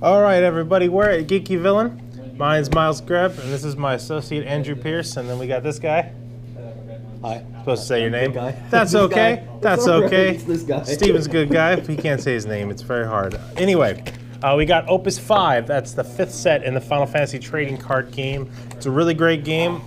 All right, everybody, we're at Geeky Villain. Mine's Miles Greb, and this is my associate Andrew Pierce, and then we got this guy. Hi. Supposed to say your name? Guy. That's okay. That's okay. It's this guy. Steven's a good guy. He can't say his name. It's very hard. Anyway, we got Opus 5. That's the 5th set in the Final Fantasy trading card game. It's a really great game.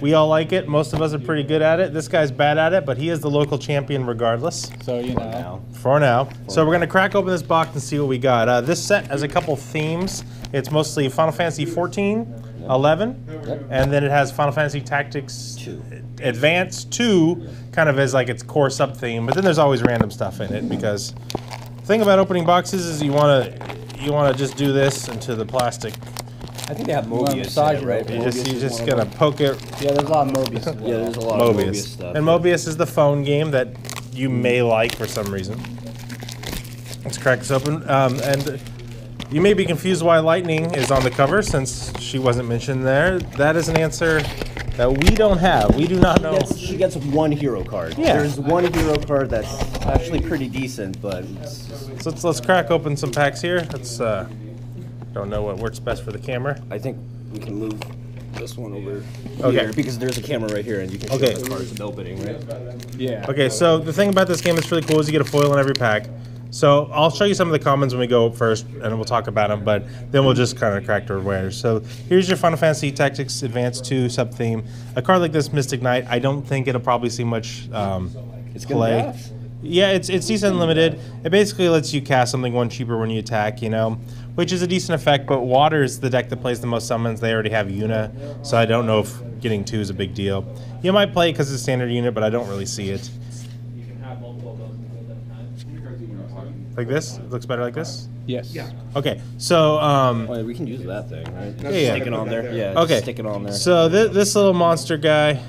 We all like it. Most of us are pretty good at it. This guy's bad at it, but he is the local champion regardless. So, you know. For now. So we're going to crack open this box and see what we got. This set has a couple themes. It's mostly Final Fantasy 14, 11, and then it has Final Fantasy Tactics 2. Advance 2 kind of as like its core sub-theme, but then there's always random stuff in it because the thing about opening boxes is you want to just do this into the plastic. I think they have Mobius in it, right? You just gotta poke it. Yeah, there's a lot of Mobius. Yeah, there's a lot of Mobius stuff. And Mobius is the phone game that you may like for some reason. Let's crack this open. And you may be confused why Lightning is on the cover since she wasn't mentioned there. That is an answer that we don't have. We do not know. She gets one hero card. Yeah. There's one hero card that's actually pretty decent, but so let's crack open some packs here. Let's don't know what works best for the camera. I think we can move this one over here because there's a camera right here and you can see the cards in the opening, right? Yeah. Okay, so the thing about this game that's really cool is you get a foil in every pack. So I'll show you some of the commons when we go first, and we'll talk about them, but then we'll just kind of crack our wares. So here's your Final Fantasy Tactics Advance 2 sub-theme. A card like this, Mystic Knight, I don't think it'll probably see much play. Yeah, it's decent and limited. It basically lets you cast something one cheaper when you attack, you know, which is a decent effect, but Water is the deck that plays the most summons. They already have Yuna, so I don't know if getting 2 is a big deal. You might play it because it's a standard unit, but I don't really see it. Like this? It looks better like this? Yes. Yeah. Okay, so we can use that thing, right? Yeah. Stick it on there. Yeah. Okay. Stick it on there. So this little monster guy.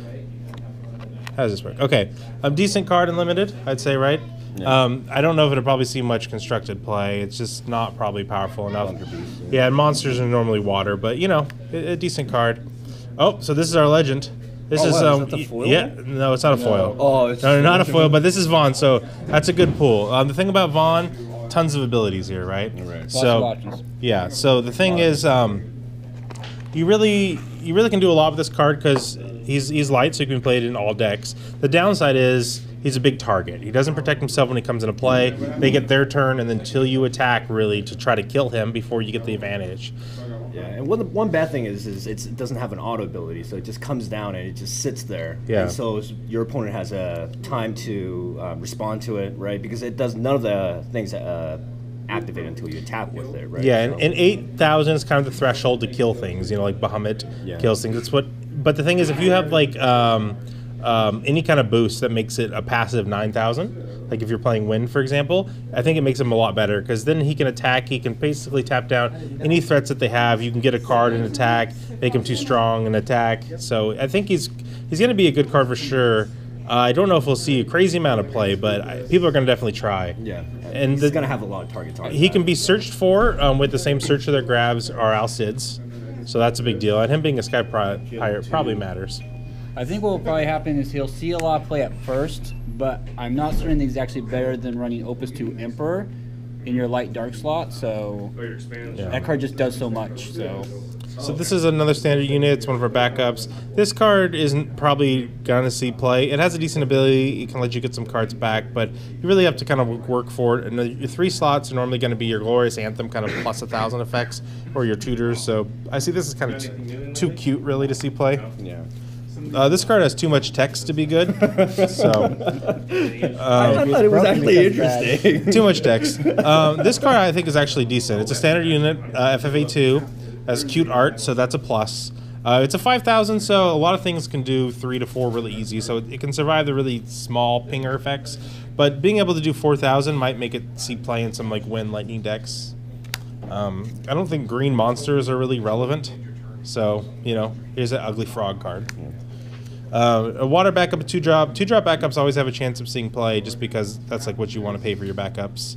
How does this work? Okay, decent card and limited, I'd say, right? Yeah. I don't know if it'll probably see much constructed play. It's just not probably powerful enough. Yeah, and monsters are normally water, but you know, a decent card. Oh, so this is our legend. This is that the foil? Yeah, no, it's not a foil. Oh, it's no, not a foil, but this is Vaughn, so that's a good pool. The thing about Vaughn, tons of abilities here, right? Right. So yeah, so the thing is, you really can do a lot with this card because he's light, so you can play it in all decks. The downside is he's a big target. He doesn't protect himself when he comes into play. They get their turn, and then until you attack, really, to try to kill him before you get the advantage. Yeah, and one bad thing is it doesn't have an auto ability, so it just comes down and it just sits there. Yeah. And so your opponent has a time to respond to it, right? Because it does none of the things activate until you attack with it, right? Yeah, and 8,000 is kind of the threshold to kill things. You know, like Bahamut kills things. That's what. But the thing is, if you have like any kind of boost that makes it a passive 9,000, like if you're playing Wind, for example, I think it makes him a lot better because then he can attack. He can basically tap down any threats that they have. You can get a card and attack, make him too strong and attack. So I think he's going to be a good card for sure. I don't know if we'll see a crazy amount of play, but people are going to definitely try. Yeah, and he's going to have a lot of targets. He can be searched for with the same searcher that grabs our Alcids, so that's a big deal. And him being a Sky Pirate probably matters. I think what will probably happen is he'll see a lot of play at first, but I'm not certain he's actually better than running Opus 2 Emperor in your light dark slot, so that card just does so much. So this is another standard unit. It's one of our backups. This card isn't probably gonna see play. It has a decent ability. It can let you get some cards back, but you really have to kind of work for it. And your 3 slots are normally going to be your Glorious Anthem, kind of plus 1,000 effects, or your tutors. So I see this is kind of too cute, really, to see play. Yeah. This card has too much text to be good, so I thought it was actually interesting. Too much text. This card I think is actually decent. It's a standard unit, FFA2, has cute art, so that's a plus. It's a 5,000, so a lot of things can do 3 to 4 really easy, so it can survive the really small pinger effects. But being able to do 4,000 might make it see play in some like Wind Lightning decks. I don't think green monsters are really relevant, so you know, here's an ugly frog card. A water backup, a 2-drop. 2-drop backups always have a chance of seeing play just because that's like what you want to pay for your backups.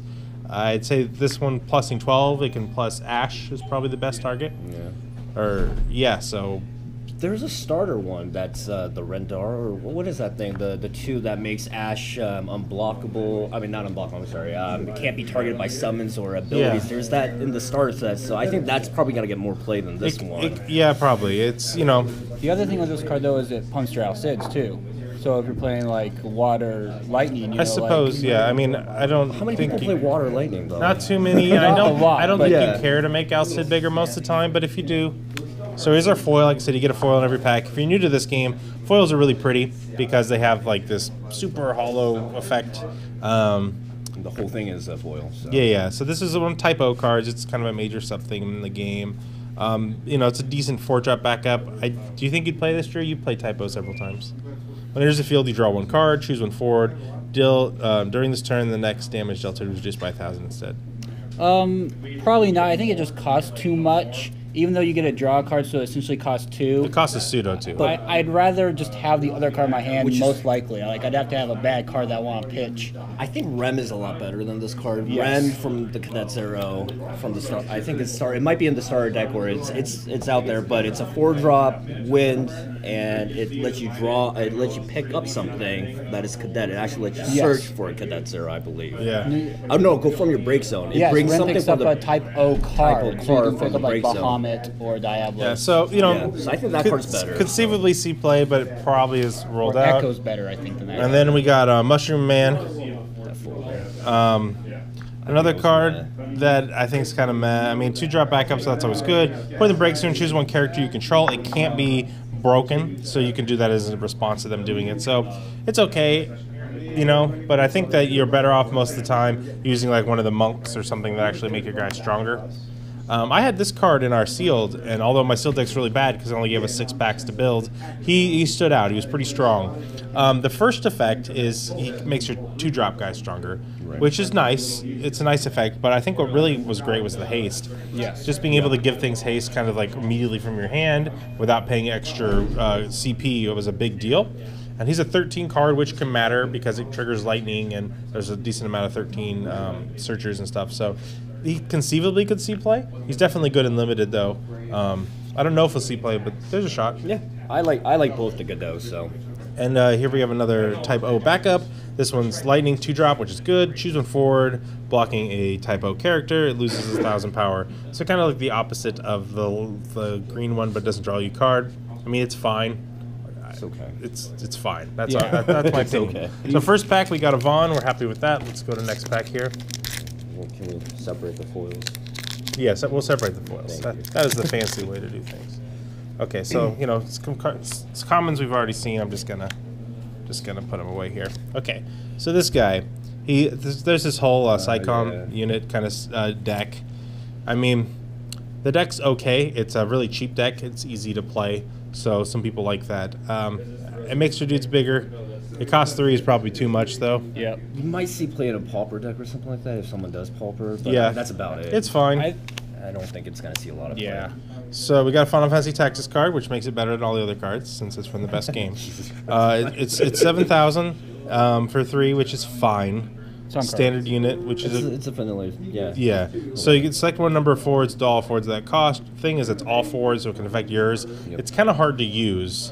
I'd say this one plussing 12, it can plus Ash is probably the best target. Yeah. Or, yeah, so There's a starter one that's the Rendar, or what is that thing? The 2 that makes Ash unblockable. I mean, not unblockable. I'm sorry. It can't be targeted by summons or abilities. Yeah. There's that in the starter set, so I think that's probably gonna get more play than this one. Yeah, probably. It's The other thing with this card though is it pumps your Alcids too. So if you're playing like water, lightning, you I know, suppose. like, yeah. I mean, I don't. How many think people play water lightning though? Not too many. Not I don't. a lot, I don't but- think Yeah. you care to make Alcid bigger most of the time, but if you do. So here's our foil. Like I said, you get a foil in every pack. If you're new to this game, foils are really pretty because they have like this super hollow effect. The whole thing is a foil. So. Yeah. So this is one of typo cards. It's kind of a major sub thing in the game. It's a decent 4-drop backup. Do you think you'd play this, Drew? You've played typo several times. When there's a field, you draw 1 card, choose 1 forward. Deal during this turn, the next damage dealt is reduced by 1,000 instead. Probably not. I think it just costs too much. Even though you get a draw card, so it essentially costs 2. It costs a pseudo too. I'd rather just have the other card in my hand, Which is- most likely. Like, I'd have to have a bad card that I want to pitch. I think Rem is a lot better than this card. Yes. Rem from the Cadet Zero from the start. I think it's starter. It might be in the starter deck where it's out there, but it's a 4-drop wind, and it lets you draw. It lets you pick up something that is Cadet. It actually lets you search for a Cadet Zero, I believe. Yeah. Oh no, go from your break zone. It Yes, brings Ren something picks from up the a Type O card, so you card can from pick the up like break zone. Bahamut or Diablo. Yeah. So So I think that card's better. Conceivably see play, but it probably is rolled or out. Echo's better, I think, than that. And then we got Mushroom Man. Another card that I think is kind of meh. I mean, 2-drop backup, so that's always good. Put in the break soon, choose 1 character you control. It can't be broken, so you can do that as a response to them doing it. So it's okay, but I think that you're better off most of the time using like one of the monks or something that actually make your guy stronger. I had this card in our sealed, and although my sealed deck's really bad because it only gave us 6 packs to build, he stood out. He was pretty strong. The first effect is he makes your 2-drop guy stronger, which is nice. It's a nice effect, but I think what really was great was the haste. Yes. Just being able to give things haste kind of like immediately from your hand without paying extra CP, it was a big deal. And he's a 13 card, which can matter because it triggers lightning, and there's a decent amount of 13 searchers and stuff. So he conceivably could see play. He's definitely good and limited, though. I don't know if he'll see play, but there's a shot. Yeah, I like both the Godot. So. And here we have another Type O backup. This one's Lightning 2-drop, which is good. Choose 1 forward, blocking a Type O character. It loses 1,000 power. So kind of like the opposite of the green one, but doesn't draw you a card. I mean, it's fine. It's okay. It's fine. That's Yeah. that's my It's opinion. okay. So first pack, we got a Vaughn. We're happy with that. Let's go to next pack here. Well, can we separate the foils? Yes, we'll separate the foils. Thank you. That is the fancy way to do things. Okay, so it's commons we've already seen. I'm just gonna put them away here. Okay, so this guy, there's this whole Psycom unit kind of deck. I mean, the deck's okay. It's a really cheap deck. It's easy to play, so some people like that. It makes your dudes bigger. It costs 3 is probably too much though. Yeah. You might see play in a Pauper deck or something like that if someone does Pauper. But Yeah. that's about it. It's fine. I don't think it's going to see a lot of play. Yeah. So we got a Final Fantasy Tactics card, which makes it better than all the other cards since it's from the best game. It's 7,000 for 3, which is fine. Standard unit, which is It's a vanilla, yeah. yeah. So you can select one number of forwards to all forwards that cost. Thing is, it's all forwards, so it can affect yours. Yep. It's kind of hard to use.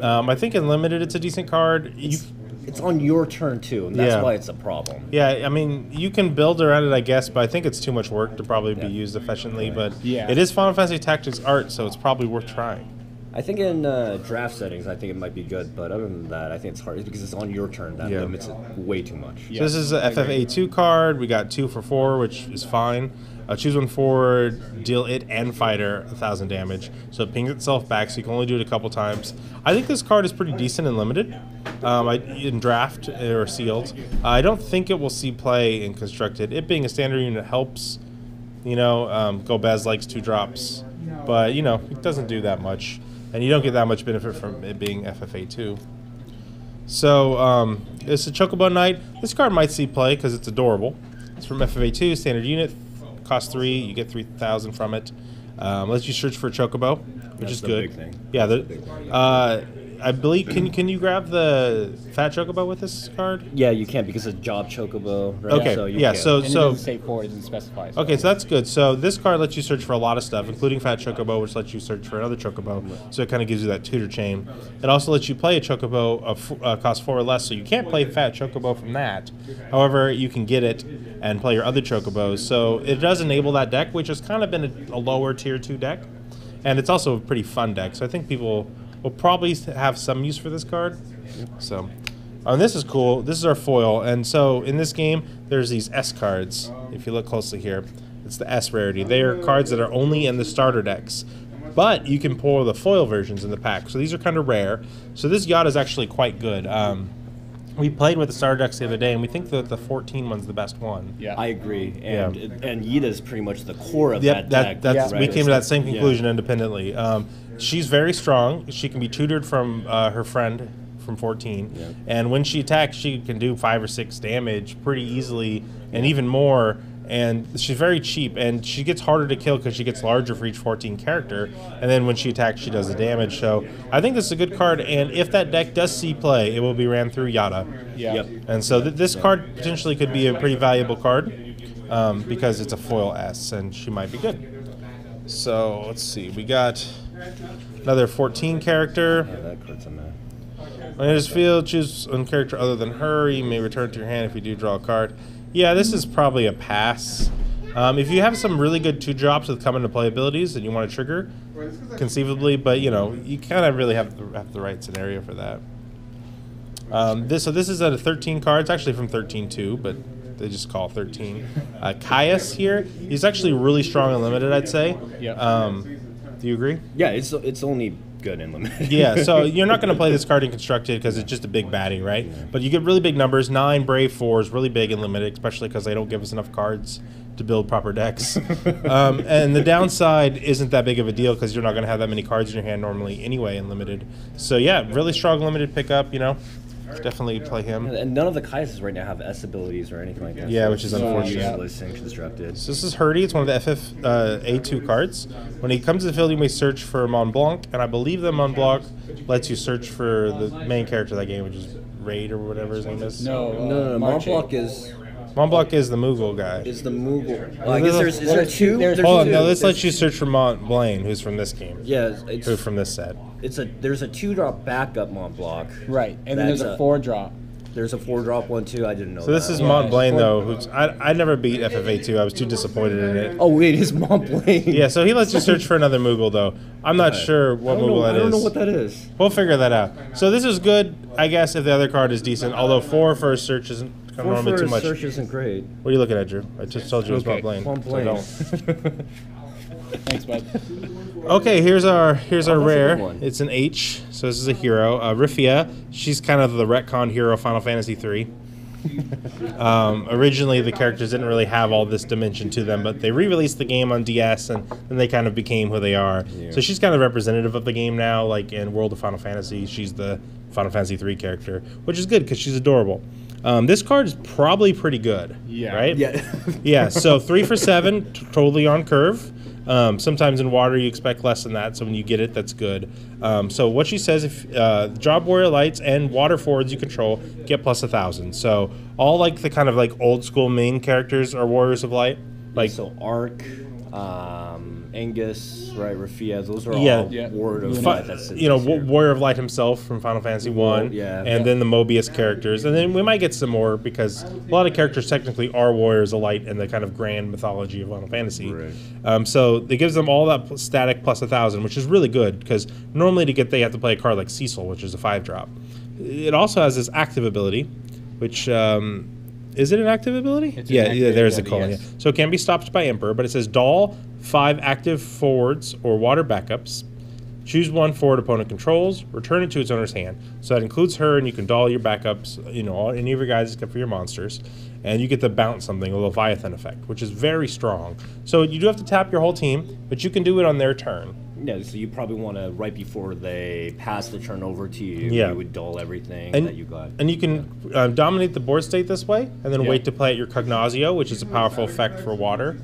I think in limited, it's a decent card. It's on your turn too, and that's Yeah. why it's a problem. Yeah, I mean, you can build around it, I guess, but I think it's too much work to probably be used efficiently. But Yeah. it is Final Fantasy Tactics art, so it's probably worth trying. I think in draft settings, I think it might be good, but other than that, I think it's hard because it's on your turn. That Yeah. limits it way too much. So this is a FFA2 card. We got 2 for 4, which is fine. Choose 1 forward, deal it and fighter 1,000 damage. So it pings itself back, so you can only do it a couple times. I think this card is pretty decent and limited in draft or sealed. I don't think it will see play in constructed. It being a standard unit helps. Gobez likes 2 drops, but it doesn't do that much, and you don't get that much benefit from it being FFA2. So it's a Chocobo Knight. This card might see play because it's adorable. It's from FFA2, standard unit, costs 3. You get 3,000 from it. Lets you search for a Chocobo, which That's is the good. big thing. Yeah, That's the big thing. I believe can you grab the Fat Chocobo with this card? Yeah, you can because it's Job Chocobo. Right? Okay, So you yeah, can. so And it doesn't say 4, it doesn't specify. So. okay, so that's good. So this card lets you search for a lot of stuff, including Fat Chocobo, which lets you search for another Chocobo. So it kind of gives you that tutor chain. It also lets you play a Chocobo cost 4 or less, so you can't play Fat Chocobo from that. However, you can get it and play your other Chocobos. So it does enable that deck, which has kind of been a lower tier 2 deck. And it's also a pretty fun deck, so I think people will probably have some use for this card. So, and this is cool. This is our foil, and so in this game, there's these S cards. If you look closely here, it's the S rarity. They are cards that are only in the starter decks, but you can pull the foil versions in the pack. So these are kind of rare. So this yacht is actually quite good. We played with the starter decks the other day, and we think that the 14 one's the best one. Yeah. I agree, and Yida is pretty much the core of that deck. We came to that same conclusion independently. She's very strong. She can be tutored from her friend from 14, and when she attacks, she can do 5 or 6 damage pretty easily, and even more. And she's very cheap, and she gets harder to kill because she gets larger for each 14 character, and then when she attacks, she does the damage. So I think this is a good card, and if that deck does see play, it will be ran through Yada. Yeah. Yep. And so this card potentially could be a pretty valuable card because it's a foil S, and she might be good. So let's see, we got another 14 character. Yeah, that card's a mess. On his field, choose one character other than her. You may return to your hand if you do draw a card. Yeah, this is probably a pass. If you have some really good 2-drops with come into play abilities that you want to trigger, conceivably, but you know, you kind of really have the right scenario for that. This is a 13 card. It's actually from 13-2, but they just call it 13. Caius here, he's actually really strong and limited, I'd say. Yeah. Do you agree? Yeah, it's only good and limited. Yeah, so you're not going to play this card in Constructed because it's just a big baddie, right? Yeah. But you get really big numbers. 9 Brave 4s, really big and limited, especially because they don't give us enough cards to build proper decks. And the downside isn't that big of a deal because you're not going to have that many cards in your hand normally anyway in limited. So yeah, really strong limited pickup, you know. Definitely play him. And none of the Kaises right now have S abilities or anything like that. Yeah, so which is unfortunate. Useless and constructed. So this is Hurdy. It's one of the FFA2 cards. When he comes to the field, you may search for Mont Blanc, and I believe that Mont Blanc lets you search for the main character of that game, which is Raid or whatever his name is. No. Mont Blanc is the Moogle guy. Is the Moogle? Well, I guess is there two? There's Hold on, two. no, let's let you search for Mont Blaine, who's from this game. Yeah, Who's from this set. There's a 2-drop backup Mont Blanc. Right, and then there's a 4-drop. There's a 4-drop one too. I didn't know. So this is Mont Blaine though, who's I never beat FFA2. I was too disappointed in it. Oh wait, it's Mont Blaine. Yeah, so he lets you search for another Moogle though. I'm not sure what Moogle that is. I don't know what that is. We'll figure that out. So this is good, I guess, if the other card is decent. Although 4 for a search isn't normally too much. 4 search isn't great. What are you looking at, Drew? I just told you it was Mont Blaine. Mont Blaine. So don't. Thanks, bud. Okay, here's our that's a rare. good one. It's an H, so this is a hero. Rifia, she's kind of the retcon hero of Final Fantasy III. Originally, the characters didn't really have all this dimension to them, but they re-released the game on DS, and then they kind of became who they are. Yeah. So she's kind of representative of the game now, like in World of Final Fantasy. She's the Final Fantasy III character, which is good because she's adorable. This card is probably pretty good, right? Yeah. Yeah, so 3 for 7, totally on curve. Sometimes in water you expect less than that, so when you get it, that's good. So what she says, if Job Warrior Lights and water forwards you control get plus 1,000. So all like the kind of like old school main characters are Warriors of Light. Like so Ark, Angus, right, Rafia, those are all Ward of Light. That's Warrior of Light himself from Final Fantasy 1, and then the Mobius characters. And then we might get some more because a lot of characters technically are Warriors of Light in the kind of grand mythology of Final Fantasy. Right. So it gives them all that static plus 1,000, which is really good because normally they have to play a card like Cecil, which is a 5-drop. It also has this active ability, which... is it an active ability? There's a colon. Yes. So it can be stopped by Emperor, but it says Doll 5 active forwards or water backups. Choose 1 forward opponent controls. Return it to its owner's hand. So that includes her, and you can doll your backups. Any of your guys except for your monsters, and you get to bounce something, a Leviathan effect, which is very strong. So you do have to tap your whole team, but you can do it on their turn. Yeah, so you probably want to, right before they pass the turn over to you, you would dull everything that you got. And you can dominate the board state this way, and then wait to play at your Cognazio, which is a powerful effect for water.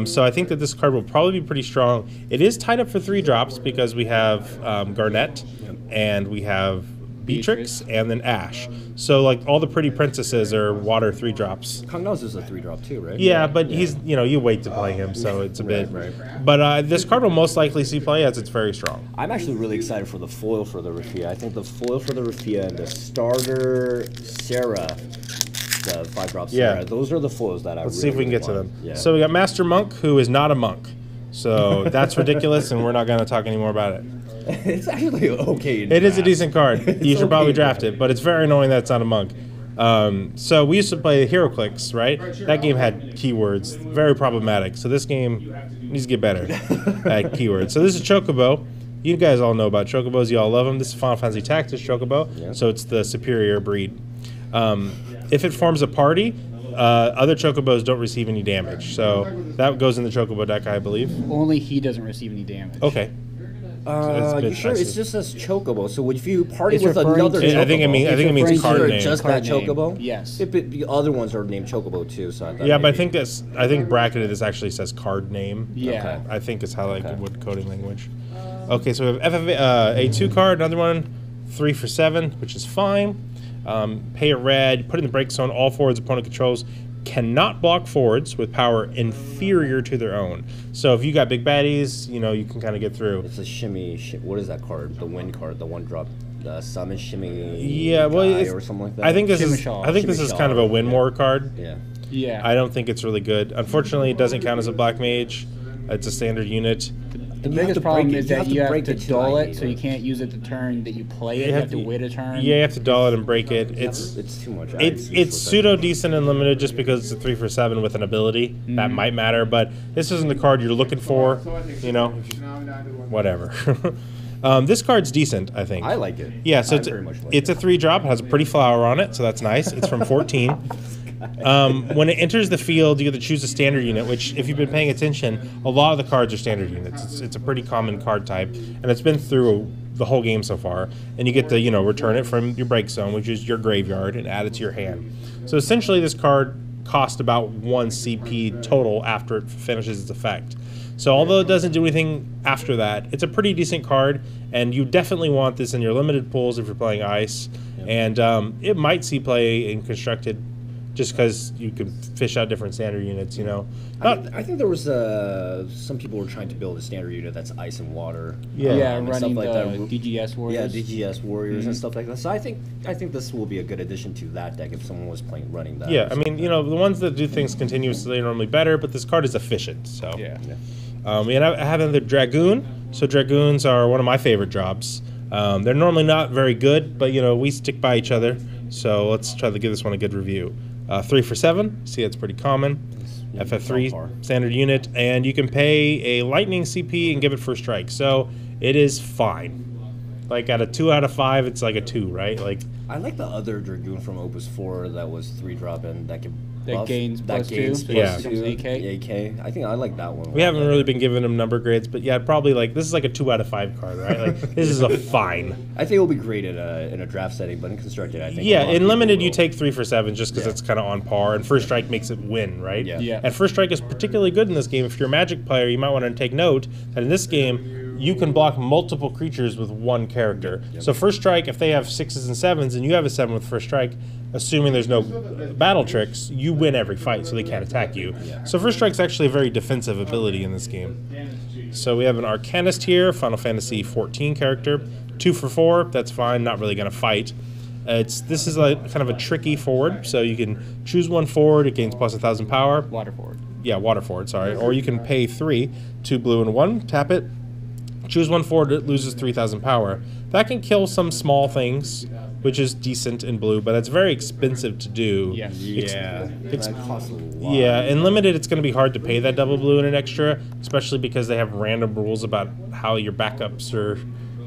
So I think that this card will probably be pretty strong. It is tied up for 3 drops because we have Garnet, and we have Beatrix, and then Ash. So like all the pretty princesses are water 3-drops. Cognos is a 3-drop too, right? Yeah, but he's you wait to play him, so it's a bit. Right. But this card will most likely see play as it's very strong. I'm actually really excited for the foil for the Rafia. I think the foil for the Rafia and the starter Sarah, the 5-drop Sarah, those are the foils that Let's see if we can get to them. Yeah. So we got Master Monk, who is not a monk. So that's ridiculous, and we're not going to talk anymore about it. It's actually okay. It is a decent card. You should probably draft it, but it's very annoying that it's not a monk. So we used to play HeroClix, right? That game had keywords, very problematic. So this game needs to get better at keywords. So this is Chocobo. You guys all know about Chocobos. You all love them. This is Final Fantasy Tactics Chocobo, so it's the superior breed. If it forms a party, other Chocobos don't receive any damage. So that goes in the Chocobo deck, I believe. Only he doesn't receive any damage. Okay. You sure? It just says Chocobo. So if you party with referring another to- Chocobo, I think it means card name. just Card that name. Chocobo. Yes. The other ones are named Chocobo too. So I thought Yeah, but maybe- I think bracketed this actually says card name. Yeah. I think it's how like wood coding language. Okay, so we have FFA2 card, another one, 3 for 7, which is fine. Pay a red, put in the break zone. All forwards opponent controls cannot block forwards with power inferior to their own. So if you got big baddies, you can kind of get through. It's a shimmy. What is that card? The wind card, the 1-drop, the summon shimmy. Yeah, well, guy it's, or something like that. I think this Shimmy is kind of a win more card. Yeah. Yeah. I don't think it's really good. Unfortunately, it doesn't count as a black mage. It's a standard unit. The You have biggest to problem break it. is You that have you to have break to it too, dull I it, hate so it. you can't use it the turn that you play it. You have to wait a turn. Yeah, you have to dull it and break it. It's too much. It's pseudo decent and limited just because it's a 3 for 7 with an ability that might matter, but this isn't the card you're looking for. Whatever. This card's decent, I think. I like it. Yeah, so I very much like it's a 3-drop. It has a pretty flower on it, so that's nice. It's from 14. When it enters the field, you get to choose a standard unit, which, if you've been paying attention, a lot of the cards are standard units. It's a pretty common card type, and it's been through the whole game so far. And you get to, return it from your break zone, which is your graveyard, and add it to your hand. So essentially, this card costs about 1 CP total after it finishes its effect. So although it doesn't do anything after that, it's a pretty decent card, and you definitely want this in your limited pools if you're playing Ice. And it might see play in Constructed, just because you can fish out different standard units, I think there was some people were trying to build a standard unit that's ice and water. Yeah, and running stuff like the that. DGS Warriors. Yeah, DGS Warriors and stuff like that. So I think this will be a good addition to that deck if someone was running that. Yeah, I mean, the ones that do things continuously are normally better, but this card is efficient, so. Yeah. And I have another Dragoon. So Dragoons are one of my favorite jobs. They're normally not very good, but, we stick by each other. So let's try to give this one a good review. 3 for 7. See, it's pretty common. FF3 standard unit, and you can pay a lightning CP and give it first strike. So it is fine. Like at a 2 out of 5, it's like a 2, right? Like I like the other Dragoon from Opus 4 that was 3-drop and that can buff, gains that +2, gains so Yeah. +2, AK. AK. I think I like that one. we haven't really been giving them number grades, but yeah, probably this is like a 2 out of 5 card, right? Like this is a fine. I think it will be great in a draft setting, but in Constructed, I think. Yeah, a lot of in people limited you will. take 3 for 7 just because it's kind of on par, and first strike makes it win, right? Yeah. Yeah. And first strike is particularly good in this game. If you're a Magic player, you might want to take note that in this game you can block multiple creatures with one character. So first strike, if they have 6s and 7s and you have a 7 with first strike, assuming there's no battle tricks, you win every fight, so they can't attack you. So first strike's actually a very defensive ability in this game. So we have an Arcanist here, Final Fantasy 14 character, 2 for 4. That's fine, not really going to fight. This is kind of a tricky forward, so you can choose one forward, it gains plus 1,000 power. Water forward. Yeah, water forward, sorry. Or you can pay 3, 2 blue and 1, tap it, choose one forward, it loses 3,000 power. That can kill some small things, which is decent in blue, but it's very expensive to do. Yes. Yeah, that costs a lot. Yeah, in limited, it's going to be hard to pay that double blue and an extra, especially because they have random rules about how your backups or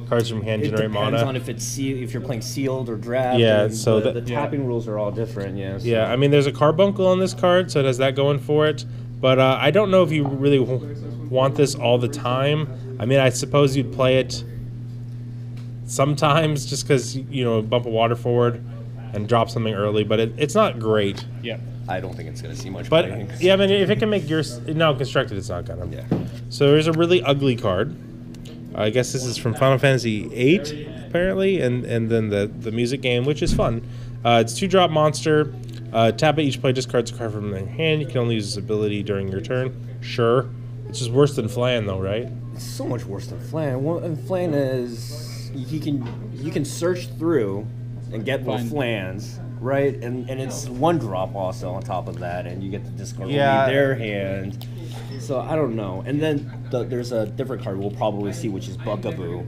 cards from hand It generate depends mana. on if you're playing sealed or draft. Yeah, and so the tapping rules are all different. Yeah. So. Yeah, I mean, there's a carbuncle on this card, so it has that going for it. But I don't know if you really want this all the time. I mean, I suppose you'd play it sometimes just because, bump a water forward and drop something early, but it's not great. Yeah. I don't think it's going to see much But, playing. yeah, I mean, if it can make yours... No, constructed, it's not going to. Yeah. So there's a really ugly card. I guess this is from Final Fantasy VIII, apparently, and then the music game, which is fun. It's 2-drop monster. Tap it, each player discards a card from their hand. You can only use this ability during your turn. Sure. It's just worse than Flan, though, right? It's so much worse than Flan. And Flan is... you can search through and get more Flans, right? And it's 1-drop also on top of that, and you get to discard only their hand. So I don't know. And then there's a different card we'll probably see, which is Bugaboo,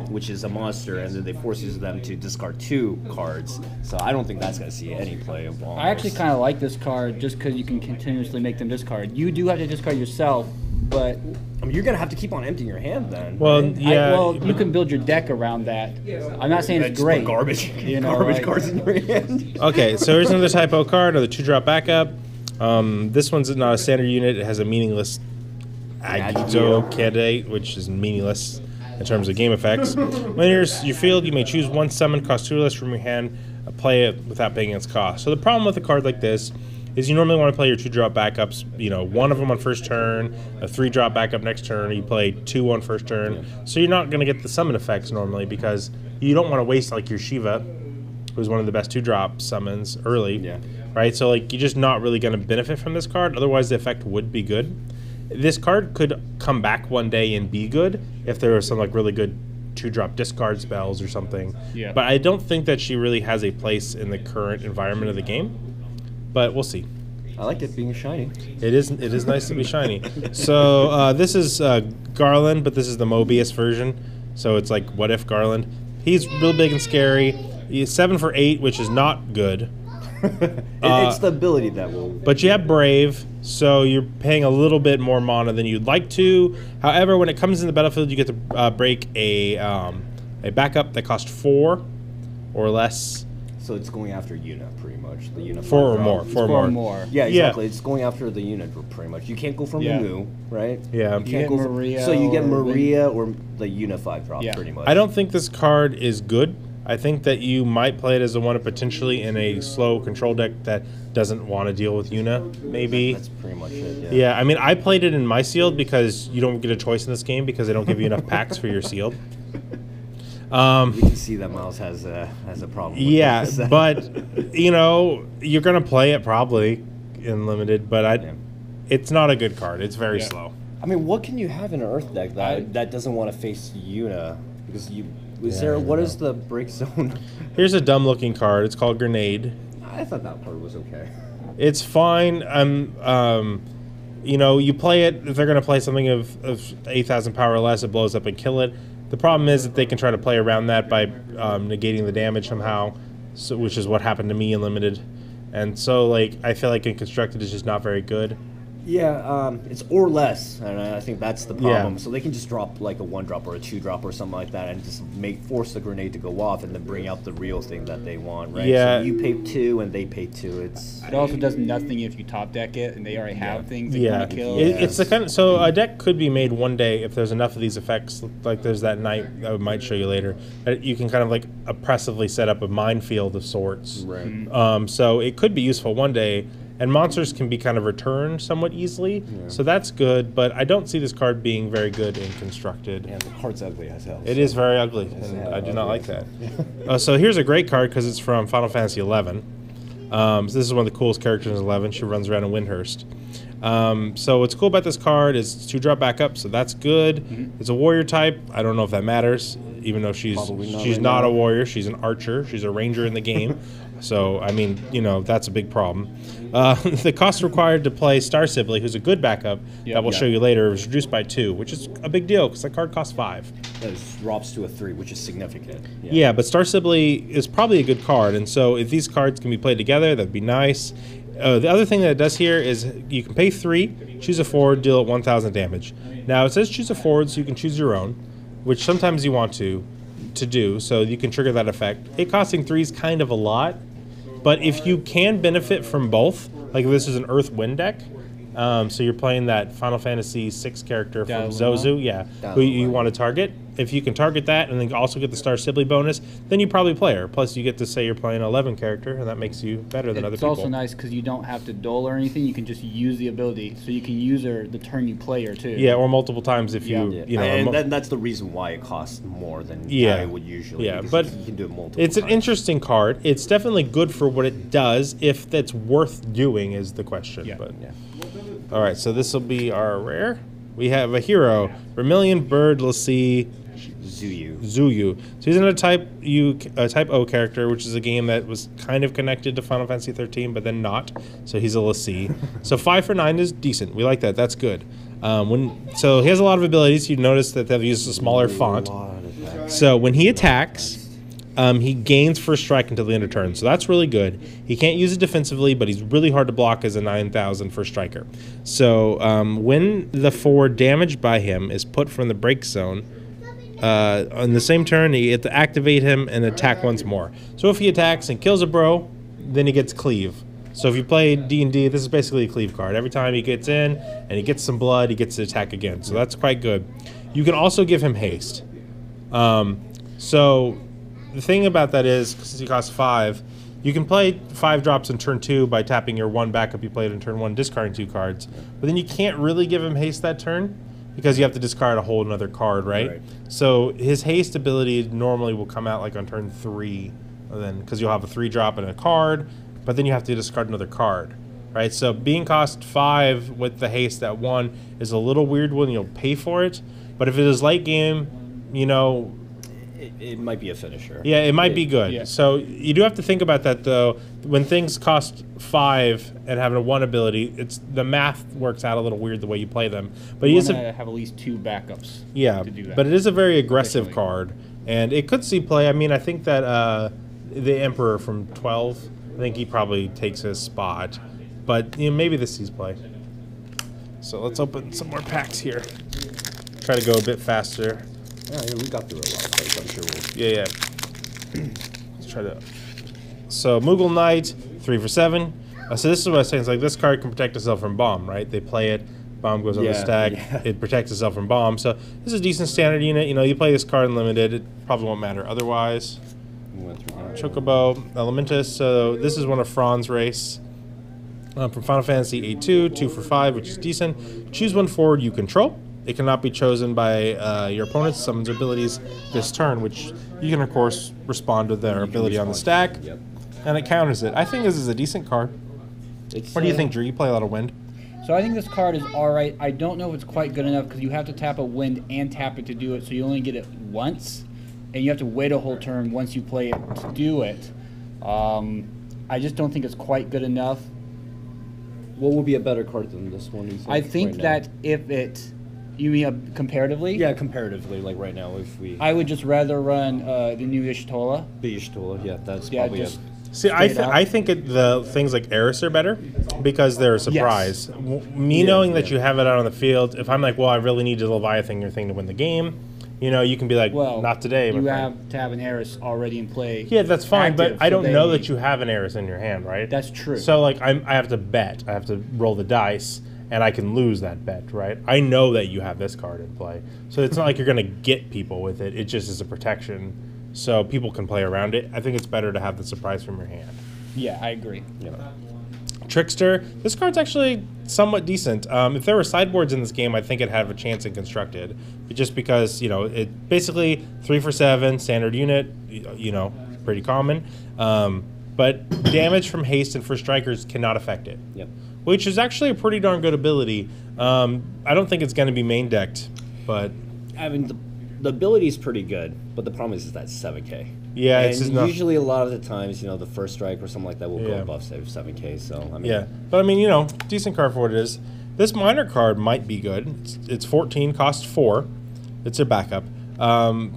which is a monster, and then they forces them to discard 2 cards. So I don't think that's going to see any play of almost. I actually kind of like this card just because you can continuously make them discard. You do have to discard yourself, but I mean, you're going to have to keep on emptying your hand then. Well, right? yeah. You can build your deck around that. I'm not saying it's great. Garbage, you know, garbage cards in your hand. Okay, so here's another typo card, another 2-drop backup. This one's not a standard unit. It has a meaningless Agito candidate, which is meaningless in terms of game effects. When you're your field, you may choose 1 summon, cost 2 less from your hand, play it without paying its cost. So the problem with a card like this is you normally want to play your 2-drop backups, 1 of them on first turn, a 3-drop backup next turn, you play 2 on first turn. So you're not going to get the summon effects normally because you don't want to waste like your Shiva, who's one of the best 2-drop summons early, right? So like you're just not really going to benefit from this card. Otherwise the effect would be good. This card could come back one day and be good if there were some like really good 2-drop discard spells or something. Yeah. But I don't think that she really has a place in the current environment of the game. But we'll see. I like it being shiny. It is nice to be shiny. So this is Garland, but this is the Mobius version. So it's like What If Garland. He's real big and scary. He's 7 for 8, which is not good. It's the ability that will... But you have Brave, so you're paying a little bit more mana than you'd like to. However, when it comes in the battlefield, you get to break a backup that costs 4 or less. So it's going after Una, pretty much. The Una 4 or more. 4 or more. Yeah, exactly. Yeah. It's going after the unit, pretty much. You can't go from Mu, right? Yeah. You can't go Maria. So you get Maria or the Una 5-drop, pretty much. I don't think this card is good. I think that you might play it as a one potentially in a slow control deck that doesn't want to deal with Una, maybe. That's pretty much it, yeah. I mean, I played it in my sealed because you don't get a choice in this game because they don't give you enough packs for your sealed. You can see that Miles has a problem with this. But, you're going to play it probably in limited, but it's not a good card. It's very slow. I mean, what can you have in an Earth deck that doesn't want to face Una? Because what is the break zone? Here's a dumb looking card. It's called Grenade. I thought that card was okay. It's fine. You play it. If they're going to play something of 8,000 power or less, it blows up and kill it. The problem is that they can try to play around that by negating the damage somehow, which is what happened to me in limited. And so, I feel like in constructed it's just not very good. Yeah, it's or less, and I think that's the problem. Yeah. So they can just drop like a 1-drop or a 2-drop or something like that, and just force the grenade to go off, and then bring out the real thing that they want, right? Yeah. So you pay 2, and they pay 2. It also does nothing if you top deck it, and they already have things that want to kill. It's the kind of, so a deck could be made one day if there's enough of these effects. Like there's that knight I might show you later. That you can kind of oppressively set up a minefield of sorts. Right. Mm-hmm. So it could be useful one day. And monsters can be kind of returned somewhat easily, so that's good. But I don't see this card being very good in constructed. Yeah, the card's ugly as hell. It is very ugly, and I do not like that. So here's a great card because it's from Final Fantasy XI. So this is one of the coolest characters in 11. She runs around in Windhurst. So what's cool about this card is it's 2-drop backup, so that's good. Mm-hmm. It's a warrior type. I don't know if that matters, even though she's not a warrior. She's an archer. She's a ranger in the game. So, I mean, that's a big problem. The cost required to play Star Sibley, who's a good backup, that we'll show you later, is reduced by 2, which is a big deal because that card costs 5. It drops to a 3, which is significant. Yeah, but Star Sibley is probably a good card, and so if these cards can be played together, that'd be nice. The other thing that it does here is you can pay 3, choose a forward, deal 1,000 damage. Now, it says choose a forward, so you can choose your own, which sometimes you want to do, so you can trigger that effect. It costing 3 is kind of a lot. But if you can benefit from both, like if this is an Earth Wind deck, so you're playing that Final Fantasy VI character from Zozu, who you want to target, if you can target that and then also get the Star Sibley bonus, then you probably play her. Plus, you get to say you're playing an 11 character, and that makes you better than other people. It's also nice because you don't have to duel or anything. You can just use the ability, so you can use her the turn you play her too. Yeah, or multiple times if you know. And that's the reason why it costs more than I would usually. Yeah, but you can do it multiple. It's an interesting card. It's definitely good for what it does. If that's worth doing is the question. Yeah. But all right, so this will be our rare. We have a hero, Vermilion Bird Lassie Zuyu. So he's in a Type O character, which is a game that was kind of connected to Final Fantasy 13, but then not. So he's a Lassie. So 5 for 9 is decent. We like that. That's good. So he has a lot of abilities. You notice that they've used a smaller font. So when he attacks, he gains first strike until the end of turn. So that's really good. He can't use it defensively, but he's really hard to block as a 9,000 first striker. So when the 4 damaged by him is put from the break zone, on the same turn, you have to activate him and attack once more. So if he attacks and kills a bro, then he gets cleave. So if you play D&D, this is basically a cleave card. Every time he gets in and he gets some blood, he gets to attack again. So that's quite good. You can also give him haste. So the thing about that is, since he costs 5, you can play 5 drops in turn 2 by tapping your 1 backup you played in turn 1, discarding 2 cards. But then you can't really give him haste that turn, because you have to discard a whole another card, right? So his haste ability normally will come out like on turn 3, then because you'll have a 3 drop and a card, but then you have to discard another card, right? So being cost 5 with the haste at 1 is a little weird when you'll pay for it, but if it is late game, you know, it might be a finisher. Yeah, it might be good. Yeah. So you do have to think about that, though. When things cost 5 and having a 1 ability, the math works out a little weird the way you play them. But you want to have at least 2 backups. Yeah, to do that. But it is a very aggressive card, and it could see play. I mean, I think that the Emperor from 12, I think he probably takes his spot. But maybe this sees play. So let's open some more packs here. Try to go a bit faster. Yeah, we got through a lot of plays, I'm sure we'll... Yeah. Let's try to... So, Moogle Knight, 3 for 7. So this is what I was saying. It's like this card can protect itself from bomb, right? They play it, bomb goes on the stack, it protects itself from bomb. So this is a decent standard unit. You play this card in limited, it probably won't matter otherwise. Chocobo, Elementus. So this is one of Fran's race. From Final Fantasy 8-2, 2 for 5, which is decent. Choose one forward you control. It cannot be chosen by your opponent's summons abilities this turn, which you can, of course, respond to their ability on the stack, and it counters it. I think this is a decent card. What do you think, Drew? You play a lot of wind. So I think this card is all right. I don't know if it's quite good enough because you have to tap a wind and tap it to do it, so you only get it once, and you have to wait a whole turn once you play it to do it. I just don't think it's quite good enough. What would be a better card than this one? I think that if it... You mean comparatively? Yeah, comparatively, like right now, if we... I would just rather run the new Ishtola. The Ishtola, yeah, that's probably just See, I think the things like Eris are better because they're a surprise. Yes. Knowing that you have it out on the field, if I'm like, well, I really need a Leviathan your thing to win the game, you can be like, well, not today. You have to have an Eris already in play. Yeah, that's fine, but I don't know that you have an Eris in your hand, right? That's true. So, like, I have to bet. I have to roll the dice. And I can lose that bet, right? I know that you have this card in play. So it's not like you're going to get people with it. It just is a protection. So people can play around it. I think it's better to have the surprise from your hand. Yeah, I agree. Trickster. This card's actually somewhat decent. If there were sideboards in this game, I think it'd have a chance in Constructed. But just because, it basically 3 for 7, standard unit, pretty common. But damage from haste and first strikers cannot affect it. Yep. Which is actually a pretty darn good ability. I don't think it's going to be main decked, but... I mean, the ability is pretty good, but the problem is that 7K. Yeah, and it's just usually a lot of the times, the first strike or something like that will go above 7K, so, I mean... Yeah, but I mean, decent card for what it is. This minor card might be good. It's 14, costs 4. It's a backup.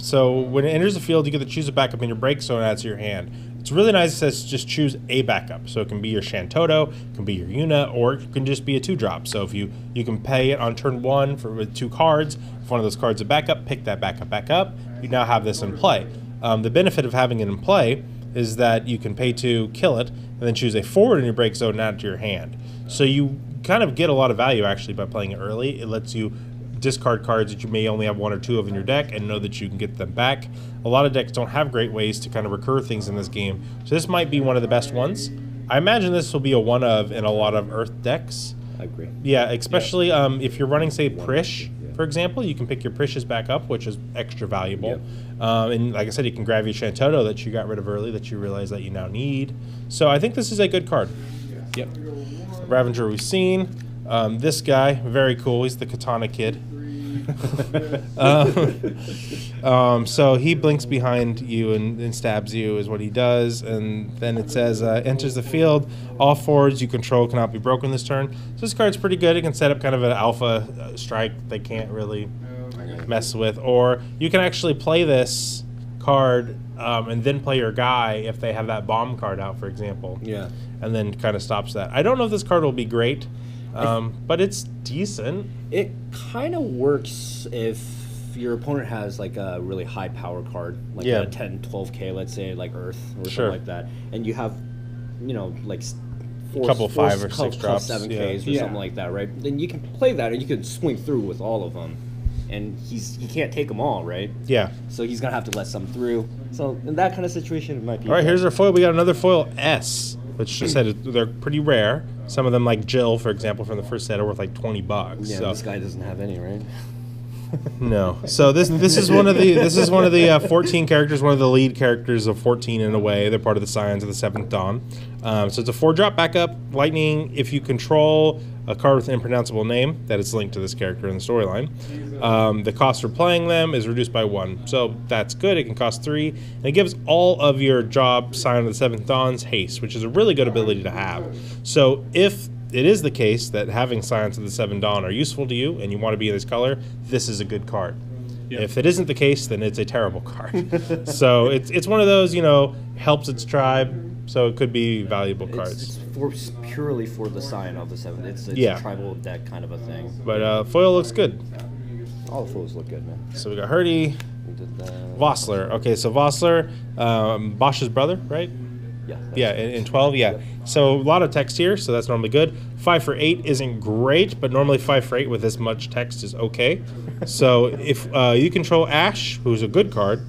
So when it enters the field, you get to choose a backup in your break zone and add to your hand. It's really nice. It says just choose a backup. So it can be your Shantoto, it can be your Yuna, or it can just be a 2-drop. So if you can pay it on turn 1 with 2 cards. If one of those cards is a backup, pick that backup back up. You now have this in play. The benefit of having it in play is that you can pay to kill it and then choose a forward in your break zone and add it to your hand. So you kind of get a lot of value actually by playing it early. It lets you discard cards that you may only have 1 or 2 of in your deck and know that you can get them back. A lot of decks don't have great ways to kind of recur things in this game, so this might be one of the best ones. I imagine this will be a one of in a lot of Earth decks. I agree. Yeah, especially if you're running, say, Prish, for example, you can pick your Prishes back up, which is extra valuable. And like I said, you can grab your Shantoto that you got rid of early that you realize that you now need. So I think this is a good card. Yep. Ravager we've seen. This guy, very cool. He's the Katana Kid. So he blinks behind you and stabs you is what he does, and then it says enters the field, all forwards you control cannot be broken this turn. So this card's pretty good. It can set up kind of an alpha strike they can't really mess with, or you can actually play this card and then play your guy if they have that bomb card out, for example, and then kind of stops that. I don't know if this card will be great, but it's decent. It kind of works if your opponent has like a really high power card, like a 10, 12K, let's say, like Earth or something like that, and you have, you know, like a couple 5 or 6 drops, 7Ks or something like that, right? Then you can play that and you can swing through with all of them, and he can't take them all, right? Yeah. So he's gonna have to let some through. So in that kind of situation, it might be. All right, here's our foil. We got another foil S, which just said they're pretty rare. Some of them, like Jill, for example, from the first set, are worth like $20. Yeah, so. This guy doesn't have any, right? No. So this is one of the 14 characters, one of the lead characters of 14 in a way. They're part of the Scions of the Seventh Dawn. So it's a 4-drop backup lightning. If you control a card with an impronounceable name that is linked to this character in the storyline, the cost for playing them is reduced by 1. So that's good. It can cost 3, and it gives all of your job Scion of the Seventh Dawns haste, which is a really good ability to have. So if it is the case that having Scions of the Seven Dawn are useful to you and you want to be in this color, this is a good card. Yep. If it isn't the case, then it's a terrible card. So it's one of those, you know, helps its tribe, so it could be valuable cards. It's purely for the Scion of the Seven. It's a tribal deck kind of a thing. But foil looks good. All the foils look good, man. So we got Hurdy, Vossler. Okay, so Vossler, Bosch's brother, right? Yeah, in 12, So a lot of text here, so that's normally good. 5 for 8 isn't great, but normally 5 for 8 with this much text is okay. So if you control Ash, who's a good card,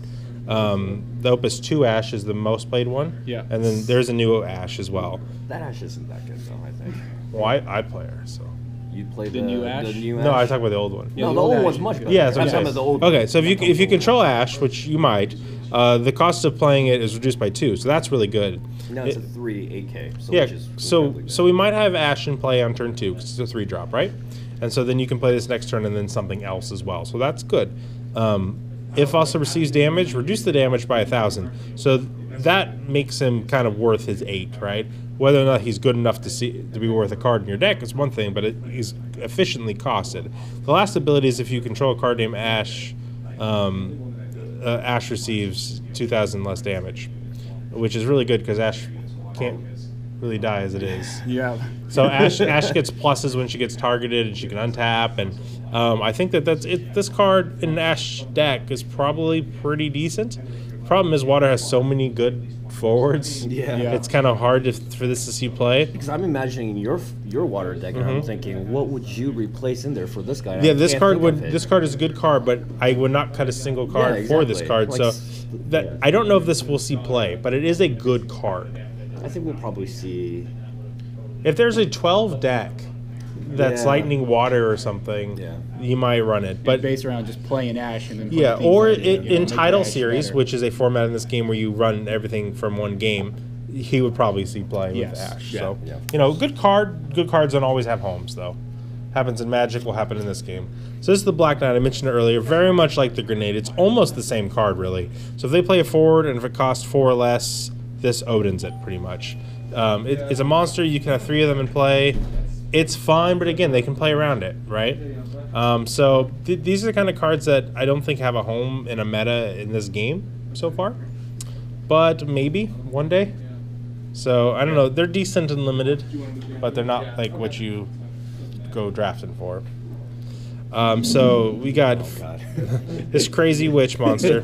the Opus 2 Ash is the most played one. Yeah. And then there's a new Ash as well. That Ash isn't that good, though, I think. Well, I play her, so. You play the new Ash? No, I talk about the old one. No, the old one's much better. Yeah, that's what I'm saying. The old okay, so if you control Ash, which you might, the cost of playing it is reduced by 2, so that's really good. Now it's a 3 8K. So yeah, which is so we might have Ash in play on turn 2 because it's a 3-drop, right? And so then you can play this next turn and then something else as well. So that's good. If also receives damage, reduce the damage by 1,000. So that makes him kind of worth his 8, right? Whether or not he's good enough to be worth a card in your deck is one thing, but he's efficiently costed. The last ability is if you control a card named Ash, Ash receives 2,000 less damage, which is really good because Ash can't really die as it is. Yeah. So Ash gets pluses when she gets targeted, and she can untap, and I think that's it. This card in an Ash deck is probably pretty decent. Problem is, Water has so many good forwards. Yeah. It's kind of hard for this to see play. Because I'm imagining your Water deck, and I'm thinking, what would you replace in there for this guy? Yeah, this card is a good card, but I would not cut a single card for this card. Like, so that I don't know if this will see play, but it is a good card. I think we'll probably see. If there's a 12 deck that's Lightning Water or something, you might run it. But based around just playing Ash and then or in Title Series, which is a format in this game where you run everything from one game, he would probably see play with Ash. So you know, good card. Good cards don't always have homes though. Happens in Magic, will happen in this game. So this is the Black Knight I mentioned earlier, very much like the Grenade. It's almost the same card really. So if they play a forward and if it costs 4 or less, this Odin's it pretty much. It's a monster. You can have 3 of them in play. It's fine, but again, they can play around it, right? So these are the kind of cards that I don't think have a home in a meta in this game so far, but maybe one day. So I don't know. They're decent and limited, but they're not like what you go drafting for. So we got this crazy witch monster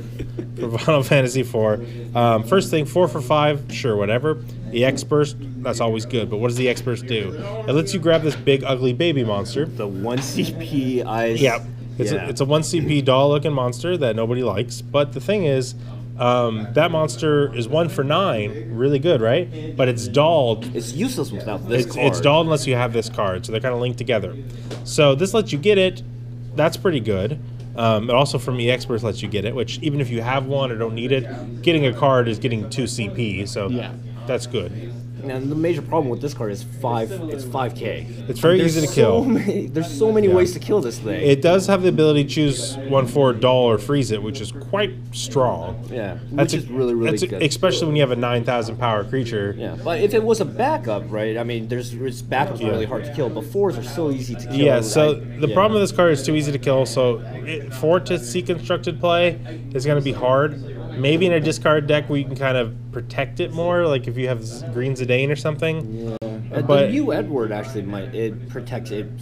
for Final Fantasy IV. First thing, 4 for 5, sure, whatever. The X-Burst, that's always good, but what does the X-Burst do? It lets you grab this big, ugly baby monster. The 1 CP eyes. Yeah. It's a 1 CP doll-looking monster that nobody likes. But the thing is, that monster is 1 for 9, really good, right? But it's dolled. It's useless without this card. It's dolled unless you have this card, so they're kind of linked together. So this lets you get it. That's pretty good. It also from EXperts lets you get it, which even if you have one or don't need it, getting a card is getting 2 CP, so that's good. And the major problem with this card is it's 5K. It's very easy to kill. There's so many ways to kill this thing. It does have the ability to choose 1/4 doll or freeze it, which is quite strong. Yeah, which is really good. Especially when you have a 9,000 power creature. Yeah, but if it was a backup, right? I mean, backups are really hard to kill, but 4s are so easy to kill. Yeah, so the problem with this card is too easy to kill, so for it to see constructed play is going to be hard. Maybe in a discard deck where you can kind of protect it more, like if you have Green Zidane or something. Yeah. But the new Edward actually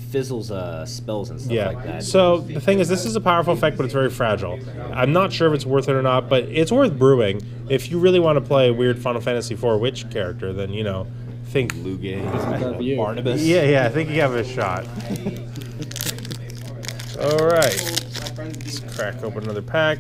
fizzles spells and stuff like that. So the thing is, this is a powerful effect, but it's very fragile. I'm not sure if it's worth it or not, but it's worth brewing. If you really want to play a weird Final Fantasy IV witch character, then, you know, think Lugain, Barnabas. Yeah, I think you have a shot. All right. Let's crack open another pack.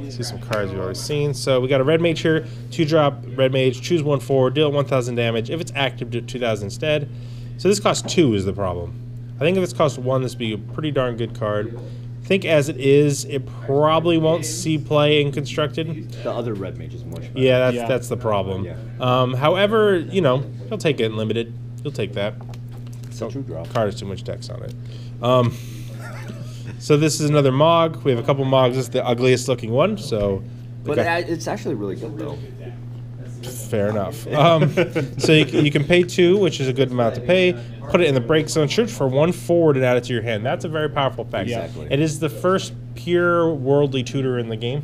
See some cards we've already seen. So we got a red mage here, 2-drop red mage, choose 1/4, deal 1,000 damage. If it's active, do 2,000 instead. So this costs 2 is the problem. I think if it's cost 1, this would be a pretty darn good card. I think as it is, it probably won't see play in constructed. The other red mage is much better. Yeah, that's the problem. Yeah. However, you know, you'll take it in limited. You'll take that. It's a true drop. Card has too much dex on it. So this is another Mog. We have a couple Mogs. This is the ugliest looking one. So, but it's actually really good though. Fair enough. So you can pay 2, which is a good amount to pay. Put it in the break zone. Search for 1 forward and add it to your hand. That's a very powerful effect. Exactly. It is the first pure worldly tutor in the game.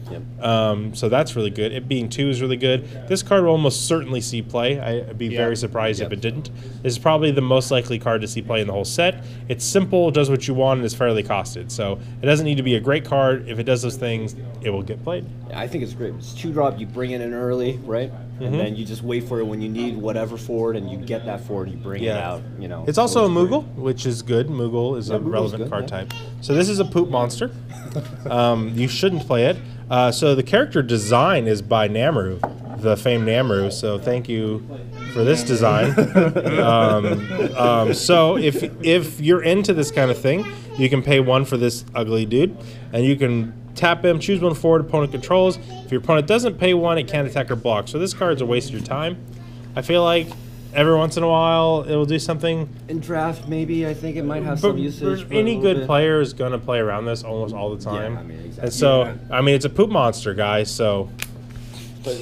Yep. So that's really good. It being 2 is really good. This card will almost certainly see play. I'd be very surprised if it didn't. This is probably the most likely card to see play in the whole set. It's simple, does what you want, and is fairly costed. So it doesn't need to be a great card. If it does those things, it will get played. Yeah, I think it's great. It's 2-drop. You bring it in early, right? And then you just wait for it when you need whatever forward, and you get that forward. You bring it out. You know. It's also a Moogle, which is good. Moogle is a relevant card type. So this is a poop monster. You shouldn't play it. So the character design is by Namru, the famed Namru. So thank you for this design. So if you're into this kind of thing, you can pay 1 for this ugly dude, and you can tap him, choose 1 forward opponent controls. If your opponent doesn't pay 1, it can't attack or block. So this card's a waste of your time. I feel like every once in a while it will do something. In draft, maybe I think it might have some usage. Any good player is going to play around this almost all the time. Yeah, I mean, exactly. And so, I mean, it's a poop monster, guys. So, but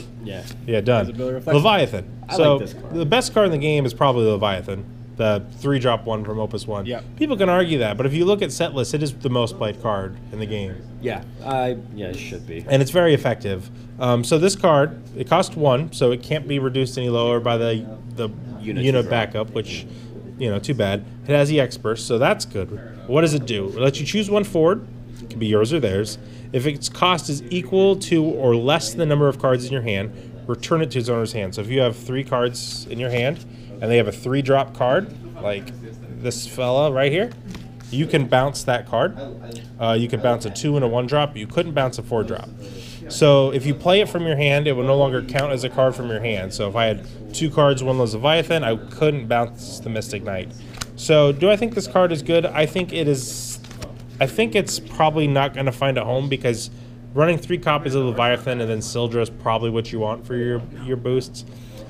done. Leviathan. I So like this card. the best card in the game is probably Leviathan, the 3-drop one from Opus 1. Yeah. People can argue that, but if you look at set lists, it is the most played card in the game. Yeah, it should be. And it's very effective. So this card, it costs 1, so it can't be reduced any lower by the unit backup, which, you know, too bad. It has EX burst, so that's good. What does it do? It lets you choose 1 forward. It can be yours or theirs. If its cost is equal to or less than the number of cards in your hand, return it to its owner's hand. So if you have 3 cards in your hand, and they have a 3-drop card, like this fella right here, you can bounce that card. You can bounce a 2 and a 1-drop. You couldn't bounce a 4-drop. So if you play it from your hand, it will no longer count as a card from your hand. So if I had 2 cards, 1 was Leviathan, I couldn't bounce the Mystic Knight. So do I think this card is good? I think it is. I think it's probably not going to find a home because running 3 copies of Leviathan and then Sildra is probably what you want for your boosts.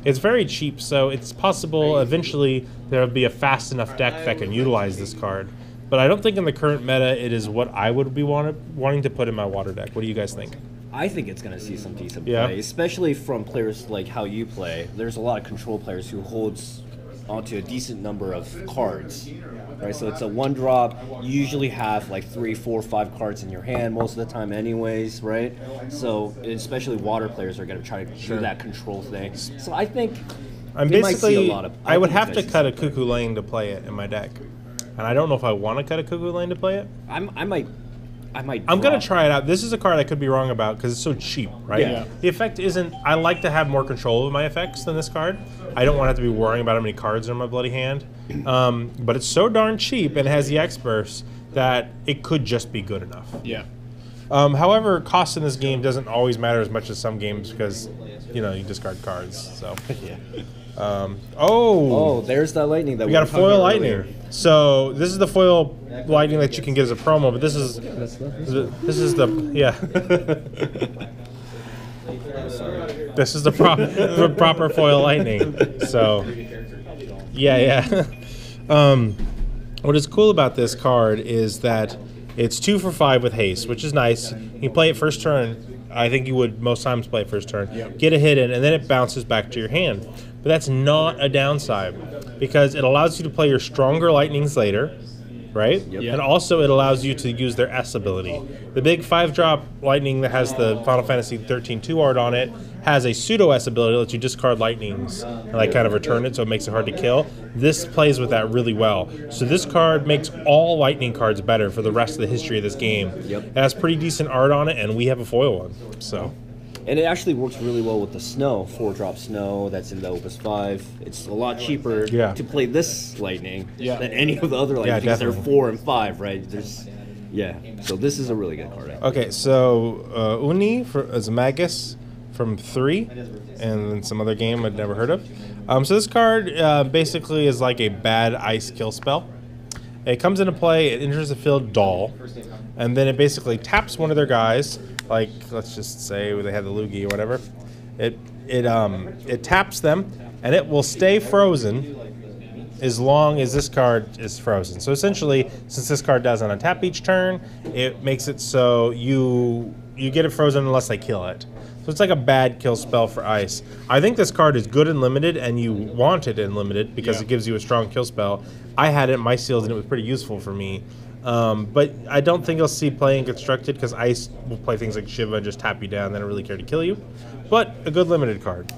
It's very cheap, so it's possible eventually there'll be a fast enough deck that can utilize this card. But I don't think in the current meta it is what I would be wanting to put in my water deck. What do you guys think? I think it's going to see some decent play, especially from players like how you play. There's a lot of control players who holds onto a decent number of cards, right? So it's a 1-drop. You usually have like 3, 4, 5 cards in your hand most of the time anyways, right? So especially water players are going to try to do that control thing. So I think I would have to cut a Cuckoo Lane to play it in my deck. And I don't know if I want to cut a Cuckoo Lane to play it. I'm going to try it out. This is a card I could be wrong about because it's so cheap, right? Yeah. The effect isn't... I like to have more control of my effects than this card. I don't want to have to be worrying about how many cards are in my bloody hand. But it's so darn cheap and has the X burst that it could just be good enough. Yeah. However, cost in this game doesn't always matter as much as some games because, you know, you discard cards. So, Oh, there's that lightning that we got a foil lightning. So this is the foil lightning that you can get as a promo, but this is the this is the proper foil lightning. So yeah. What is cool about this card is that it's 2 for 5 with haste, which is nice. You play it first turn. I think you would most times play it first turn. Yep. Get a hit in, and then it bounces back to your hand. But that's not a downside because it allows you to play your stronger lightnings later, right? Yep. And also it allows you to use their S ability. The big 5-drop lightning that has the Final Fantasy 13 2 art on it has a pseudo S ability that lets you discard lightnings and like kind of return it, so it makes it hard to kill. This plays with that really well. So this card makes all lightning cards better for the rest of the history of this game. Yep. It has pretty decent art on it, and we have a foil one. So. And it actually works really well with the snow, 4-drop snow that's in the Opus 5. It's a lot cheaper to play this lightning than any of the other lightning because they're 4 and 5, right? So this is a really good card. Okay, so Uni as a Magus from 3, and then some other game I'd never heard of. So this card basically is like a bad ice kill spell. It comes into play, it enters the field Doll, and then it basically taps one of their guys, like let's just say they have the Lugi or whatever. It taps them, and it will stay frozen as long as this card is frozen. So essentially, since this card doesn't untap each turn, it makes it so you get it frozen unless they kill it. So it's like a bad kill spell for ice. I think this card is good in limited, and you want it in limited because it gives you a strong kill spell. I had it in my seals, and it was pretty useful for me. But I don't think you'll see play in constructed because ice will play things like Shiva and just tap you down. They don't really care to kill you. But a good limited card.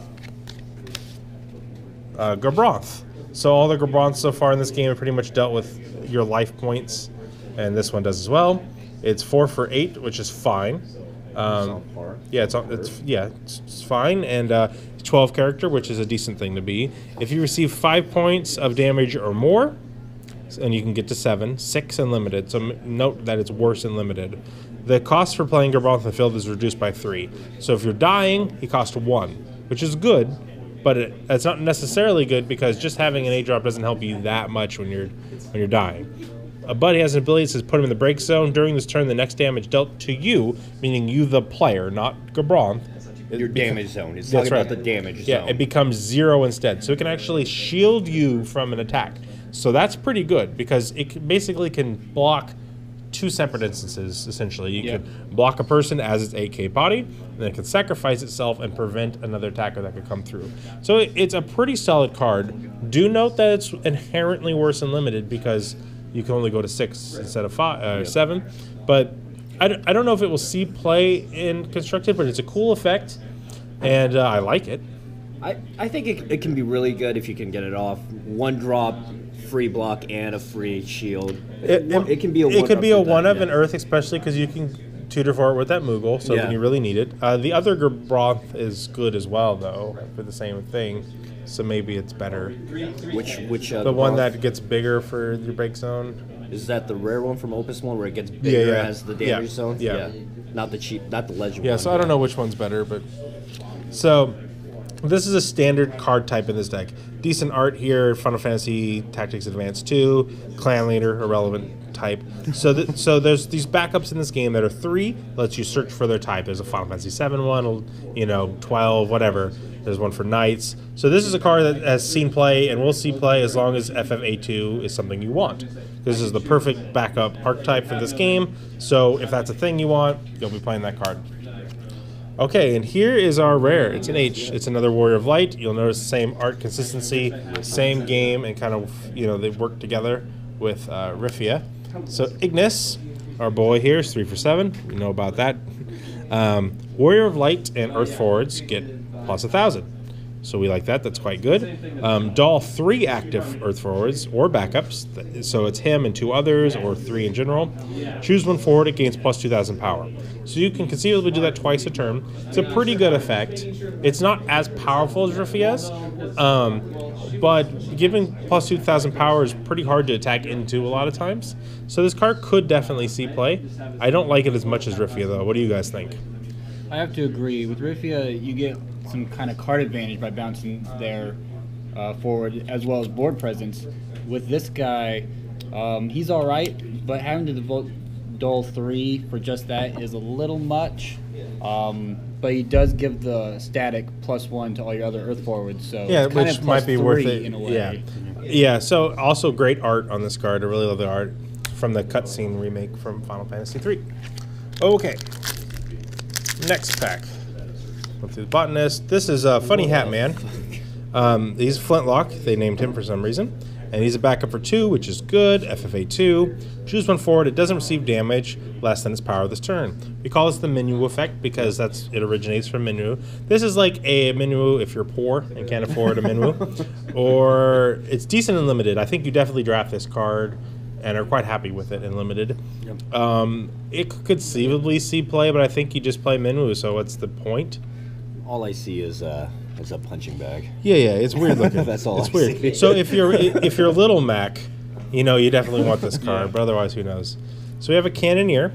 Gabronth. So all the Gabronths so far in this game have pretty much dealt with your life points, and this one does as well. It's 4 for 8, which is fine. It's fine, and 12 character, which is a decent thing to be. If you receive 5 points of damage or more, and you can get to 7, 6 in limited. So note that it's worse in limited. The cost for playing Gabronth in the field is reduced by 3. So if you're dying, it costs 1, which is good, but it's not necessarily good because just having an 8-drop doesn't help you that much when you're dying. But he has an ability that says put him in the break zone. During this turn, the next damage dealt to you, meaning you the player, not Gabronth. Your damage zone. It's talking about the damage zone. Yeah, it becomes 0 instead. So it can actually shield you from an attack. So that's pretty good because it basically can block 2 separate instances, essentially. You can block a person as its 8k body, and then it can sacrifice itself and prevent another attacker that could come through. So it's a pretty solid card. Do note that it's inherently worse in limited because you can only go to 6 instead of 7. But I don't know if it will see play in constructed, but it's a cool effect, and I like it. I think it can be really good if you can get it off. 1-drop, free block, and a free shield. It can be a 1-of. It could be a 1-of in Earth, especially because you can tutor for it with that Moogle, so when you really need it. The other Gabronth is good as well, though, for the same thing. So maybe it's better. Which the one that gets bigger for your break zone? Is that the rare one from Opus 1 where it gets bigger as the damage zone? Yeah. Not the legend one. Yeah, so I don't know which one's better, but so this is a standard card type in this deck. Decent art here, Final Fantasy Tactics Advance 2, Clan Leader, irrelevant type. So there's these backups in this game that are 3, lets you search for their type. There's a Final Fantasy 7 one, 12, whatever. There's one for Knights. So this is a card that has seen play and will see play as long as FFA2 is something you want. This is the perfect backup archetype for this game. So if that's a thing you want, you'll be playing that card. Okay, and here is our rare. It's an H. It's another Warrior of Light. You'll notice the same art consistency, same game, and kind of, they work together with Rifia. So Ignis, our boy here, is 3 for 7. We know about that. Warrior of Light and Earth Forwards get plus 1,000. So we like that. That's quite good. Doll 3 active Earth forwards or backups. So it's him and 2 others, or 3 in general. Choose 1 forward. It gains plus 2,000 power. So you can conceivably do that twice a turn. It's a pretty good effect. It's not as powerful as Riffia's, but giving plus 2,000 power is pretty hard to attack into a lot of times. So this card could definitely see play. I don't like it as much as Riffia, though. What do you guys think? I have to agree. With Riffia, you get some kind of card advantage by bouncing their forward, as well as board presence. With this guy, he's all right, but having to devote Dole 3 for just that is a little much. But he does give the static +1 to all your other Earth forwards, so yeah, it's kind which of might be worth it in a way. Yeah, yeah. So also great art on this card. I really love the art from the cutscene remake from Final Fantasy III. Okay, next pack. Go through the botanist. This is a Funny Hat Man. He's Flintlock. They named him for some reason. And he's a backup for 2, which is good. FFA 2. Choose 1 forward. It doesn't receive damage less than its power this turn. We call this the Menu effect because it originates from Menu. This is like a Menu if you're poor and can't afford a Menu. Or it's decent in limited. I think you definitely draft this card and are quite happy with it in limited. Yep. It could conceivably see play, but I think you just play Menu, so what's the point? All I see is a punching bag. Yeah, it's weird looking. That's all. It's weird. See. So if you're Little Mac, you definitely want this card. But otherwise, who knows? So we have a Cannoneer,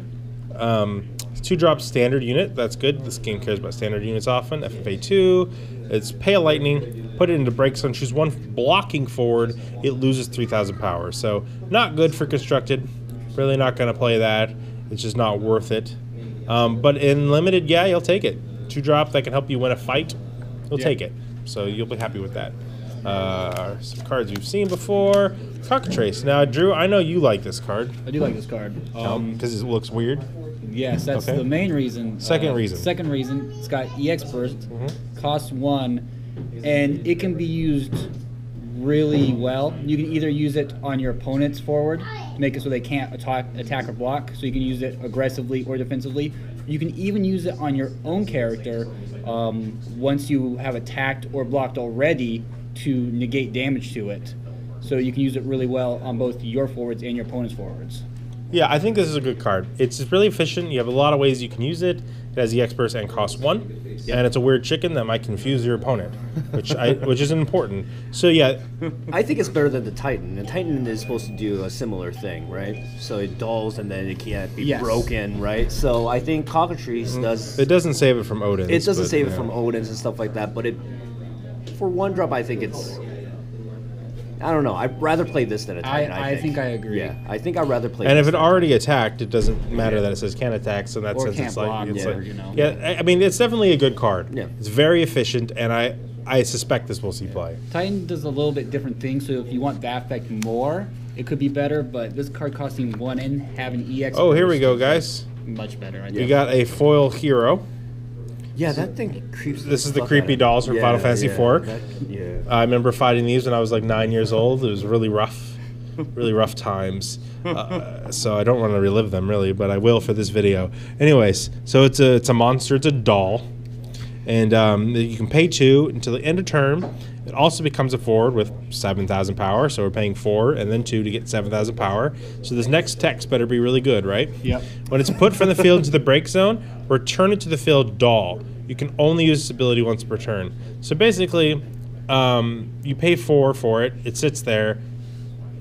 2-drop standard unit. That's good. This game cares about standard units often. FFA 2. It's Pale Lightning. Put it into Break Zone. Choose 1 blocking forward. It loses 3,000 power. So not good for constructed. Really not going to play that. It's just not worth it. But in limited, yeah, you'll take it. 2-drop that can help you win a fight. You'll take it. So you'll be happy with that. Some cards we've seen before. Cockatrace. Now, Drew, I know you like this card. I do like this card. Because it looks weird? Yes, that's the main reason. Second reason. Second reason, it's got EX Burst, costs 1, and it can be used really well. You can either use it on your opponent's forward to make it so they can't attack or block, so you can use it aggressively or defensively. You can even use it on your own character once you have attacked or blocked already to negate damage to it. So you can use it really well on both your forwards and your opponent's forwards. Yeah, I think this is a good card. It's really efficient. You have a lot of ways you can use it. It has EX Burst and costs 1. Yep. And it's a weird chicken that might confuse your opponent, which is important. So yeah, I think it's better than the Titan. The Titan is supposed to do a similar thing, right? So it dulls and then it can't be broken, right? So I think Cockatrice does. It doesn't save it from Odin's. It doesn't save it from Odin's and stuff like that. But for 1-drop, I think it's. I don't know. I'd rather play this than a Titan. I think I agree. Yeah, I think I'd rather play. And this if it already attacked, it doesn't matter that it says can attack. So in that sense, it's like, yeah. I mean, it's definitely a good card. Yeah, it's very efficient, and I suspect this will see play. Titan does a little bit different things. So if you want that effect more, it could be better. But this card costing 1 and having EX. Oh, here we go, guys. Much better. We got a foil hero. Yeah, that thing creeps. This is the creepy dolls from Final Fantasy IV. I remember fighting these when I was like 9 years old. It was really rough times. So I don't want to relive them really, but I will for this video. Anyways, so it's a monster. It's a doll, and you can pay 2 until the end of turn. It also becomes a forward with 7,000 power. So we're paying 4 and then 2 to get 7,000 power. So this next text better be really good, right? Yep. When it's put from the field into the break zone, return it to the field doll. You can only use this ability once per turn. So basically, you pay 4 for it. It sits there.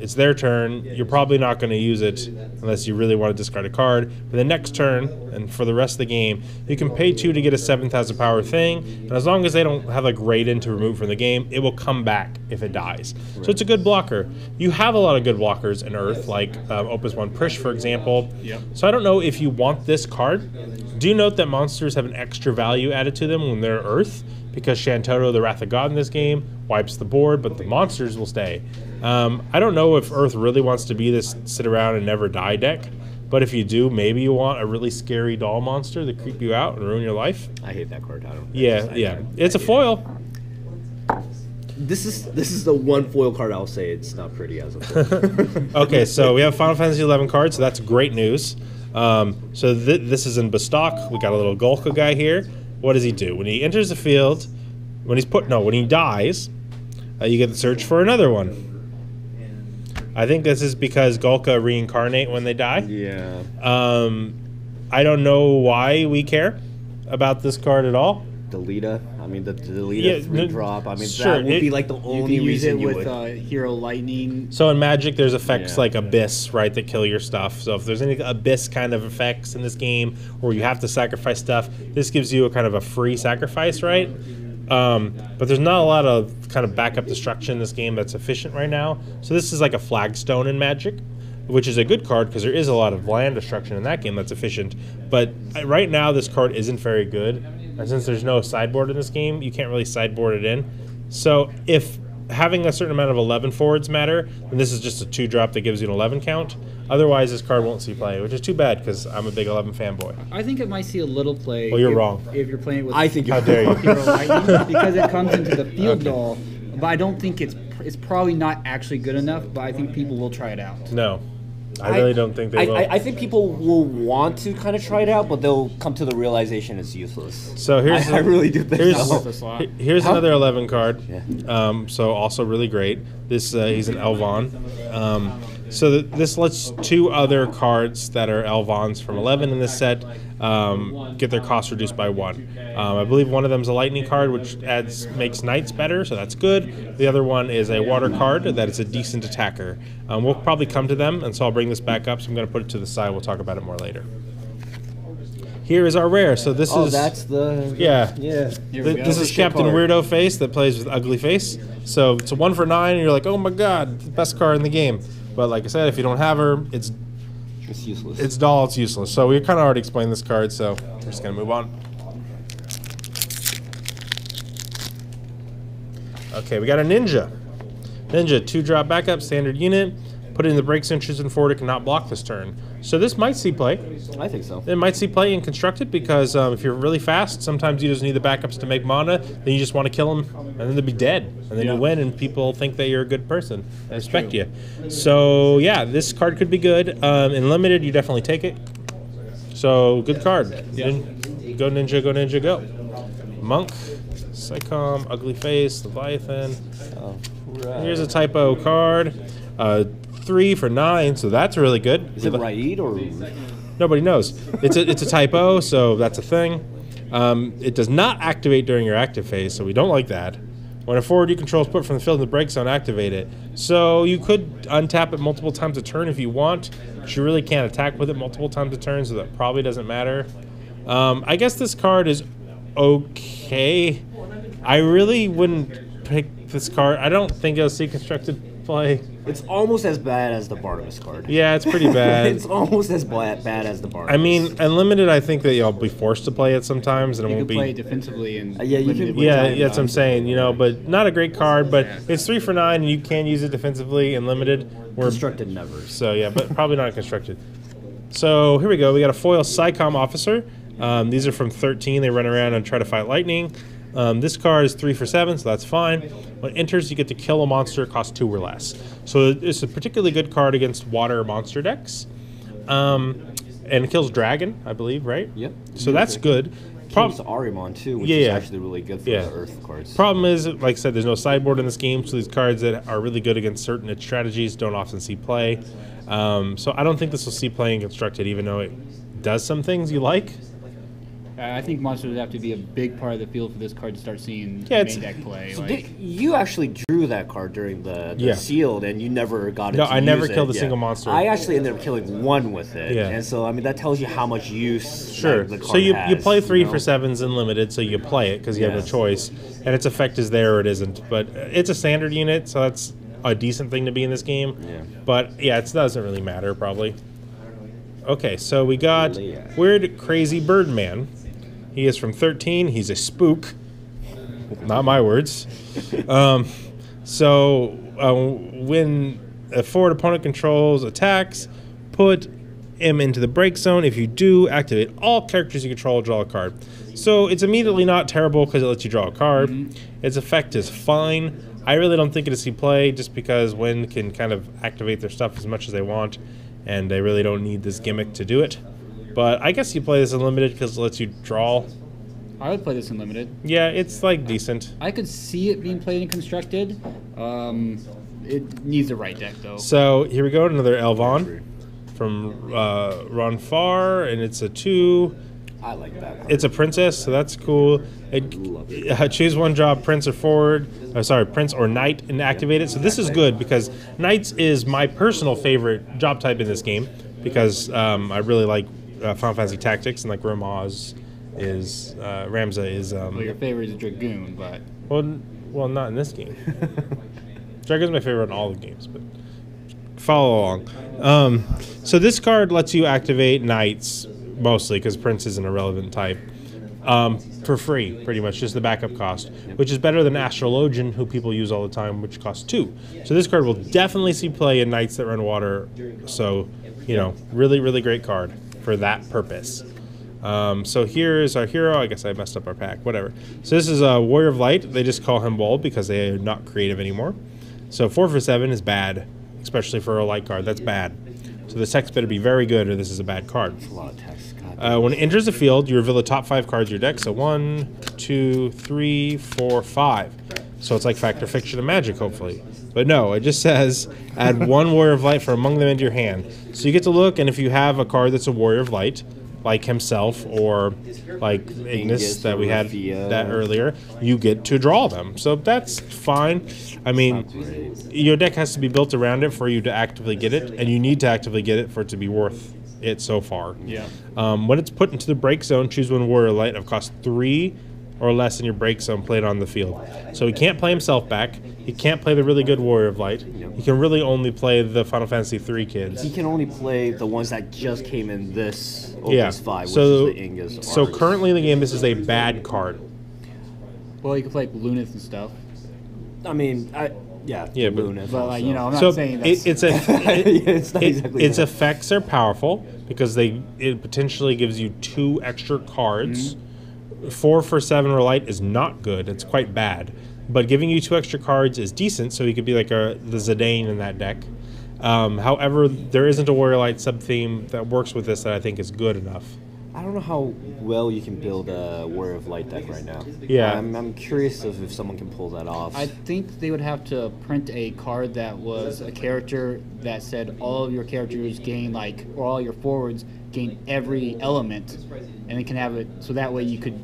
It's their turn. You're probably not going to use it unless you really want to discard a card. For the next turn, and for the rest of the game, you can pay 2 to get a 7,000 power thing. And as long as they don't have like Raiden to remove from the game, it will come back if it dies. Right. So it's a good blocker. You have a lot of good blockers in Earth, like Opus 1 Prish, for example. Yep. So I don't know if you want this card. Do note that monsters have an extra value added to them when they're Earth, because Shantotto, the Wrath of God in this game, wipes the board, but the monsters will stay. I don't know if Earth really wants to be this sit around and never die deck, but if you do, maybe you want a really scary doll monster to creep you out and ruin your life. I hate that card. It's a foil. This is the one foil card I'll say it's not pretty as a foil. Okay, so we have Final Fantasy 11 cards, so that's great news. So this is in Bestock. We got a little Golka guy here. What does he do? When he enters the field, when he dies, you get to search for another one. I think this is because Gulka reincarnate when they die. Yeah. I don't know why we care about this card at all. Deleta. I mean, the Deleta 3-drop. I mean, sure, that would be like the You only can use it reason you with would. Hero Lightning. So in Magic, there's effects Yeah. like Abyss, right, that kill your stuff. So if there's any Abyss kind of effects in this game, or you have to sacrifice stuff, this gives you a kind of a free sacrifice, right? But there's not a lot of kind of backup destruction in this game that's efficient right now. So this is like a flagstone in Magic, which is a good card because there is a lot of land destruction in that game that's efficient. But right now, this card isn't very good. And since there's no sideboard in this game, you can't really sideboard it in. So if having a certain amount of 11 forwards matter, then this is just a 2-drop that gives you an 11 count. Otherwise, this card won't see play, which is too bad because I'm a big 11 fanboy. I think it might see a little play. Well, you're wrong. If you're playing with I think How you're dare you? Hero Lightning, because it comes into the field doll. But I don't think it's probably not actually good enough. But I think people will try it out. No. I really don't think they will. I think people will want to kind of try it out, but they'll come to the realization it's useless. So here's I really do think so. Here's another 11 card. Yeah. So also really great. This he's an Elvon. So this lets 2 other cards that are Elvons from 11 in this set get their cost reduced by 1. I believe one of them is a lightning card, which makes knights better, so that's good. The other one is a water card that is a decent attacker. We'll probably come to them, and so I'll bring this back up. So I'm going to put it to the side. We'll talk about it more later. Here is our rare. So this is that's the yeah. yeah. This is Captain Weirdo Face that plays with Ugly Face. So it's a 1 for 9, and you're like, oh my god, the best card in the game. But like I said, if you don't have her, it's useless. It's dull, it's useless. So we kind of already explained this card, so we're just going to move on. Okay, we got a Ninja. Ninja, 2-drop backup, standard unit. Put it in the breaks, entries, and forward. It cannot block this turn. So this might see play. I think so. It might see play in Constructed because if you're really fast, sometimes you just need the backups to make mana. Then you just want to kill them, and then they'll be dead. And then you win, and people think that you're a good person and respect you. So yeah, this card could be good. In Limited, you definitely take it. So good card. Yeah. Go Ninja, go Ninja, go. Monk, Psychom, Ugly Face, Leviathan. Oh, Here's a typo card. 3 for 9, so that's really good. Is it Raid or? Nobody knows. It's a typo, so that's a thing. It does not activate during your active phase, so we don't like that. When a forward you control is put from the field in the break zone, activate it. So you could untap it multiple times a turn if you want, but you really can't attack with it multiple times a turn, so that probably doesn't matter. I guess this card is okay. I really wouldn't pick this card. I don't think it'll see constructed play. It's almost as bad as the Barnabas card. Yeah, it's pretty bad. It's almost as bad as the Barnabas. I mean, Unlimited, I think that you'll be forced to play it sometimes, and it You won't can be. play defensively and Yeah, you limited can- with Yeah, time that's what I'm down. saying. You know, but not a great card. But it's 3 for 9, and you can use it defensively and limited. Constructed never. So yeah, but probably not constructed. So here we go. We got a foil Psychom officer. These are from 13. They run around and try to fight lightning. This card is 3 for 7, so that's fine. When it enters, you get to kill a monster, cost 2 or less. So it's a particularly good card against water monster decks. And it kills dragon, I believe, right? Yep. So that's good. Kills Arimon too, which Yeah, is yeah. actually really good for Yeah. the Earth cards. Problem is, like I said, there's no sideboard in this game, so these cards that are really good against certain strategies don't often see play. So I don't think this will see play in Constructed, even though it does some things you like. I think monsters have to be a big part of the field for this card to start seeing Yeah, main deck play. So Like, you actually drew that card during the Yeah. sealed, and you never got it. No, to I never use killed it. a single monster. I actually ended up killing one with it, Yeah. and so I mean that tells you how much use. Sure. The card So you has, play 3 know? for 7s in Limited, so you play it because you have no Yes. choice. And its effect is there or it isn't. But it's a standard unit, so that's a decent thing to be in this game. Yeah. But yeah, it doesn't really matter, probably. Okay, so we got Yeah. Weird Crazy Birdman. He is from 13. He's a spook. Not my words. When a forward opponent controls attacks, put him into the break zone. If you do, activate all characters you control, draw a card. So it's immediately not terrible because it lets you draw a card. Its effect is fine. I really don't think it'll see play just because Wind can kind of activate their stuff as much as they want, and they really don't need this gimmick to do it. But I guess you play this unlimited because it lets you draw I would play this in limited. Yeah, it's like decent. I could see it being played in constructed. It needs the right deck though. So here we go, another Elvon from Ron Farr, and it's a 2. I like that. It's a princess, so that's cool. Choose one, drop prince or forward. Prince or knight, and activate it. So this is good because knights is my personal favorite job type in this game because I really like Final Fantasy Tactics, and like Ramza is. Well, your favorite is a dragoon, but Well, not in this game. Dragon's my favorite in all the games, but follow along. So this card lets you activate knights mostly because Prince is an irrelevant type for free, pretty much, just the backup cost, which is better than Astrologian, who people use all the time, which costs 2. So this card will definitely see play in knights that run water. So, you know, really, really great card for that purpose. So here is our hero. I guess I messed up our pack. Whatever. So this is a Warrior of Light. They just call him Bold because they are not creative anymore. So 4 for 7 is bad, especially for a light card. That's bad. So the text better be very good, or this is a bad card. That's a lot of text. When it enters the field, you reveal the top 5 cards of your deck. So 1, 2, 3, 4, 5. So it's like Fact or Fiction and Magic, hopefully. But no, it just says add 1 Warrior of Light from among them into your hand. So you get to look, and if you have a card that's a Warrior of Light, like himself or like Ignis that we had that earlier, you get to draw them. So that's fine. I mean, your deck has to be built around it for you to actively get it, and you need to actively get it for it to be worth it so far. Yeah. When it's put into the break zone, choose 1 Warrior Light of cost 3 or less in your break zone played on the field. So he can't play himself back. He can't play the really good Warrior of Light. He can really only play the Final Fantasy 3 kids. He can only play the ones that just came in this Opus 5, which so, is the Ingus. So currently in the game, this is a bad card. well, you can play Lunith and stuff. I mean, Yeah, but- Lunith But like, you know, I'm not So saying that's it's not exactly its that. effects are powerful because it potentially gives you 2 extra cards. 4 for 7 Relight is not good. It's quite bad. But giving you 2 extra cards is decent, so he could be like the Zidane in that deck. However, there isn't a Warrior Light sub-theme that works with this that I think is good enough. I don't know how well you can build a Warrior of Light deck right now. Yeah. I'm curious if someone can pull that off. I think they would have to print a card that was a character that said all of your characters gain or all your forwards gain every element, and they can have it so that way you could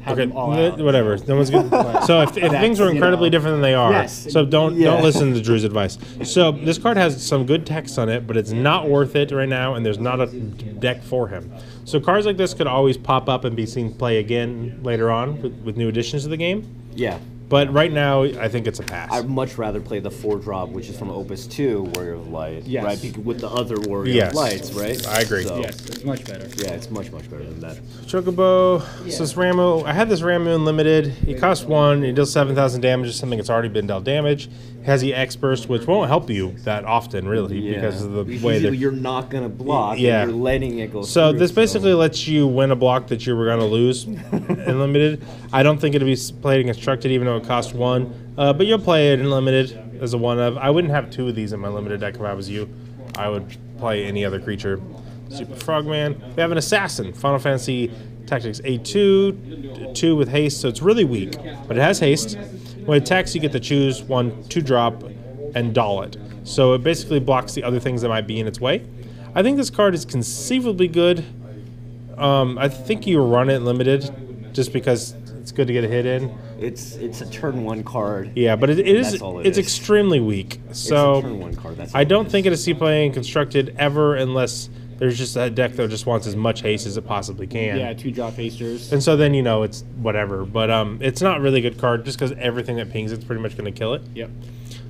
have them all out. Whatever. No one's good. So if things were incredibly different than they are, Yes. so don't listen to Drew's advice. So this card has some good text on it, but it's not worth it right now, and there's not a deck for him. So cards like this could always pop up and be seen play again later on with new additions to the game. Yeah. But right now, I think it's a pass. I'd much rather play the 4-drop, which is from Opus 2, Warrior of Light, Yes. right? With the other Warrior Yes. of Lights, right? I agree. So, Yes, it's much better. Yeah, it's much, much better than that. Chocobo. So this Ramu, I had this Ramu in limited. He costs 1. He deals 7,000 damage to something that's already been dealt damage. Has the X burst, which won't help you that often, really, because of the way that you're not going to block, Yeah. and you're letting it go So through, this basically lets you win a block that you were going to lose in limited. I don't think it'll be played in constructed, even though it costs 1. But you'll play it in limited as a 1-of. I wouldn't have 2 of these in my limited deck if I was you. I would play any other creature. Super Frogman. We have an Assassin. Final Fantasy Tactics A2, 2 with haste, so it's really weak. But it has haste. When it attacks, you get to choose 1 2-drop and doll it. So it basically blocks the other things that might be in its way. I think this card is conceivably good. I think you run it limited just because it's good to get a hit in. It's a turn 1 card. Yeah, but it's That's all it is. extremely weak. It's So a turn 1 card. That's I all don't it think is. it'll see playing constructed ever unless there's just a deck that just wants as much haste as it possibly can. Yeah, 2-drop hasters. And so then it's whatever. But it's not really a good card just because everything that pings it's pretty much going to kill it. Yep.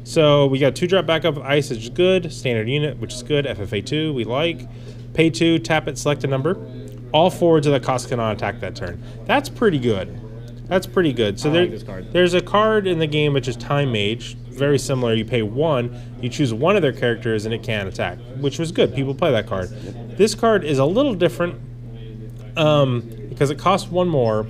So we got 2-drop backup with ice, which is good. Standard unit, which is good. FFA2, we like. Pay 2, tap it, select a number. All forwards of the cost cannot attack that turn. That's pretty good. That's pretty good. So I like this card. there's a card in the game which is Time Mage, very similar. You pay 1, you choose one of their characters, and it can attack, which was good. People play that card. This card is a little different because it costs 1 more,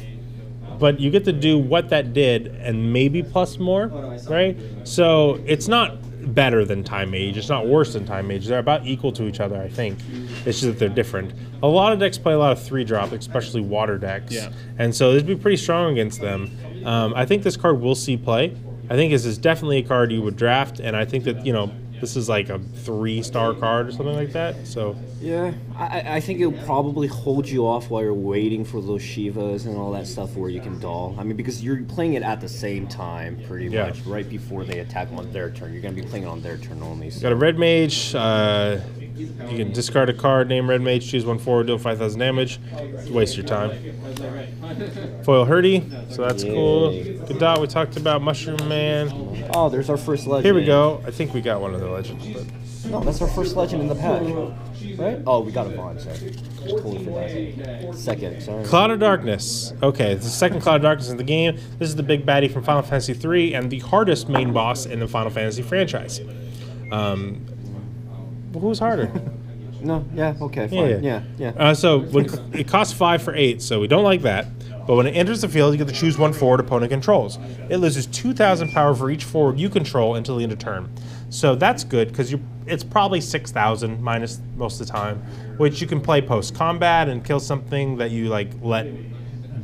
but you get to do what that did and maybe plus more, right? So it's not better than Time Mage. It's not worse than Time Mage. They're about equal to each other, I think. It's just that they're different. A lot of decks play a lot of 3-drop, especially water decks. Yeah. And so this would be pretty strong against them. I think this card will see play. I think this is definitely a card you would draft, and I think that, you know, this is like a 3-star card or something like that. So yeah, I think it'll probably hold you off while you're waiting for those Shivas and all that stuff where you can doll. I mean, because you're playing it at the same time, pretty much, right before they attack on their turn. You're going to be playing it on their turn only. So. Got a Red Mage. You can discard a card, name Red Mage, choose 1 forward, deal 5,000 damage. Waste your time. Foil Hurdy, so that's cool. Good dot, we talked about Mushroom Man. Oh, there's our first legend. Here we go. I think we got one of the legends. But No, that's our first legend in the pack, right? Oh, we got a Vaughn, sorry. Totally forgot. Second, sorry. Cloud of Darkness. Okay, it's the second Cloud of Darkness in the game. This is the big baddie from Final Fantasy III and the hardest main boss in the Final Fantasy franchise. Who's harder? No, yeah, okay, fine. Yeah. So when it costs 5 for 8, so we don't like that. But when it enters the field, you get to choose 1 forward opponent controls. It loses 2,000 power for each forward you control until the end of turn. So that's good because it's probably 6,000 minus most of the time, which you can play post combat and kill something that you like let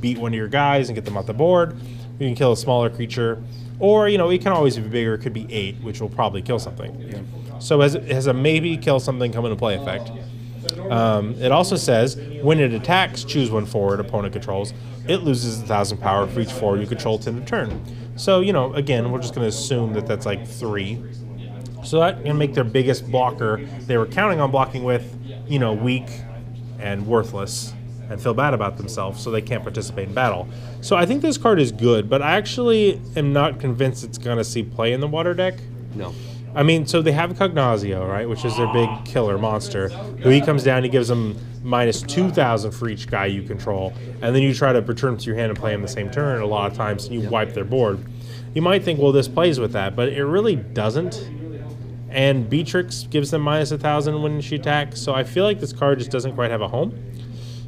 beat one of your guys and get them off the board. You can kill a smaller creature, or you know it can always be bigger. It could be 8, which will probably kill something. Yeah. So it has a maybe kill something come into play effect. It also says when it attacks, choose 1 forward opponent controls. It loses 1,000 power for each forward you control to end of turn. So you know, again, we're just going to assume that that's like 3. So that can make their biggest blocker they were counting on blocking with, you know, weak and worthless and feel bad about themselves, so they can't participate in battle. So I think this card is good, but I actually am not convinced it's going to see play in the water deck. No. I mean, so they have Cognazio, right, which is their big killer monster, who he comes down, he gives them minus 2,000 for each guy you control, and then you try to return him to your hand and play him the same turn a lot of times, and you wipe their board. You might think, well, this plays with that, but it really doesn't. And Beatrix gives them minus 1,000 when she attacks, so I feel like this card just doesn't quite have a home.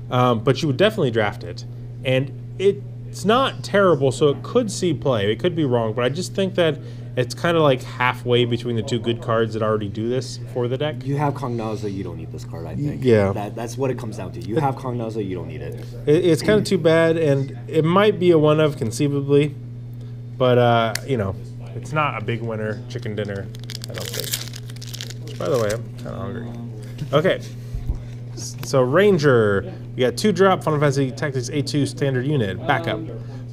But you would definitely draft it. And it's not terrible, so it could see play. It could be wrong, but I just think that it's kind of like halfway between the 2 good cards that already do this for the deck. You have Cognazio, you don't need this card, I think. Yeah. That's what it comes down to. You have Cognazio, you don't need it. It's kind of too bad, and it might be a one-of conceivably, but, you know, it's not a big winner chicken dinner, I don't think. By the way, I'm kind of hungry. Okay. So Ranger, we got 2-drop Final Fantasy Tactics A2 standard unit, backup.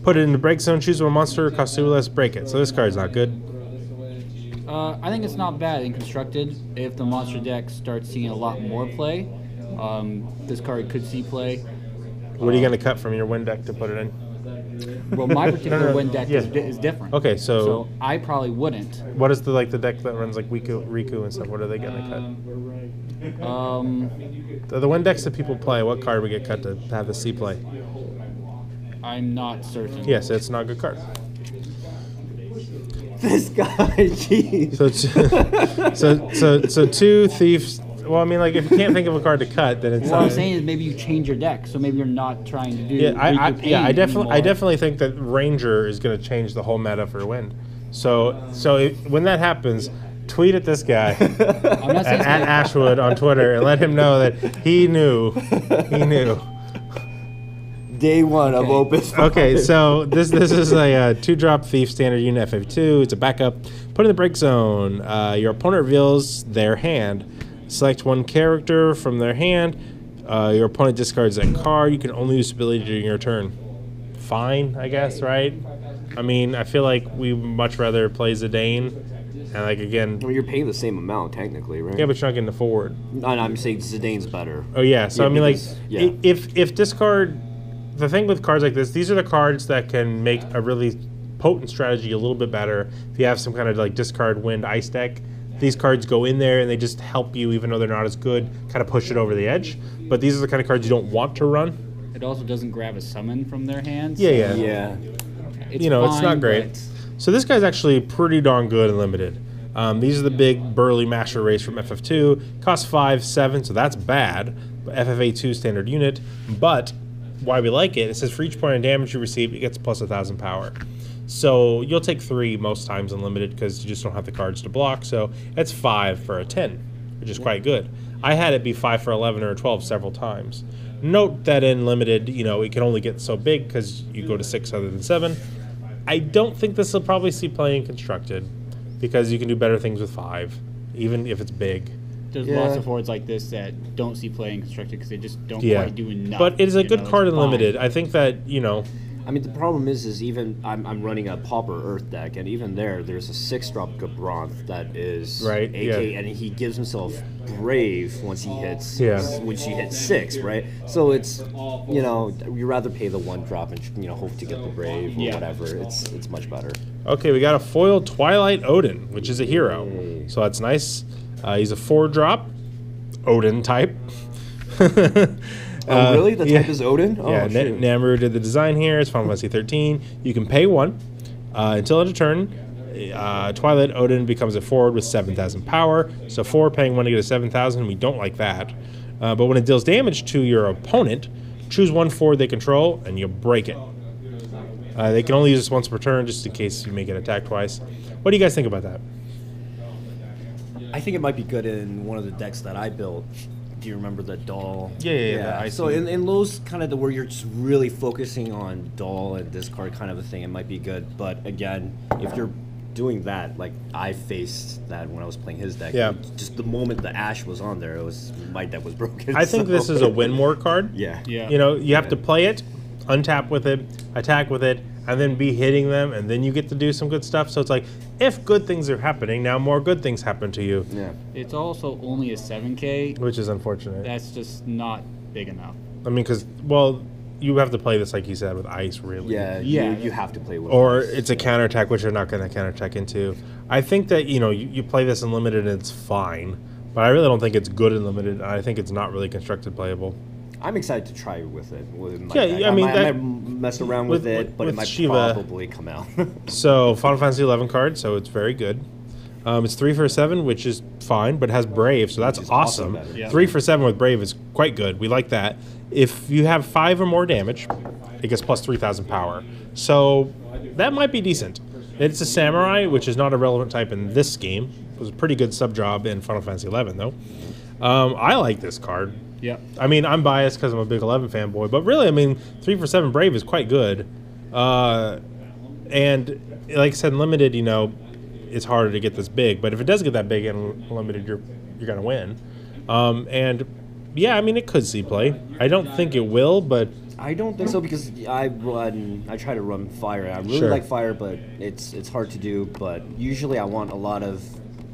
Put it in the break zone, choose one monster, cost 2 less, break it. So this card's not good. I think it's not bad in constructed. If the monster deck starts seeing a lot more play, this card could see play. What are you going to cut from your win deck to put it in? Well, my particular win deck is different. Okay, so I probably wouldn't. What is the deck that runs like Riku and stuff? What are they going to cut? The win decks that people play, what card would get cut to have the C play? I'm not certain. Yes, it's not a good card. This guy, jeez. So 2 thieves. Well, I mean, like if you can't think of a card to cut, then it's. What I'm saying is maybe you change your deck, so maybe you're not trying to do. Yeah, I anymore. definitely think that Ranger is going to change the whole meta for Wind. So when that happens, tweet at this guy at Ashwood on Twitter and let him know that he knew. Day 1 of Opus 5. Okay, so this is a 2-drop thief standard unit FF2. It's a backup. Put in the break zone. Your opponent reveals their hand. Select 1 character from their hand. Your opponent discards that card. You can only use ability during your turn. Fine, I guess, right? I mean, I feel like we would much rather play Zidane. And like again, Well, you're paying the same amount technically, right? yeah, but you're not getting the forward. No, I'm saying Zidane's better. Oh yeah, so Yeah, I mean, like, because- yeah. if discard, the thing with cards like this, these are the cards that can make a really potent strategy a little bit better. If you have some kind of like discard wind ice deck, these cards go in there and they just help you, even though they're not as good, kind of push it over the edge. But these are the kind of cards you don't want to run. It also doesn't grab a summon from their hands. Yeah. It's You know, it's not fine, great. but So this guy's actually pretty darn good and limited. These are the big burly masher race from FF2. Costs 5/7, so that's bad. FFA2 standard unit. But why we like it, it says for each point of damage you receive, it gets plus 1,000 power. So you'll take 3 most times unlimited because you just don't have the cards to block. So it's 5 for a 10, which is quite good. I had it be 5 for 11 or 12 several times. Note that in limited, it can only get so big because you go to 6 other than 7. I don't think this will probably see play in constructed because you can do better things with 5, even if it's big. There's lots of forwards like this that don't see play in constructed because they just don't quite do enough. But it is a good card in limited. I think that, I mean, the problem is even I'm running a Pauper Earth deck, and even there's a 6-drop Gabronth that is right, AK, and he gives himself Brave once he hits when she hits 6, right? So it's you rather pay the 1-drop and hope to get the Brave or whatever. It's much better. Okay, we got a foil Twilight Odin, which is a hero, so that's nice. He's a 4-drop Odin type. Oh, really? The type is Odin? Oh, yeah, Namru did the design here. It's Final Fantasy 13. You can pay 1 until end of turn. Twilight Odin becomes a forward with 7,000 power. So 4 paying 1 to get a 7,000. We don't like that. But when it deals damage to your opponent, choose 1 forward they control, and you break it. They can only use this once per turn, just in case you may get attacked twice. What do you guys think about that? I think it might be good in one of the decks that I built. Do you remember the doll? Yeah. So in those kind of where you're just really focusing on doll and discard kind of a thing, it might be good. But again, if you're doing that, like I faced that when I was playing his deck. Yeah. Just the moment the Ash was on there, my deck was broken. I think this is a win more card. Yeah. You have to play it, untap with it, attack with it, and then be hitting them, and then you get to do some good stuff. So it's like, if good things are happening, now more good things happen to you. Yeah. It's also only a 7K. Which is unfortunate. That's just not big enough. I mean, because, you have to play this, like you said, with ice, really. Yeah. You have to play with or ice. It's a counterattack, which you're not going to counterattack into. I think that, you play this in limited and it's fine, but I really don't think it's good in limited. I think it's not really constructed playable. I'm excited to try with it. I might mess around with it, but it might Shiva, probably come out. So, Final Fantasy 11 card, so it's very good. It's 3 for 7, which is fine, but it has Brave, so that's awesome. 3 for 7 with Brave is quite good. We like that. If you have 5 or more damage, it gets plus 3,000 power. So that might be decent. It's a Samurai, which is not a relevant type in this game. It was a pretty good sub job in Final Fantasy 11, though. I like this card. Yeah. I mean, I'm biased because I'm a big 11 fanboy, but really, 3 for 7 Brave is quite good. And like I said, in limited, it's harder to get this big. But if it does get that big in limited, you're going to win. It could see play. I don't think it will, but I don't think so because I try to run fire. I really like fire, but it's hard to do. But usually, I want a lot of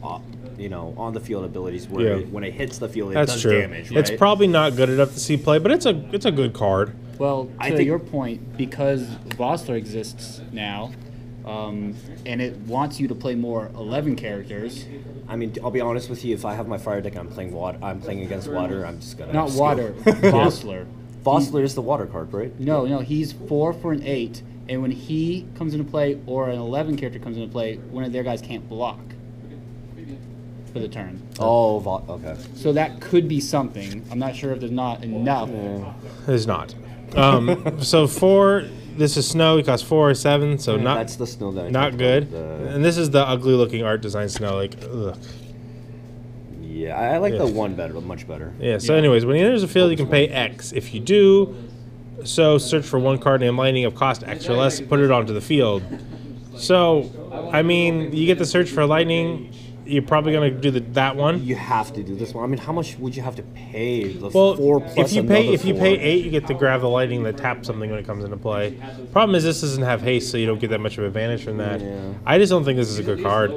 on the field abilities where when it hits the field, it does damage. Right? It's probably not good enough to see play, but it's a good card. Well, to your point, because Vossler exists now, and it wants you to play more 11 characters. I'll be honest with you. If I have my fire deck, I'm playing against water. I'm just gonna not water. Vossler. Vossler is the water card, right? No, he's 4 for an 8, and when he comes into play or an 11 character comes into play, one of their guys can't block for the turn. Oh, okay. So that could be something. I'm not sure if there's not enough. There's not. So 4. This is snow. It costs 4 or 7. So not. That's the snow that. Not good. And this is the ugly looking art design snow. Like, ugh. Yeah, I like the 1 better, much better. Yeah. So, anyways, when he enters the field, you can pay X. If you do, so search for 1 card named Lightning of cost X or less. Put it onto the field. So, you get the search for Lightning. You're probably going to do that one. You have to do this one. How much would you have to pay? The 4 plus if you pay 8, you get to grab the lightning that taps something when it comes into play. Problem is, this doesn't have haste, so you don't get that much of advantage from that. Yeah. I just don't think this is a good card.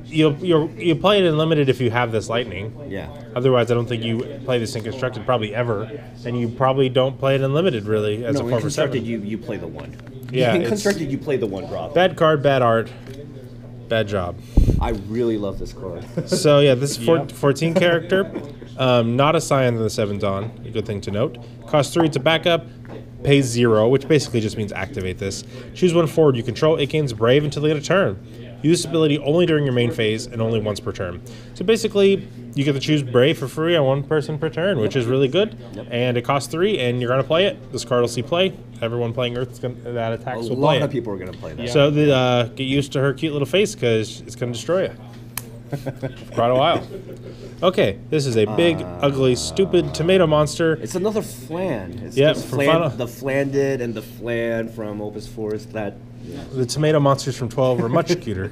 You play it in limited if you have this lightning. Yeah. Otherwise, I don't think you play this in constructed probably ever, and you probably don't play it in limited really as a 4 for 7. You play the 1. Yeah. In constructed, you play the 1 drop. Bad card, bad art, bad job. I really love this card. So yeah, this is 14 character, not a Scion than the 7 Dawn. A good thing to note. Cost 3 to backup, pay 0, which basically just means activate this. Choose 1 forward you control. It gains Brave until the end of turn. Use this ability only during your main phase and only once per turn. So basically, you get to choose Brave for free on one person per turn, which is really good. And it costs 3, and you're going to play it. This card will see play. Everyone playing Earth that attacks will play it. A lot of people are going to play that. So get used to her cute little face because it's going to destroy you. For quite a while. Okay, this is a big, ugly, stupid tomato monster. It's another Flan. It's Yep, the Flanded and the Flan from Opus 4 is that. Yeah. The tomato monsters from 12 are much cuter.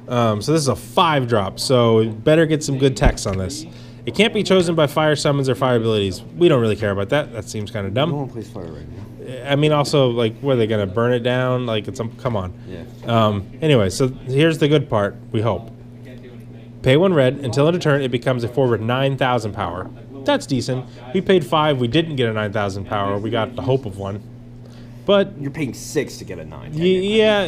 So this is a 5-drop, so better get some good text on this. It can't be chosen by fire summons or fire abilities. We don't really care about that. That seems kind of dumb. No one plays fire right now. I mean, also, like, what are they going to burn it down? Like, come on. Yeah. Anyway, so here's the good part, we hope. Pay 1 red. Until end of turn, it becomes a forward 9,000 power. That's decent. We paid 5. We didn't get a 9,000 power. We got the hope of 1. But you're paying 6 to get a 9. Yeah,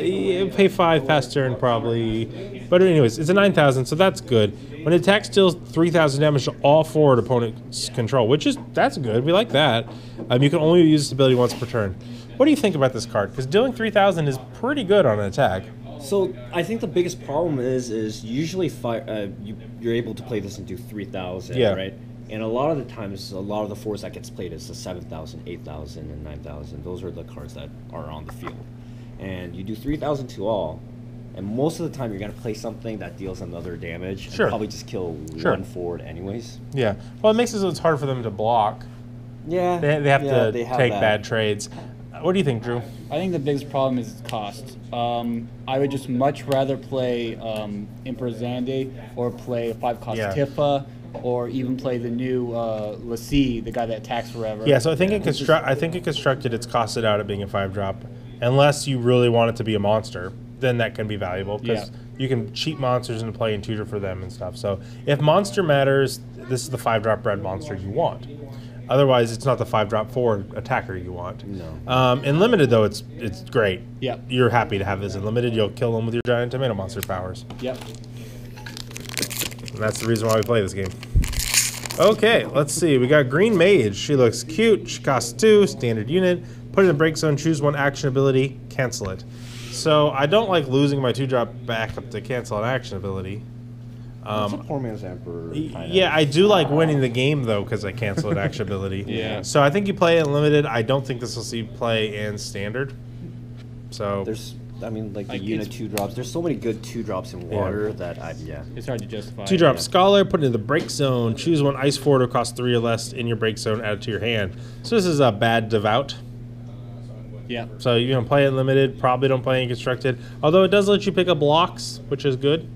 pay 5 past turn probably. But anyways, it's a 9,000, so that's good. When it attacks, deals 3,000 damage to all forward opponent's control, that's good. We like that. You can only use this ability once per turn. What do you think about this card? Because dealing 3,000 is pretty good on an attack. So I think the biggest problem is usually you're able to play this and do 3,000, right? And a lot of the times, a lot of the 4s that gets played is the 7,000, 8,000, and 9,000. Those are the cards that are on the field. And you do 3,000 to all, and most of the time you're going to play something that deals another damage. And probably just kill one forward anyways. Yeah. Well, it makes it so it's hard for them to block. Yeah. They have to take bad trades. What do you think, Drew? I think the biggest problem is its cost. I would just much rather play Emperor Xande or play a 5-cost Tifa, or even play the new Lassie, the guy that attacks forever. Yeah, so I think it constructed its costed out at being a 5-drop. Unless you really want it to be a monster, then that can be valuable because you can cheat monsters into play and tutor for them and stuff. So if monster matters, this is the 5-drop red monster you want. Otherwise, it's not the 5-drop forward attacker you want. No. In limited, though, it's great. Yep. You're happy to have this in limited. You'll kill them with your giant tomato monster powers. Yep. And that's the reason why we play this game. Okay, let's see. We got Green Mage. She looks cute. She costs 2, standard unit. Put it in the break zone, choose 1 action ability, cancel it. So I don't like losing my 2-drop back up to cancel an action ability. It's a poor man's Emperor. Yeah, I do like winning the game, though, because I cancel an action ability. Yeah. So I think you play it in limited. I don't think this will see play in standard. So the unit 2-drops. There's so many good 2-drops in water that it's hard to justify. 2-drop Scholar, put it in the break zone. Choose 1 ice forward or cost 3 or less in your break zone. Add it to your hand. So this is a bad Devout. Yeah. So you can play it limited. Probably don't play any constructed. Although it does let you pick up blocks, which is good.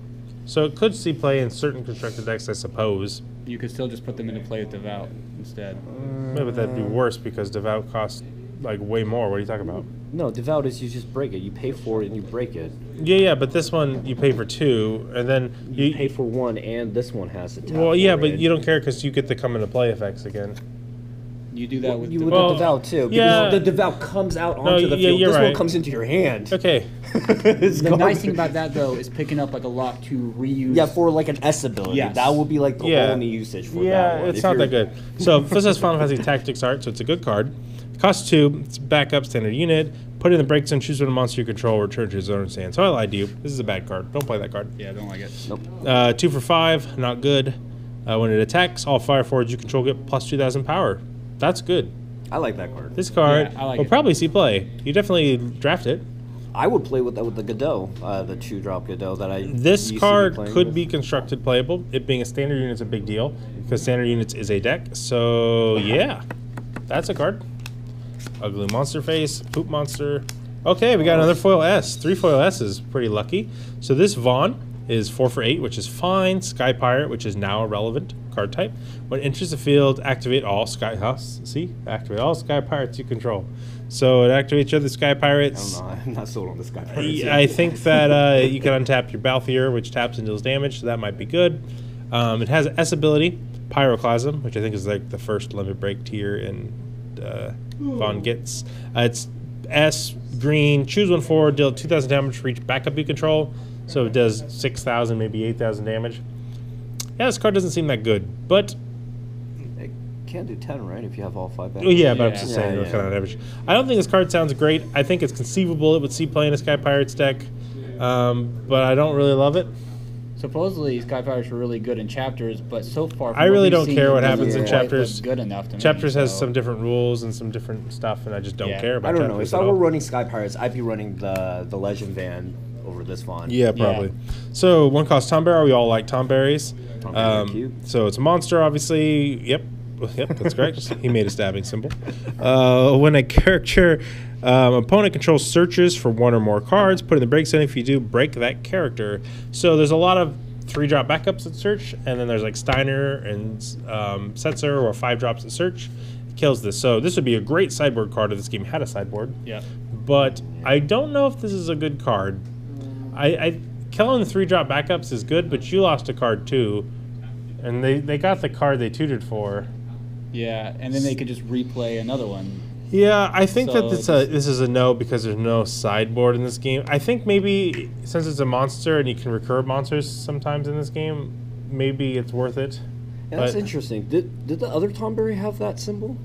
So it could see play in certain constructed decks, I suppose. You could still just put them into play with Devout instead. Maybe that'd be worse because Devout costs like way more. What are you talking about? No, Devout is you just break it. You pay for it and you break it. Yeah, but this one you pay for 2, and then you pay for 1, and this one has it. Well, yeah, but you don't care because you get to come into play effects again. You do that with the Devout too. Because the Devout comes out onto the field. This one comes into your hand. Okay. The nice thing about that though is picking up like a lot to reuse. Yeah, for like an S ability. Yes. That would be like the only usage for that one. Yeah, it's not that good. So this has Final Fantasy Tactics art, so it's a good card. It costs 2. It's backup standard unit. Put it in the break zone. Choose 1 monster you control. Return to his own stand. So I lied to you. This is a bad card. Don't play that card. Yeah, don't like it. Nope. 2 for 5. Not good. When it attacks, all fire forwards you control get plus 2,000 power. That's good. I like that card. This card will probably see play. You definitely draft it. I would play with that with the Godot, the 2-drop Godot that I. This card could be constructed playable. It being a standard unit is a big deal because standard units is a deck. So yeah, that's a card. Ugly monster face, poop monster. Okay, we got another foil S. 3 foil S is pretty lucky. So this Vaughn is 4 for 8, which is fine. Sky Pirate, which is now a relevant card type. When it enters the field, activate all Sky Pirates you control. So it activates your other Sky Pirates. I don't know. I'm not sold on the Sky Pirates. I think that you can untap your Balthier, which taps and deals damage, so that might be good. It has an S ability, Pyroclasm, which I think is like the first limit break tier in Vaughn gets. It's S, green, choose 1 forward, deal 2,000 damage for each backup you control. So it does 6,000, maybe 8,000 damage. Yeah, this card doesn't seem that good, but it can do 10, right? If you have all 5 backups. Oh, yeah, but I'm just saying what kind of damage. I don't think this card sounds great. I think it's conceivable it would see play in a Sky Pirates deck. but I don't really love it. Supposedly, Sky Pirates were really good in chapters, but so far, from I really what don't we've care seen, what it happens doesn't in quite chapters. look good enough to me. Chapters has so- some different rules and some different stuff, and I just don't Yeah. care about I don't know. chapters If at I were all. running Sky Pirates, I'd be running the Legend Van over this font. Yeah, probably. So one cost Tomberry. We all like Tomberries. Tomberries are cute. So it's a monster, obviously. Yep, that's correct. He made a stabbing symbol. When a character opponent controls searches for one or more cards, put in the break zone. If you do, break that character. So there's a lot of 3-drop backups at search, and then there's like Steiner and Setzer, or 5 drops at search. Kills this. So this would be a great sideboard card if this game had a sideboard. Yeah. But I don't know if this is a good card. Killing the 3-drop backups is good, but you lost a card too, and they got the card they tutored for. Yeah, and then they could just replay another one. Yeah, I think So that this is a no because there's no sideboard in this game. I think maybe since it's a monster and you can recur monsters sometimes in this game, maybe it's worth it. Yeah, that's But- interesting. Did the other Tomberry have that symbol?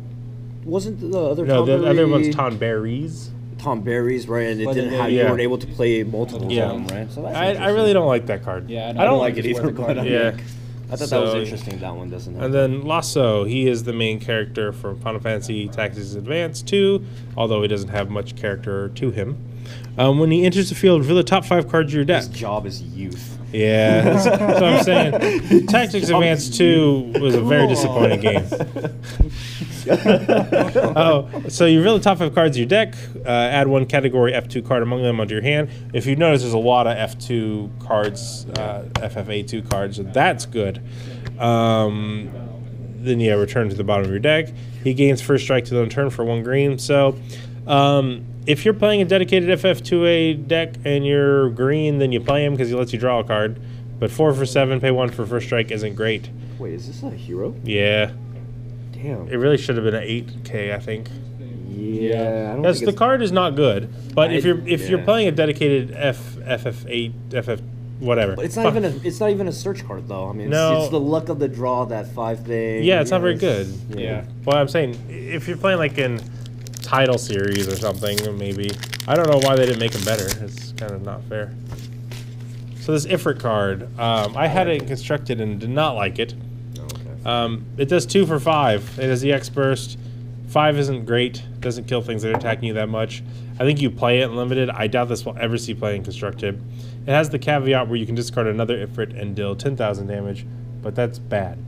Wasn't the other No, Tomberry... the other one's Tomberries. Tomberries, right? And it But didn't it- have yeah. you weren't able to play multiples Yeah. of them, right? So that's I interesting. really don't like that card. Yeah, I don't like think it it's either, worth the but card. Yeah. I thought that was So- interesting. That one doesn't have. And then Lasso, he is the main character from Final Fantasy Tactics Advance 2, although he doesn't have much character to him. When he enters the field, reveal the top 5 cards of your deck. His job is youth. Yeah, that's what I'm saying. Tactics Advance 2 was a very disappointing game. So you reveal the top 5 cards of your deck, add 1 category F2 card among them onto your hand. If you notice, there's a lot of F2 cards, FFA2 cards, so that's good. Then yeah, return to the bottom of your deck. He gains first strike to the turn for 1 green. So if you're playing a dedicated FF2A deck and you're green, then you play him because he lets you draw a card. But 4 for 7, pay 1 for first strike isn't great. Wait, is this a hero? Yeah, Damn. it really should have been an 8K, I think. Yeah. I don't Because think the it's, card is not good. But if you're yeah. playing a dedicated FF8, FF whatever. But it's not even a search card though. I mean, No. it's the luck of the draw, that 5 thing. Yeah, it's not very good. Yeah. Well, I'm saying if you're playing like in title series or something, maybe. I don't know why they didn't make them better. It's kind of not fair. So this Ifrit card, I had it constructed and did not like it. Okay. It does 2 for 5. It has the X burst. 5 isn't great. Doesn't kill things that are attacking you that much. I think you play it in limited. I doubt this will ever see play in constructed. It has the caveat where you can discard another Ifrit and deal 10,000 damage, but that's bad.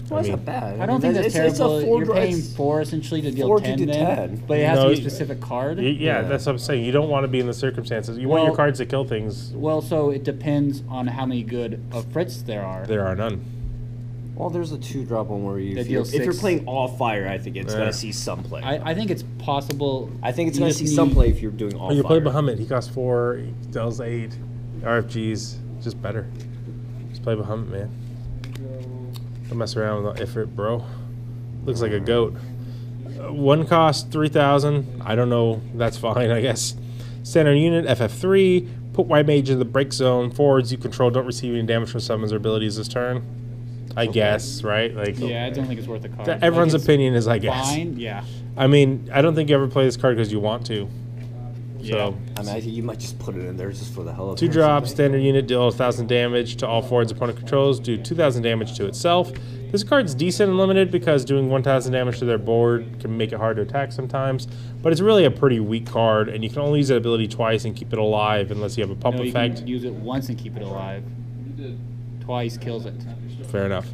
Well, that's mean, not bad. I don't think that's it's terrible. a 4 You're draw- paying it's- 4 essentially to deal 4 10 to do then, 10. but it has No, to be a specific card. Yeah, that's what I'm saying. You don't want to be in the circumstances. You want your Well- cards to kill things. Well, so it depends on how many good Frits there are. There are none. Well, there's a 2-drop one where you. That If you're, deals if you're 6. playing all fire, I think it's Yeah. gonna see some play. I think it's possible. I think it's you gonna just see some need- play if you're doing all When you fire. play Bahamut, he costs 4, he deals 8. RFGs, just better. Just play Bahamut, man. Don't mess around with Ifrit, bro. Looks like a goat. 1 cost 3,000. I don't know. That's fine, I guess. Standard unit, FF3. Put White Mage in the break zone. Forwards you control don't receive any damage from summons or abilities this turn. I guess, right? Like, Yeah, I don't think it's worth the card. everyone's Like, it's opinion is, I guess. Fine, yeah. I mean, I don't think you ever play this card because you want to. So, I mean, I think you might just put it in there just for the hell of it. 2 or drops, something. standard unit, deal 1,000 damage to all forwards opponent controls, do 2,000 damage to itself. This card's decent and limited because doing 1,000 damage to their board can make it hard to attack sometimes, but it's really a pretty weak card, and you can only use that ability twice and keep it alive unless you have a pump No, you effect. can use it once and keep it alive. Twice kills it. Fair enough.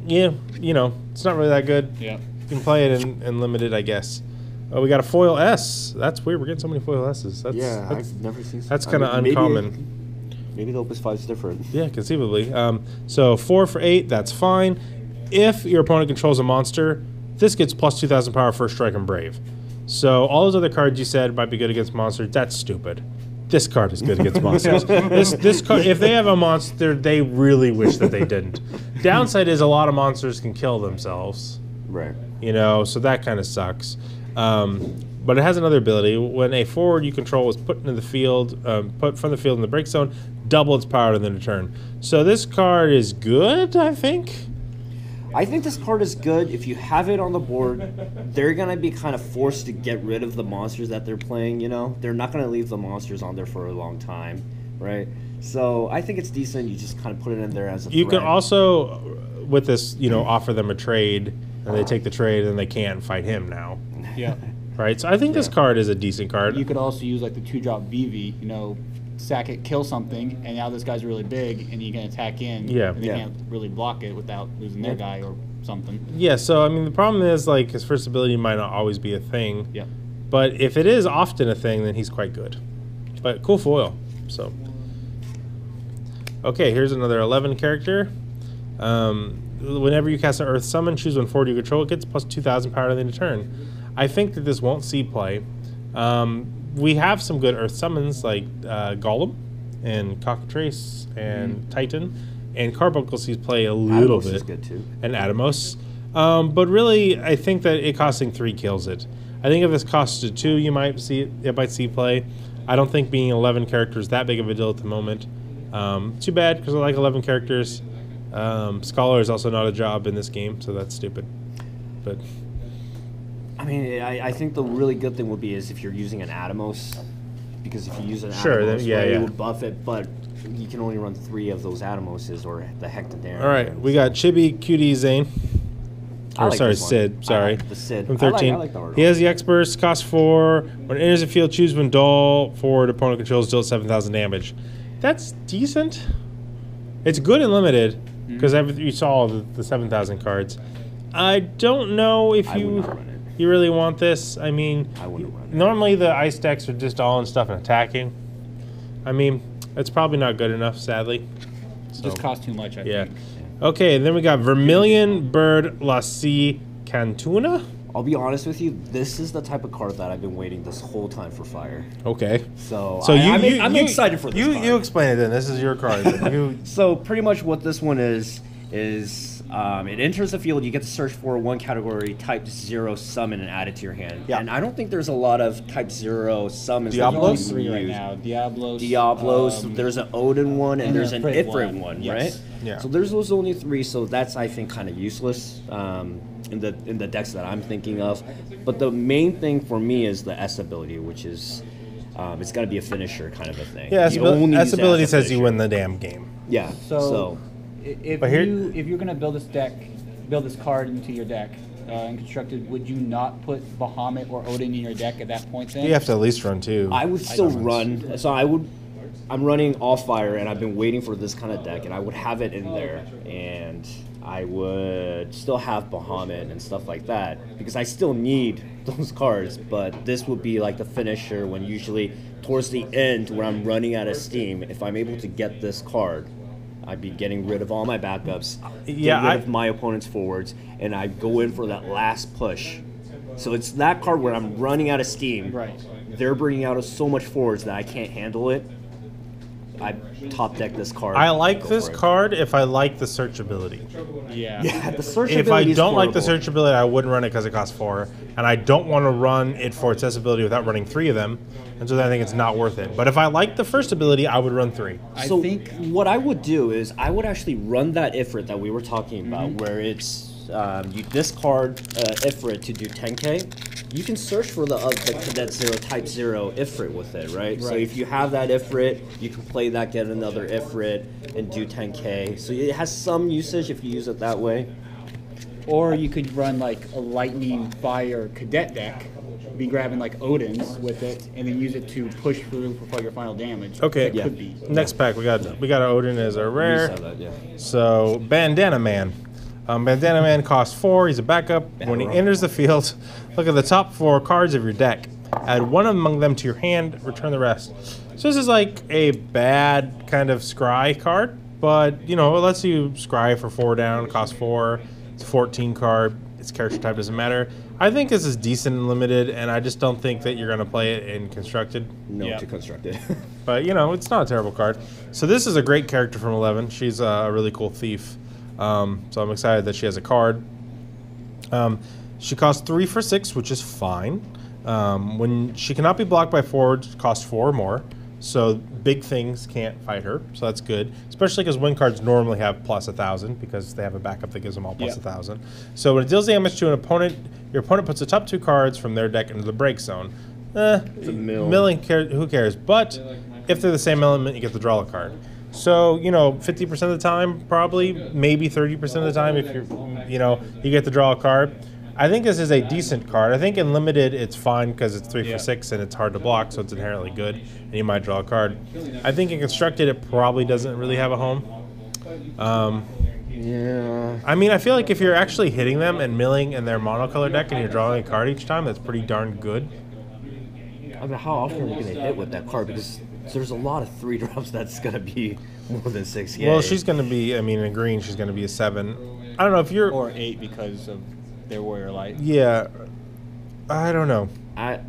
Yeah, you know, it's not really that good. Yeah. You can play it in limited, I guess. Oh, we got a foil S. That's weird. We're getting so many foil S's. Yeah, that's I've never seen. that's I kind of mean, maybe- uncommon. Maybe the Opus 5 is different. Yeah, conceivably. So 4 for 8, that's fine. If your opponent controls a monster, this gets plus 2,000 power, first strike, and brave. So all those other cards you said might be good against monsters. That's stupid. This card is good against monsters. This card, if they have a monster, they really wish that they didn't. Downside is a lot of monsters can kill themselves. Right. You know, so that kind of sucks. But it has another ability. When a forward you control is put into the field, put from the field in the break zone, double its power within a turn. So this card is good, I think. I think this card is good. If you have it on the board, they're going to be kind of forced to get rid of the monsters that they're playing, you know? They're not going to leave the monsters on there for a long time, right? So I think it's decent. You just kind of put it in there as a You threat. can also, with this, you know, offer them a trade, and they take the trade, and they can't fight him now. Yeah. Right? So I think this card is a decent card. You could also use like the 2-drop VV, you know, sack it, kill something, and now this guy's really big, and you can attack in. Yeah. And they Yeah. can't really block it without losing their guy or something. Yeah, so I mean, the problem is, like, his first ability might not always be a thing. Yeah. But if it is often a thing, then he's quite good. But cool foil. So, okay, here's another 11 character. Whenever you cast an Earth Summon, choose one forward you control. It gets plus 2,000 power to the end of turn. I think that this won't see play. We have some good Earth Summons like Golem and Cockatrice and Titan. And Carbuncle sees play a little Atomos bit. is good too. And Atomos. But really, I think that it costing 3 kills it. I think if this costs 2, you might see it might see play. I don't think being 11 characters that big of a deal at the moment. Too bad, because I like 11 characters. Scholar is also not a job in this game, so that's stupid. But I mean, I think the really good thing would be is if you're using an Atomos, because if you use an Sure, Atomos, then- yeah, right, yeah. it would buff it, but you can only run 3 of those Atomoses or the Hectodaren. all right, we got Chibi, Cutie, Zane. I Or like sorry, this one. Sid. Sorry, I like the Sid. from I like- 13. I like the art He has the X-Burst, cost 4. When it enters the field, choose when dull forward opponent controls, deal 7,000 damage. That's decent. It's good and limited because you saw the 7,000 cards. I don't know if I would you not run it. you really want this. I mean, I wouldn't run it. normally the ice decks are just all in stuff and attacking. I mean, it's probably not good enough, sadly. So, Just cost too much, I yeah. think. Okay, then we got Vermilion Bird Lassie Cantuna. I'll be honest with you, this is the type of card that I've been waiting this whole time for Fire. Okay. So, So I'm excited for this card. You explain it then. This is your card. you, So pretty much what this one is it enters the field. You get to search for one category type 0 summon and add it to your hand. Yeah. And I don't think there's a lot of type 0 summons. Diablos? that There's you 3 right use. now. Diablos. There's an Odin one, and there's an Ifrit Ifrit one, Yes. right? Yeah. So there's those only 3. So that's I think kind of useless in the decks that I'm thinking of. But the main thing for me is the S ability, which is it's got to be a finisher kind of a thing. yeah, You only S use it ability as a says you finisher. win the damn game. Yeah. So, if But here- if you're gonna build this card into your deck and constructed, would you not put Bahamut or Odin in your deck at that point? Then You have to at least run 2. I would still summons. run. So I'm running All Fire, and I've been waiting for this kind of deck, and I would have it in there, and I would still have Bahamut and stuff like that because I still need those cards. But this would be like the finisher when usually towards the end where I'm running out of steam. If I'm able to get this card, I'd be getting rid of all my backups, Yeah, get rid of my opponent's forwards, and I go in for that last push. So it's that card where I'm running out of steam. Right. They're bringing out so much forwards that I can't handle it. I top deck this card. I like Go this for it. card if I like the search ability. yeah. Yeah, the search If I ability is don't like the horrible. search ability, I wouldn't run it because it costs 4, and I don't want to run it for its S ability without running 3 of them, and so then I think it's not worth it. But if I like the first ability, I would run 3. I So think what I would do is I would actually run that Ifrit that we were talking about, Mm-hmm. where it's you discard Ifrit to do 10k. You can search for the Cadet 0 Type 0 Ifrit with it, right? So Right. if you have that Ifrit, you can play that, get another Ifrit, and do 10k. So it has some usage if you use it that way. Or you could run like a lightning fire cadet deck, be grabbing like Odin's with it, and then use it to push through for your final damage. Okay. That could be. Next pack, we got Odin as a We rare. just have that, yeah. So Bandana Man. Bandana Man costs 4. He's a backup. When he enters the field, look at the top 4 cards of your deck. Add one among them to your hand. Return the rest. So this is like a bad kind of scry card, but you know it lets you scry for 4 down. Costs 4. It's a 14 card. Its character type doesn't matter. I think this is decent and limited, and I just don't think that you're gonna play it in constructed. No, Yeah. to construct it. But you know, it's not a terrible card. So this is a great character from 11. She's a really cool thief. So I'm excited that she has a card. She costs 3 for 6, which is fine. When she cannot be blocked by forwards, costs 4 or more. So big things can't fight her, so that's good. Especially because win cards normally have plus 1,000 because they have a backup that gives them all plus 1,000. So when it deals damage to an opponent, your opponent puts the top 2 cards from their deck into the break zone. It's a mill. Milling, who cares? But if they're the same element, you get to draw a card. So, 50% of the time, probably, maybe 30% of the time, if you get to draw a card. I think this is a decent card. I think in limited, it's fine because it's 3 for 6 and it's hard to block, so it's inherently good, and you might draw a card. I think in constructed, it probably doesn't really have a home. Yeah. I mean, I feel like if you're actually hitting them and milling in their monocolor deck and you're drawing a card each time, that's pretty darn good. I mean, how often are you going to hit with that card? Because there's a lot of 3 drops that's going to be more than 6K. Well, she's going to be, I mean, in green, she's going to be a 7. I don't know if you're... Or 8 because of their Warrior Light. Yeah. I don't know. I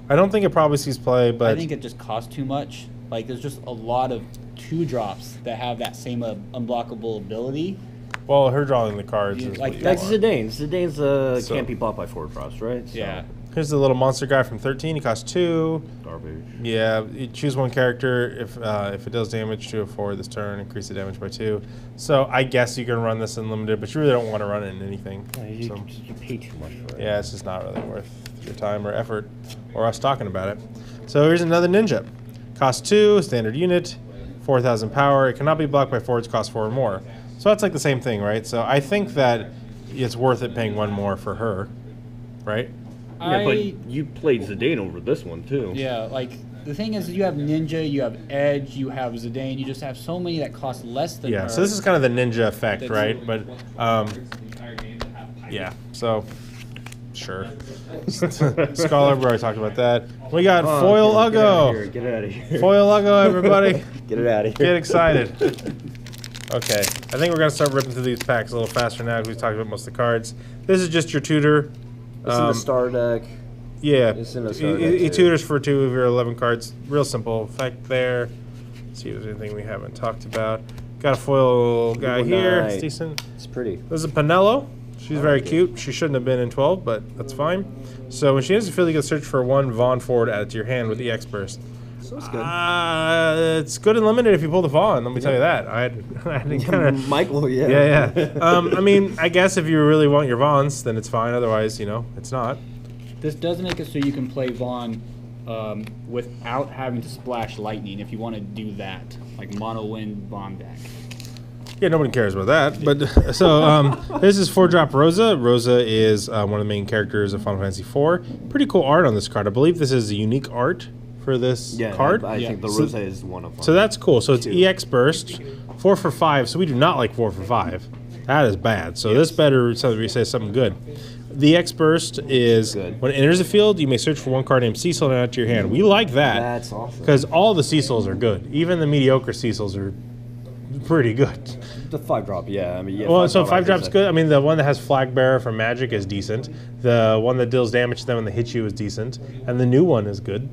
don't think it probably sees play, but... I think it just costs too much. Like, there's just a lot of 2 drops that have that same unblockable ability. Well, her drawing the cards is like what you That's want. Zidane. Zidane's can't be bought by 4 drops, right? So. Yeah. Here's the little monster guy from 13. He costs 2. Garbage. Yeah, you choose one character. If it does damage to a 4 this turn, increase the damage by 2. So I guess you can run this in limited, but you really don't want to run it in anything. You pay too much for it. Yeah, it's just not really worth your time or effort or us talking about it. So here's another ninja. Cost 2, standard unit, 4,000 power. It cannot be blocked by forwards, cost 4 or more. So that's like the same thing, right? So I think that it's worth it paying 1 more for her, right? Yeah, but you played Zidane over this one, too. Yeah, like, the thing is, you have Ninja, you have Edge, you have Zidane, you just have so many that cost less than her. So this is kind of the ninja effect, right? But, yeah, so, sure. Scholar, we already talked about that. We got Foil Uggo. Get it out of here. Foil Uggo, everybody. Get it out of here. Get excited. Okay, I think we're going to start ripping through these packs a little faster now because we talked about most of the cards. This is just your tutor. It's in the star deck. Yeah, It's in the star deck, he too. tutors for 2 of your 11 cards. Real simple effect there. Let's see if there's anything we haven't talked about. Got a foil guy Ooh, here. nice. It's decent. It's pretty. This is a Pinello. She's very cute. She shouldn't have been in 12, but that's fine. So when she enters the field, you can search for 1 Vaughn forward added to your hand with EX Burst. So it's good. It's good and limited if you pull the Vaughn. Let me tell you that. I had kind of Michael, yeah. Yeah. I mean, I guess if you really want your Vaughns, then it's fine. Otherwise, it's not. This does make it so you can play Vaughn without having to splash lightning if you want to do that, like mono wind Vaughn deck. Yeah, nobody cares about that. But so this is 4-drop Rosa. Rosa is one of the main characters of Final Fantasy IV. Pretty cool art on this card. I believe this is unique art for this card. I think the Rosa is one of them. So that's cool. So it's EX Burst, 4 for 5. So we do not like 4 for 5. That is bad. So this better say something good. The EX Burst is when it enters the field, you may search for 1 card named Cecil and add it to your hand. We like that. That's awesome. Because all the Cecils are good. Even the mediocre Cecils are pretty good. The 5-drop, yeah. I mean, yeah. Well, so 5-drop's good. I mean, the one that has Flag Bearer from Magic is decent. The one that deals damage to them when they hit you is decent. And the new one is good.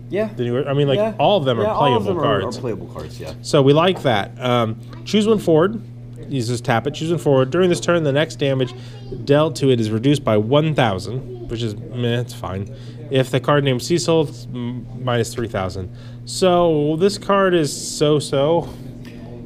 Yeah. The newer, I mean, like, all of them are playable all of them cards. are playable cards, yeah. So we like that. Choose 1 forward. You just tap it. Choose 1 forward. During this turn, the next damage dealt to it is reduced by 1,000, which is, it's fine. If the card named Cecil, it's minus 3,000. So this card is so-so.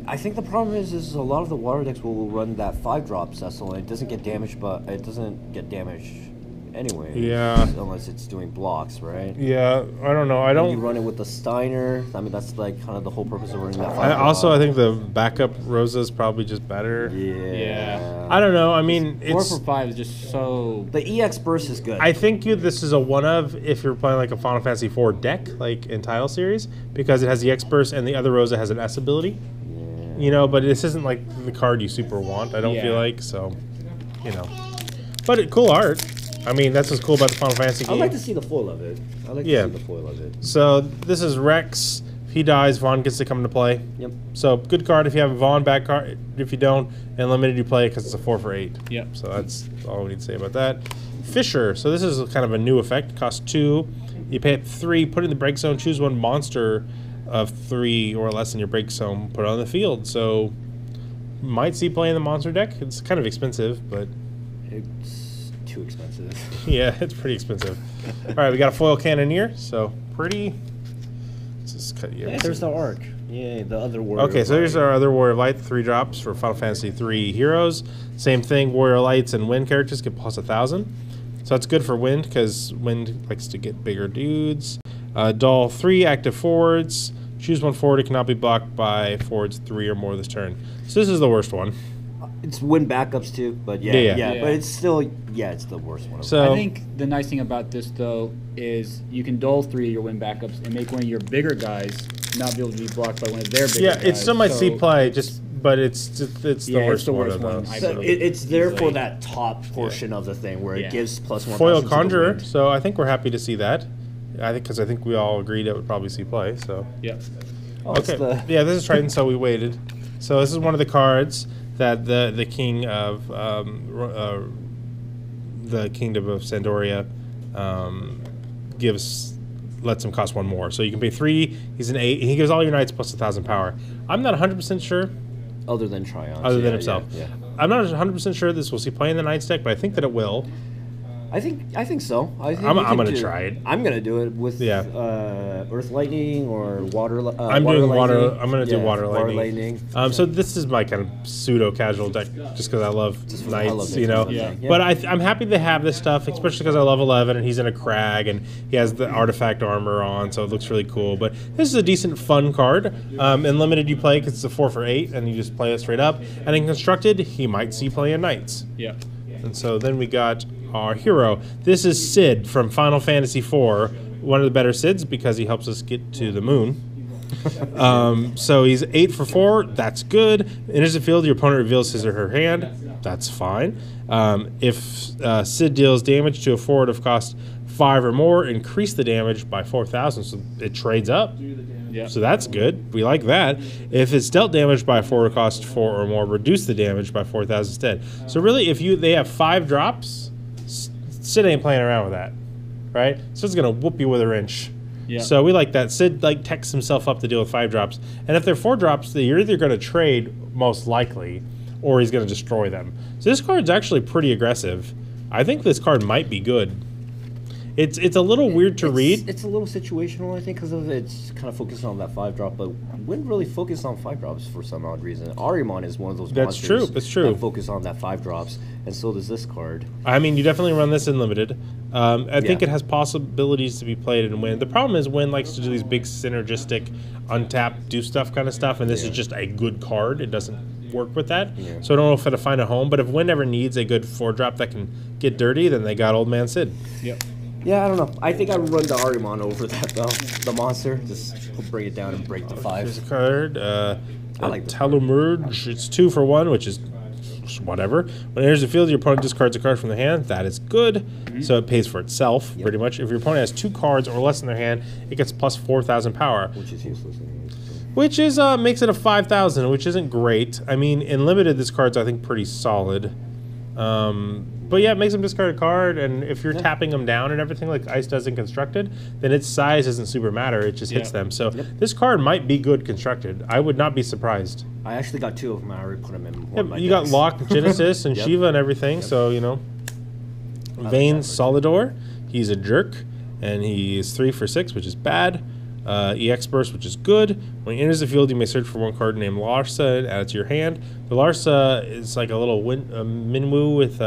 I think the problem is a lot of the water decks will run that 5-drop Cecil, and it doesn't get damaged, but it doesn't get damaged anyway. Yeah. Unless it's doing blocks, right? Yeah, I don't know. I don't. You run it with the Steiner. I mean, that's like kind of the whole purpose of running that 5-drop. I think the backup Rosa is probably just better. Yeah. I don't know. I mean, 4 it's. for 5 is just so... The EX Burst is good. I think this is a one of if you're playing like a Final Fantasy IV deck, like in Title Series, because it has the X Burst and the other Rosa has an S ability. But this isn't like the card you super want, I don't feel like, so, But cool art. I mean, that's what's cool about the Final Fantasy game. I'd like to see the foil of it. I'd like to see the foil of it. So this is Rex. If he dies, Vaughn gets to come into play. Yep. So good card if you have a Vaughn, bad card if you don't, and limited you play it because it's a 4 for 8. Yep. So that's all we need to say about that. Fisher. So this is kind of a new effect. Costs 2. You pay it 3, put it in the break zone, choose 1 monster of 3 or less in your break zone, put it on the field. So might see play in the monster deck. It's kind of expensive, but it's too expensive. Yeah, it's pretty expensive. All right, we got a foil cannoneer, so pretty. It's Just cut you. Yeah, there's the arc. Yeah, the other warrior. Okay, so here's our other Warrior of Light, 3 drops for Final Fantasy 3 heroes. Same thing, Warrior Lights and Wind characters get plus 1,000. So that's good for Wind, because Wind likes to get bigger dudes. Dull 3 active forwards. Choose one forward, it cannot be blocked by forwards 3 or more this turn. So this is the worst one. It's Wind backups too, but yeah, but it's still, it's the worst one. So I think the nice thing about this, though, is you can dull 3 of your Wind backups and make one of your bigger guys not be able to be blocked by one of their bigger guys. it still might see play, but it's the worst the one worst of one. those. So it's there for that top portion of the thing where it gives plus 1. Foil Conjurer, so I think we're happy to see that. Because I think we all agreed it would probably see play. So Yep. okay, this is Triton. So we waited. So this is one of the cards that the king of the kingdom of Sandoria lets him cost 1 more. So you can pay 3. He's an 8. And he gives all your knights plus 1,000 power. I'm not 100% sure. Other than Tryon. Other than himself. Yeah. I'm not 100% sure this will see play in the Knights deck, but I think that it will. I think so. I'm going to try it. I'm going to do it with Earth Lightning or Water. I'm doing water. Lightning. I'm going to do Water Lightning. So this is my kind of pseudo casual deck, just because I love Knights, But I'm happy to have this stuff, especially because I love 11 and he's in a crag and he has the artifact armor on, so it looks really cool. But this is a decent, fun card. In limited, you play because it's a 4 for 8, and you just play it straight up. And in constructed, he might see play in Knights. Yeah. And so then we got our hero. This is Sid from Final Fantasy IV, one of the better Sids because he helps us get to the moon. So he's 8 for 4. That's good. Enters the field, your opponent reveals his or her hand. That's fine. If Sid deals damage to a forward of cost 5 or more, increase the damage by 4,000. So it trades up. Yep. So that's good. We like that. If it's dealt damage by a forward cost 4 or more, reduce the damage by 4,000 instead. So really, if they have 5 drops, Sid ain't playing around with that, right? Sid's gonna whoop you with a wrench. Yeah. So we like that. Sid techs himself up to deal with 5 drops, and if they're 4 drops, you're either gonna trade most likely, or he's gonna destroy them. So this card's actually pretty aggressive. I think this card might be good. It's a little weird to read. It's a little situational, I think, because it's kind of focused on that 5-drop, but wouldn't really focus on 5 drops for some odd reason. Arimon is one of those monsters That's true. that focus on that 5 drops, and so does this card. I mean, you definitely run this in limited. I think it has possibilities to be played in Win. The problem is Win likes to do these big synergistic, untap, do stuff kind of stuff, and this is just a good card. It doesn't work with that. Yeah. So I don't know if it'll find a home, but if Win ever needs a good 4-drop that can get dirty, then they got Old Man Sid. Yep. Yeah, I don't know. I think I would run the Arimon over that, though. The monster. Just bring it down and break the 5. Here's a card. I like Telemerge. It's 2 for 1, which is whatever. When it enters the field, your opponent discards a card from the hand. That is good. So it pays for itself, pretty much. If your opponent has 2 cards or less in their hand, it gets plus 4,000 power. Which is useless. Which is makes it a 5,000, which isn't great. I mean, in limited, this card's, I think, pretty solid. But yeah, it makes him discard a card, and if you're tapping them down and everything like Ice does in Constructed, then its size doesn't super matter, it just hits them. So this card might be good Constructed. I would not be surprised. I actually got 2 of them, I already put them in one of my you decks. got Locke, Genesis, and Shiva and everything, so, Vayne Solidor, he's a jerk, and he's 3 for 6, which is bad. EX Burst, which is good. When he enters the field, you may search for one card named Larsa and add it to your hand. The Larsa is like a little Minwoo with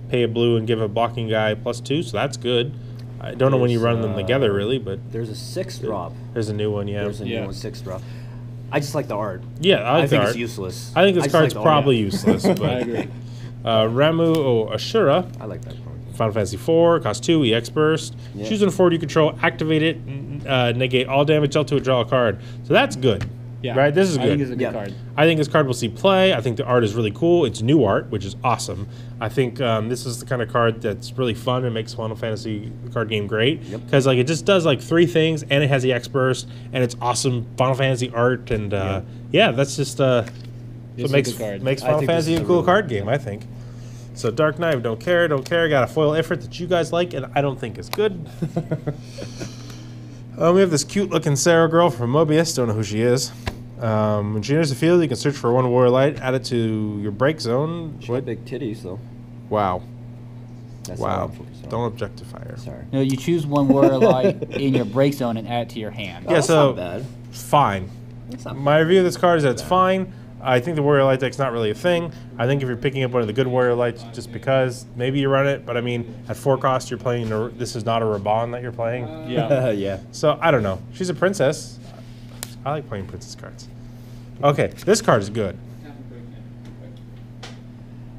pay a blue and give a blocking guy +2, so that's good. I don't know when you run them together, really, but... There's a 6-drop. There's a new one, There's a new one, 6-drop. I just like the art. Yeah, I like the art. It's useless. I think this card's probably useless, but... I agree. Ramu Ashura. I like that card. Final Fantasy IV, cost 2, EX Burst. Choose one forward you control, activate it, negate all damage dealt to it, draw a card. So that's good. Yeah. Right? This is good. I think it's a good card. I think this card will see play. I think the art is really cool. It's new art, which is awesome. I think this is the kind of card that's really fun and makes Final Fantasy card game great. Because it just does 3 things, and it has the EX Burst, and it's awesome Final Fantasy art, and that's just what makes Final Fantasy a cool card game, I think. So Dark Knight, don't care. Got a foil Ifrit that you guys like, and I don't think is good. We have this cute-looking Sarah girl from Mobius. Don't know who she is. When she enters the field, you can search for 1 Warrior Light, add it to your break zone. She got big titties, though. Wow. That's Wow. all I'm focused on. Don't objectify her. Sorry. No, you choose one Warrior Light in your break zone and add it to your hand. Yeah, That's so not bad. fine. That's not My review of this card is that it's fine. I think the Warrior Light deck's not really a thing. I think if you're picking up one of the good Warrior Lights just because, maybe you run it. But I mean, at 4 cost, you're playing. This is not a Raban that you're playing. Yeah. yeah. So I don't know. She's a princess. I like playing princess cards. Okay, this card is good.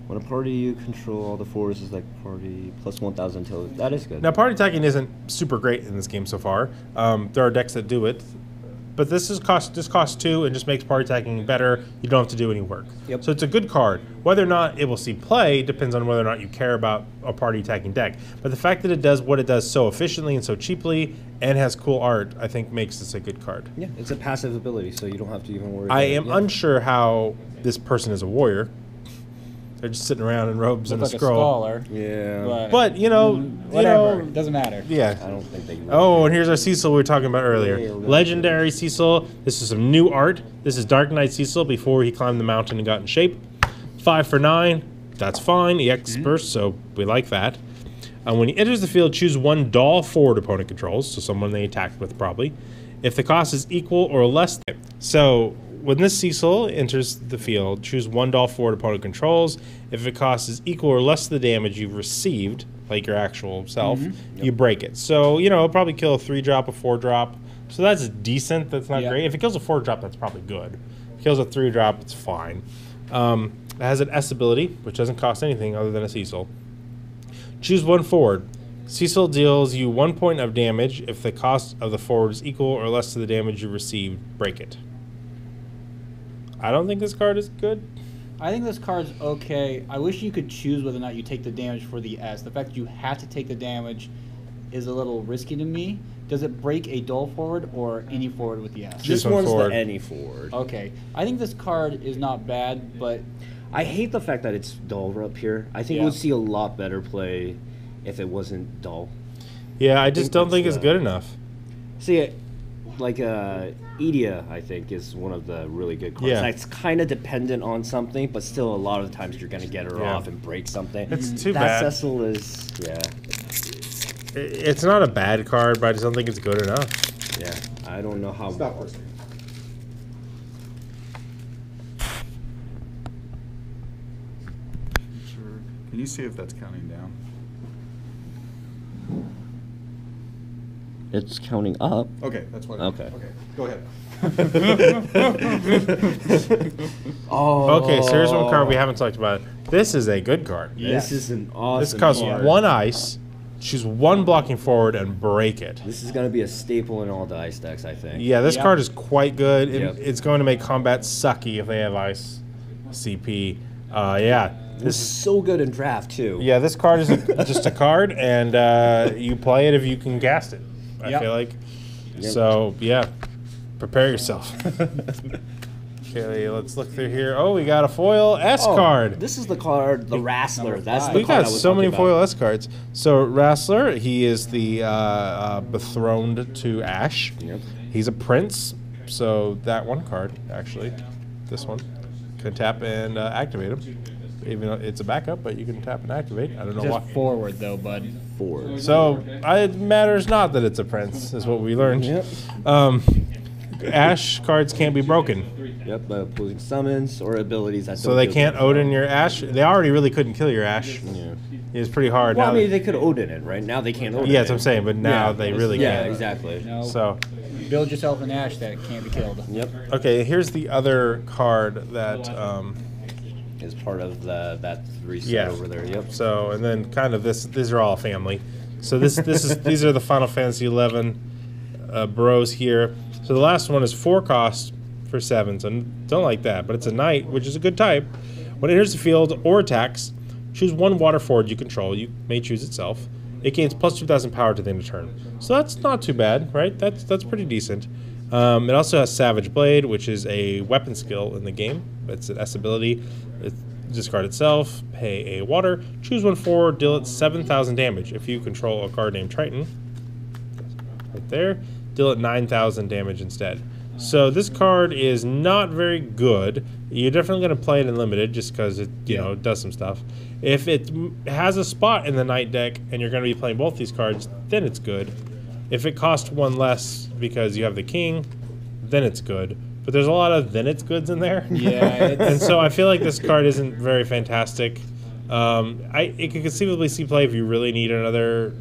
When a party you control, all the forces like party plus 1,000 till. That is good. Now, party attacking isn't super great in this game so far. There are decks that do it, but this costs 2 and just makes party attacking better. You don't have to do any work. Yep. So it's a good card. Whether or not it will see play depends on whether or not you care about a party attacking deck. But the fact that it does what it does so efficiently and so cheaply and has cool art, I think makes this a good card. Yeah, it's a passive ability, so you don't have to even worry. I about am it. Yeah. unsure how this person is a warrior. They're just sitting around in robes and a Look like a scroll. scholar. Yeah. But Whatever. Doesn't matter. yeah. I don't think they. Oh, and here's our Cecil we were talking about earlier. Yeah, Legendary Cecil. This is some new art. This is Dark Knight Cecil before he climbed the mountain and got in shape. 5 for 9. That's fine. EX burst, so we like that. When he enters the field, choose 1 doll forward opponent controls, so someone they attacked with probably. If the cost is equal or less. So when this Cecil enters the field, choose 1 doll forward opponent controls. If it cost is equal or less to the damage you've received, like your actual self, you break it. So, it'll probably kill a 3-drop, a 4-drop. So that's decent. That's not great. If it kills a 4-drop, that's probably good. If it kills a 3-drop, it's fine. It has an S ability, which doesn't cost anything other than a Cecil. Choose 1 forward. Cecil deals you 1 point of damage. If the cost of the forward is equal or less to the damage you received, break it. I don't think this card is good. I think this card's okay. I wish you could choose whether or not you take the damage for the S. The fact that you have to take the damage is a little risky to me. Does it break a dull forward or any forward with the S? Choose This one one's forward. the any forward. Okay. I think this card is not bad, but I hate the fact that it's dull up here. I think Yeah. it would see a lot better play if it wasn't dull. Yeah, I just don't think that's it's good enough. See, like Edia, I think, is one of the really good cards. Yeah. It's kind of dependent on something, but still a lot of the times you're going to get her Yeah. off and break something. It's too that bad. Cecil is, yeah, It's not a bad card, but I just don't think it's good enough. yeah. I don't know how. Stop listening. Sure. Can you see if that's counting down? It's counting up. Okay, that's what. Okay. Okay, go ahead. Oh. Okay, so here's one card we haven't talked about. This is a good card. This is an awesome This costs card. 1 ice. Choose 1 blocking forward and break it. This is going to be a staple in all the ice decks, I think. Yeah, this Yep. card is quite good. Yep. It's going to make combat sucky if they have ice CP. Yeah. This is so good in draft, too. Yeah, this card is just a card, and you play it if you can cast it, I Yep. feel like. Yep. So, yeah, prepare yourself. Okay, let's look through here. Oh, we got a foil S Oh, card. This is the card, the Wrestler. Number That's five. the We've card got I was so many talking about. foil S cards. So, Wrestler, he is the betrothed to Ash. Yep. He's a prince, so that one card, actually, this one, can tap and activate him. Even though it's a backup, but you can tap and activate. I don't know why. just forward though, bud. Forward. So it matters not that it's a prince, is what we learned. Yep. Ash cards can't be broken, Yep, opposing summons or abilities that so don't they deal can't damage. Odin your Ash. They already really couldn't kill your Ash. Yeah. It's pretty hard. Well, now I mean, that- they could Odin it, right? Now they can't Odin yeah, it. that's what I'm saying. But now Yeah. they really Yeah, can't. exactly. No. So Build yourself an Ash that can't be killed. Yep. okay, here's the other card that. Is part of that 3 set Yeah. over there. Yep. So and then kind of this. These are all family. So this is these are the Final Fantasy 11 bros here. So the last one is 4 cost for 7. So don't like that, but it's a knight, which is a good type. When it enters the field or attacks, choose 1 water forward you control. You may choose itself. It gains plus 2,000 power to the end of turn. So that's not too bad, right? That's pretty decent. It also has Savage Blade, which is a weapon skill in the game. It's an S ability. Discard itself, pay a water, choose 1 forward, deal it 7,000 damage. If you control a card named Triton, right there, deal it 9,000 damage instead. So this card is not very good. You're definitely going to play it in limited just because it, you know, does some stuff. If it has a spot in the night deck and you're going to be playing both these cards, then it's good. If it costs one less because you have the king, then it's good. But there's a lot of then it's goods in there. Yeah. And so I feel like this card isn't very fantastic. It could conceivably see play if you really need another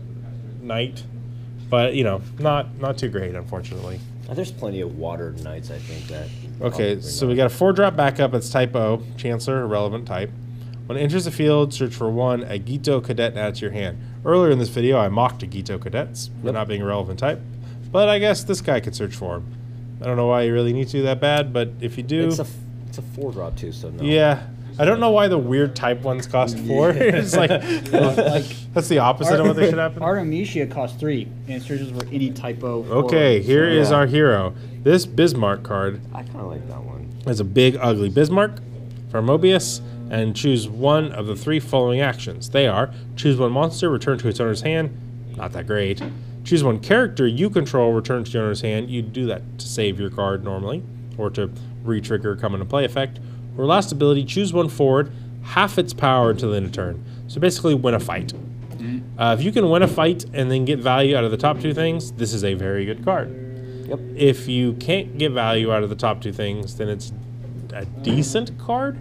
knight. But, you know, not too great, unfortunately. There's plenty of water knights, I think, that... Okay, so we got a 4-drop backup. It's type O, Chancellor, irrelevant type. When it enters the field, search for 1 Agito Cadet and add to your hand. Earlier in this video, I mocked Agito Cadets for not being a relevant type, but I guess this guy could search for him. I don't know why you really need to that bad, but if you do... It's a 4-drop too, so no. Yeah. I don't know why the weird type ones cost 4. It's like that's the opposite of what they should happen. Artemisia costs 3, and it searches for any typo. Okay, here is our hero. This Bismarck card I kind of like that one. is a big, ugly Bismarck for Mobius, and choose one of the 3 following actions. They are, choose 1 monster, return to its owner's hand. Not that great. Choose 1 character you control, return to your owner's hand. You do that to save your card normally, or to re-trigger come into play effect. Or last ability, choose 1 forward, half its power until the end of turn. So basically win a fight. If you can win a fight and then get value out of the top 2 things, this is a very good card. Yep. If you can't get value out of the top 2 things, then it's a decent card.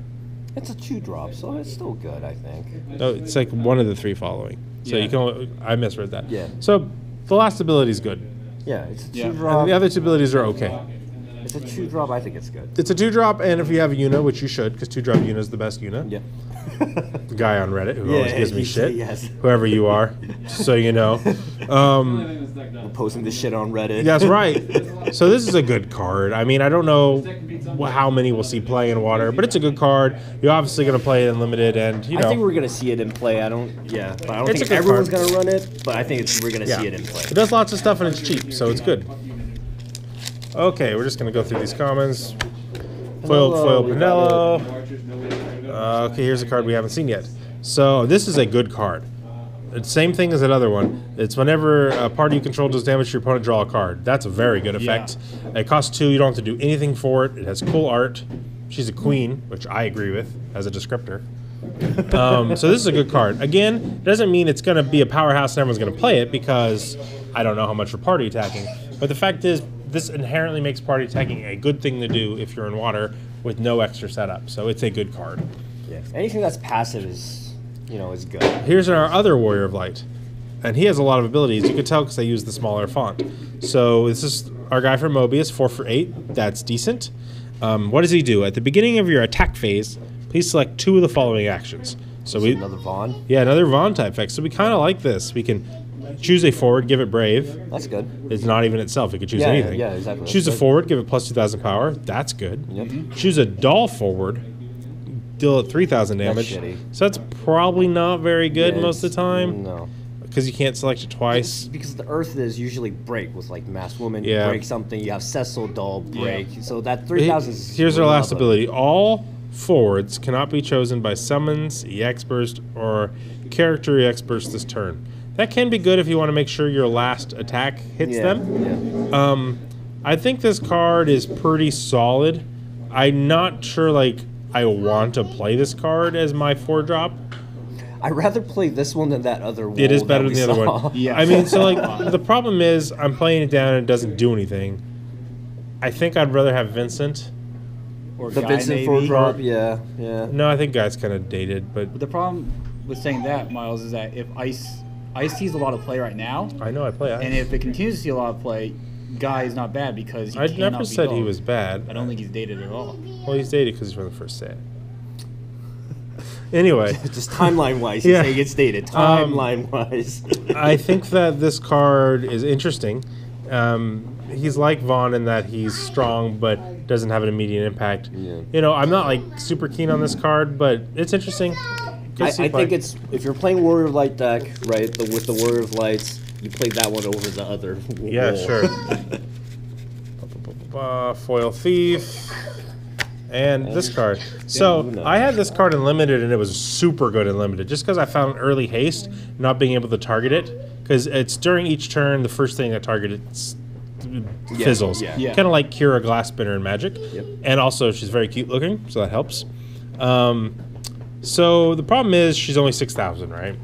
It's a 2-drop, so it's still good, I think. No, it's like one of the 3 following. So you can. I misread that. Yeah. So the last ability is good. Yeah, it's a Yeah. 2-drop. And the other 2 abilities are okay. It's a 2-drop, I think it's good. It's a 2-drop, and if you have a Yuna, which you should, because 2-drop Yuna is the best Yuna. Yeah. The guy on Reddit who always gives me shit. Yes. Whoever you are, so you know. We're posting this shit on Reddit. That's right. So this is a good card. I mean, I don't know how many we'll see play in Water, but it's a good card. You're obviously going to play it in Limited, and, you know. I think we're gonna see it in play. But I don't It's a think good everyone's card. gonna run it. But I think we're gonna see it in play. It does lots of stuff, and it's cheap, so it's good. Okay, we're just going to go through these commons. Foil Pinello. Okay, here's a card we haven't seen yet. So this is a good card. It's the same thing as that other one. It's whenever a party you control does damage to your opponent, draw a card. That's a very good effect. It costs 2. You don't have to do anything for it. It has cool art. She's a queen, which I agree with as a descriptor. So this is a good card. Again, it doesn't mean it's going to be a powerhouse and everyone's going to play it, because I don't know how much for party attacking. But the fact is, this inherently makes party attacking a good thing to do if you're in Water with no extra setup. So it's a good card. Yeah. Anything that's passive is, is good. Here's our other Warrior of Light. And he has a lot of abilities. You can tell because they use the smaller font. So this is our guy from Mobius, 4 for 8. That's decent. What does he do? At the beginning of your attack phase, please select 2 of the following actions. So we Another Vaughn. Yeah, another Vaughn type effect. So we kind of like this. We can choose a forward, give it Brave. That's good. It's not even itself. It could choose Yeah, anything. yeah, exactly. Choose a That's good. forward, give it plus 2,000 power. That's good. Yep. Choose a doll forward, deal it 3,000 damage. shitty. So that's probably not very good Yeah, most of the time, No. because you can't select it twice. Because the Earth is usually break with like Masked Woman, Yeah. break something. You have Cecil Doll break. So that 3,000 is. Here's our really last not ability. All forwards cannot be chosen by summons, EX burst, or character EX burst this turn. That can be good if you want to make sure your last attack hits Yeah, them. yeah. I think this card is pretty solid. I'm not sure, I want to play this card as my 4-drop. I'd rather play this one than that other one. It is better than the other one. Yeah. I mean, so, the problem is I'm playing it down and it doesn't do anything. I think I'd rather have Vincent. Or The Guy, Vincent maybe. 4-drop, yeah. No, I think Guy's kind of dated, but The problem with saying that, Miles, is that if Ice sees a lot of play right now, I know I play Ice. and if it continues to see a lot of play, Guy is not bad because he I cannot never be said he dulled. was bad. I don't think he's dated at all. Well, he's dated because he's from the first set. Anyway, Just timeline wise, Yeah. he gets dated. Timeline wise. I think that this card is interesting. He's like Vaughn in that he's strong but doesn't have an immediate impact. Yeah. I'm not super keen on this card, but it's interesting. I think it's if you're playing Warrior of Light deck, right? With the Warrior of Lights, you play that one over the other. Yeah, role. sure. Foil Thief. And this card. So Luna. I had this card in Limited, and it was super good in Limited, just because I found early haste, not being able to target it, because it's during each turn, the first thing I target it fizzles. yeah. Yeah. Kind of like Kira Glassspinner in Magic. Yep. And also, she's very cute looking, so that helps. So the problem is she's only 6,000, right?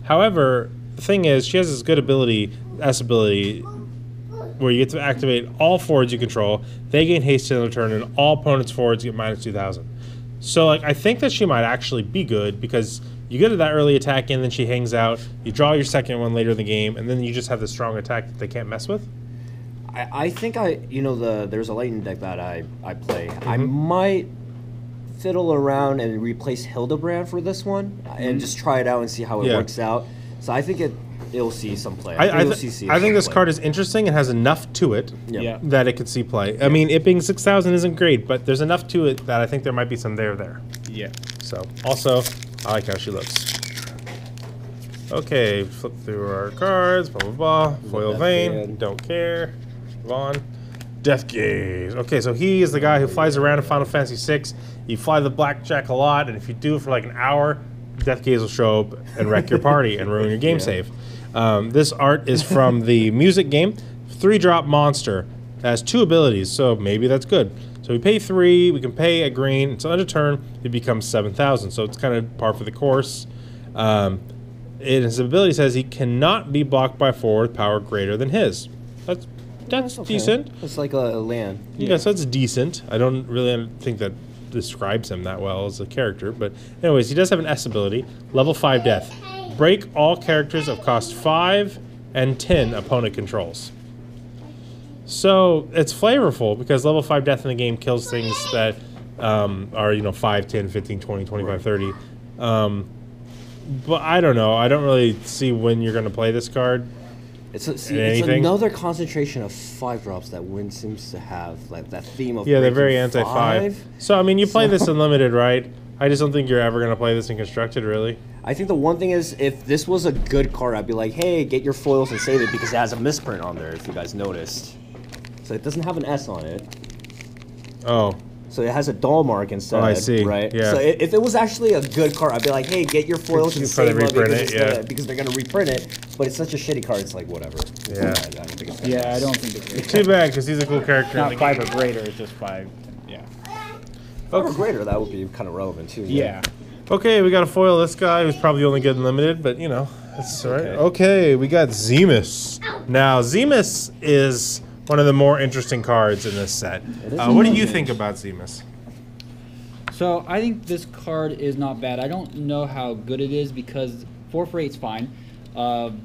However, the thing is she has this good ability, S-ability, where you get to activate all forwards you control. They gain haste in their turn, and all opponents' forwards get minus 2,000. So like I think that she might actually be good because you get to that early attack and then she hangs out. You draw your second one later in the game, and then you just have the strong attack that they can't mess with. I think there's a lightning deck that I play. I might fiddle around and replace Hildebrand for this one and just try it out and see how it works out. So I think it'll see some play. I think this card is interesting and has enough to it that it could see play. I mean, it being 6,000 isn't great, but there's enough to it that I think there might be some there. Yeah. So, also, I like how she looks. Okay, flip through our cards, blah, blah, blah. Foil Vane, don't care. Vaughn. Death Gaze. Okay, so he is the guy who flies around in Final Fantasy VI. You fly the blackjack a lot, and if you do it for like an hour, Death Gaze will show up and wreck your party and ruin your game save. This art is from the music game. 3-drop monster. It has 2 abilities, so maybe that's good. So we pay 3, we can pay a green. So on a turn, it becomes 7,000. So it's kind of par for the course. His ability says he cannot be blocked by forward power greater than his. That's okay. decent. It's like a land. Yeah, so that's decent. I don't really think that describes him that well as a character. But anyways, he does have an S ability. Level 5 death. Break all characters of cost 5 and 10 opponent controls. So it's flavorful because level 5 death in the game kills things that are 5, 10, 15, 20, 25, 30. But I don't know. I don't really see when you're going to play this card. It's another concentration of 5-drops that Win seems to have, like that theme of they're very anti-5. So I mean, you play this in limited, right? I just don't think you're ever going to play this in constructed, really. I think the one thing is, if this was a good card, I'd be like, hey, get your foils and save it because it has a misprint on there. If you guys noticed, so it doesn't have an S on it. Oh. So it has a doll mark instead. Oh, I see. Right. Yeah. So if it was actually a good card, I'd be like, hey, get your foils and save it because they're gonna reprint it. But it's such a shitty card. It's like whatever. Yeah. I don't think it's I don't think it's great. Too bad, because he's a cool character. Not 5 or greater. It's just 5. Yeah. Or greater, that would be kind of relevant too. Yeah. Okay, we got to foil this guy who's probably only good in limited, but that's all right. Okay, we got Zemus. Now, Zemus is one of the more interesting cards in this set. What do you think about Zemus? So I think this card is not bad. I don't know how good it is because 4 for 8 is fine. And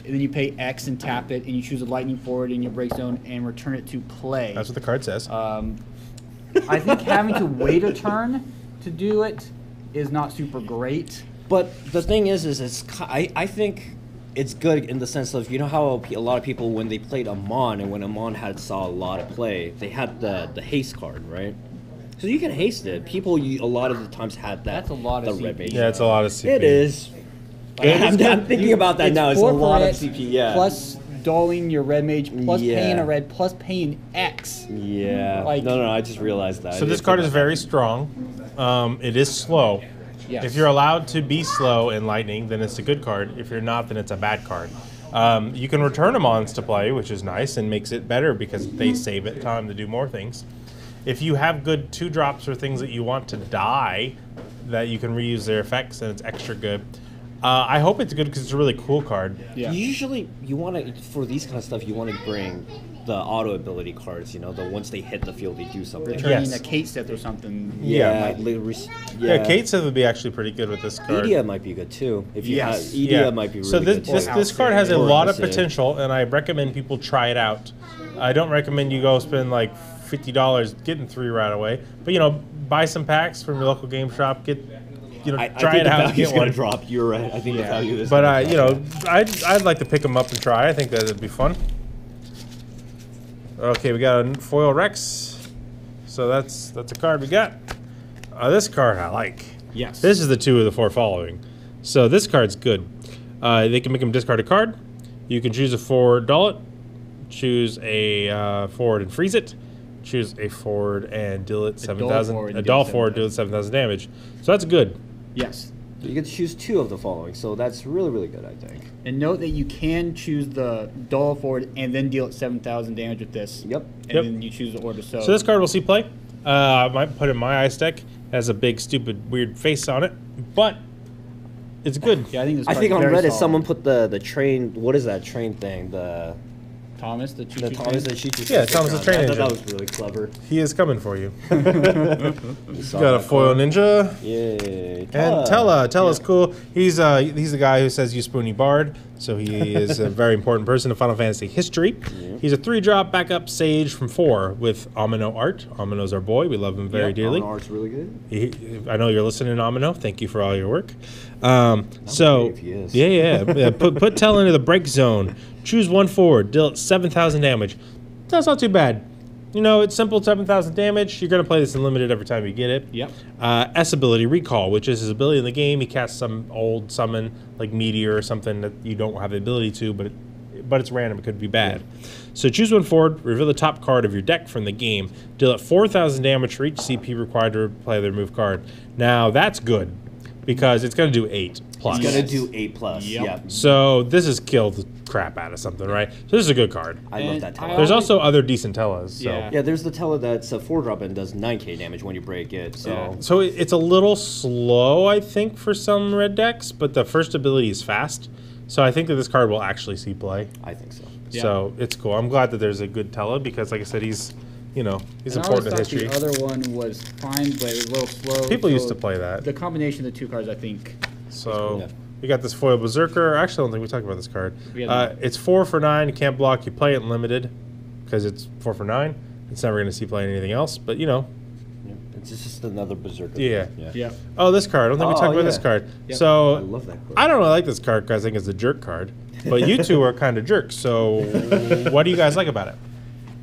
then you pay X and tap it, and you choose a lightning forward in your break zone and return it to play. That's what the card says. I think having to wait a turn to do it is not super great. But the thing is I think it's good in the sense of, how a lot of people, when they played Amon, and when Amon saw a lot of play, they had the haste card, right? So you can haste it. People a lot of the times had that. That's a lot of CP. Yeah, it's a lot of CP. It is. I'm thinking about that now. It's a lot of CP, yeah. Plus dulling your red mage, plus paying a red, plus paying X. Yeah. No, I just realized that. So this card is very strong. It is slow. Yes. If you're allowed to be slow in Lightning, then it's a good card. If you're not, then it's a bad card. You can return Amons to play, which is nice and makes it better because they save it time to do more things. If you have good 2-drops or things that you want to die, that you can reuse their effects, and it's extra good. I hope it's good because it's a really cool card. Yeah. Usually, you want to, for these kind of stuff, you want to bring the auto ability cards, the once they hit the field, they do something. Returning a Kate Sith or something. Yeah. Kate Sith would be actually pretty good with this card. Edia might be good too. If you have Edia might be really good too. So this card has a lot of potential, and I recommend people try it out. I don't recommend you go spend like $50 getting 3 right away, but buy some packs from your local game shop. Try it out. I think the value's gonna drop. You're right. I think the value is. But I'd like to pick them up and try. I think that would be fun. Okay, we got a foil Rex. So that's a card we got. This card I like. Yes. This is the 2 of the 4 following. So this card's good. They can make them discard a card. You can choose a forward, dull it. Choose a forward and freeze it. Choose a forward and deal it 7,000. A dull forward, deal it 7,000 damage. So that's good. Yes. You get to choose 2 of the following, so that's really, really good, I think. And note that you can choose the dull forward and then deal it 7,000 damage with this. Yep. And then you choose the order. So this card will see play. I might put it in my ice deck. It has a big, stupid, weird face on it, but it's good. Yeah, I think this I card's think on very Reddit solid. someone put the train. What is that train thing? The Thomas, the choo-choo Thomas train. the Choo-Choo Yeah, train. Thomas the Train I thought that Engine. was really clever. He is coming for you. You Got a foil ninja. Yay. And Tella's cool. He's the guy who says you spoony bard, so he is a very important person in Final Fantasy history. He's a 3-drop backup sage from 4 with Amino art. Amino's our boy. We love him very dearly. Art's really good. I know you're listening, Amino. Thank you for all your work. So brave he is. yeah. Put Tell into the break zone. Choose 1 forward. Deal it 7,000 damage. That's not too bad. You know, it's simple 7,000 damage. You're going to play this in limited every time you get it. Yep. S ability, Recall, which is his ability in the game. He casts some old summon, like Meteor or something that you don't have the ability to, but it's random. It could be bad. So choose 1 forward, reveal the top card of your deck from the game. Deal it 4,000 damage for each CP required to play the remove card. Now, that's good, because it's going to do 8 plus. It's gonna do 8+. Yep. Yeah. So this has killed the crap out of something, right? So this is a good card. I love And that I Tella. There's also other decent Tellas. So. Yeah. Yeah, there's the Tella that's a 4-drop and does 9k damage when you break it. So Yeah. So it's a little slow, I think, for some red decks, but the first ability is fast. So I think that this card will actually see play. I think so. Yeah. So it's cool. I'm glad that there's a good Tella because, like I said, he's And important in I history. always thought the other one was fine, but it was a little slow. People so used to play that. The combination of the 2 cards, I think. So Yeah. we got this foil berserker. Actually, I don't think we talked about this card. We had It's 4 for 9. You can't block. You play it in limited because it's 4 for 9. It's never going to see play anything else. But Yeah. It's just another berserker. Yeah. Yeah. Oh, this card. I don't think we Oh, talked about this yeah. card. Yep. So I love that card. I don't really like this card because I think it's a jerk card. But you two are kind of jerks. So what do you guys like about it?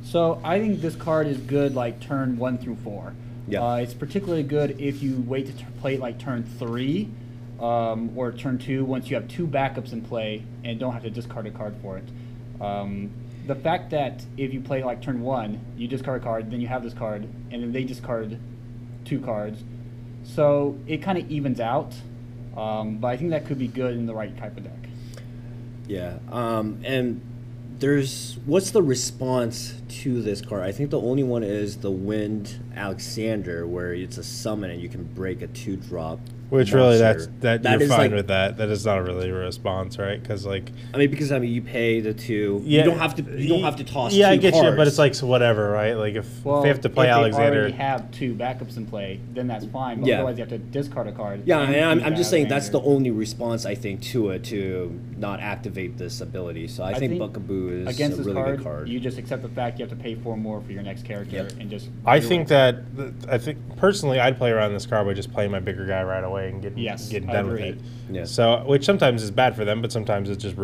So I think this card is good like turn 1 through 4. Yeah. It's particularly good if you wait to play it like turn 3 or turn 2 once you have 2 backups in play and don't have to discard a card for it. The fact that if you play like turn 1, you discard a card, then you have this card, and then they discard 2 cards. So it kind of evens out. But I think that could be good in the right type of deck. Yeah. And what's the response to this card? I think the only one is the Wind Alexander, where it's a summon and you can break a 2-drop. Which really, monster. that That you're is fine like- with that. That is not really a response, right? Because like, Because you pay the 2. yeah, You don't have to toss. Yeah, 2 I get you, but cards. it's like so whatever, right? Like if Well, they have to play if Alexander, they already have 2 backups in play, then that's fine. But Yeah. otherwise, you have to discard a card. Yeah, and I'm use just saying that's the Alexander. only response I think to it to not activate this ability. So I think Buckaboo is against a this really card, good card. You just accept the fact you have to pay 4 more for your next character, Yep. and just. I do think it. I think personally, I'd play around this card by just playing my bigger guy right away and getting Yes, I done with agree. it. Yeah. So, which sometimes is bad for them, but sometimes it just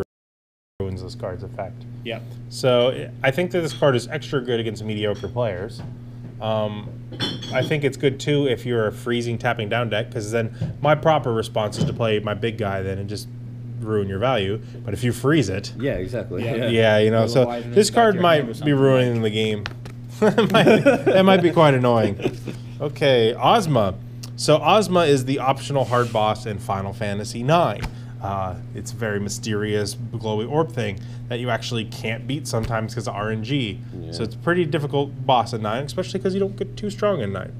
ruins this card's effect. Yep. So I think that this card is extra good against mediocre players. I think it's good too if you're a freezing tapping down deck, because then my proper response is to play my big guy then and just ruin your value. But if you freeze it, Yeah, exactly. Yeah. yeah, you know, Well, so why isn't it this back to card your might hand or be something, ruining the game. That might be quite annoying. Okay, Ozma. So Ozma is the optional hard boss in Final Fantasy IX. It's a very mysterious glowy orb thing that you actually can't beat sometimes because of RNG. So it's a pretty difficult boss in 9, especially because you don't get too strong in 9.